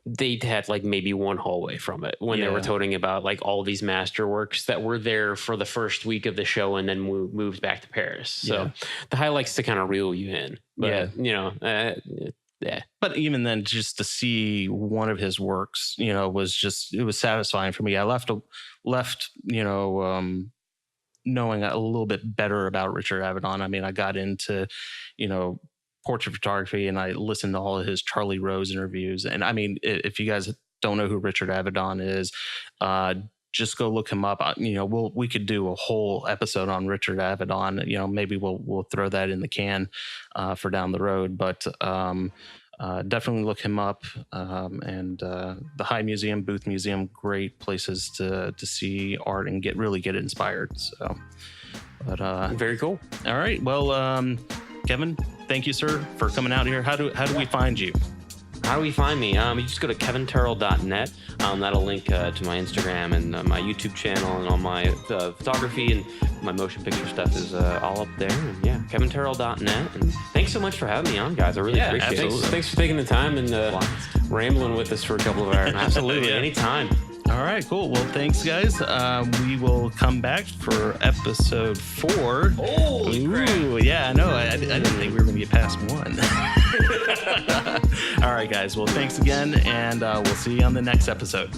They had like maybe one hallway from it when they were toting about like all these masterworks that were there for the first week of the show and then moved back to Paris. So the High likes to kind of reel you in, but you know, But even then, just to see one of his works, you know, it was satisfying for me. I left, you know, knowing a little bit better about Richard Avedon. I mean, I got into, you know, portrait photography and I listened to all of his Charlie Rose interviews. And I mean, if you guys don't know who Richard Avedon is, just go look him up. You know, we could do a whole episode on Richard Avedon. You know, maybe we'll throw that in the can for down the road, but definitely look him up. And the High Museum, Booth Museum, great places to see art and get inspired. So, but very cool. All right. Well, Kevin, thank you, sir, for coming out here. How do we find you? How do we find me? You just go to kevinterrell.net. That'll link to my Instagram and my YouTube channel, and all my photography and my motion picture stuff is all up there. And yeah, kevinterrell.net. And thanks so much for having me on, guys. I really appreciate it. Thanks for taking the time and rambling with us for a couple of hours. Absolutely, anytime. All right, cool. Well, thanks, guys. We will come back for episode 4. Holy crap. Yeah, I know. I didn't think we were going to get past 1. All right, guys. Well, thanks again, and we'll see you on the next episode.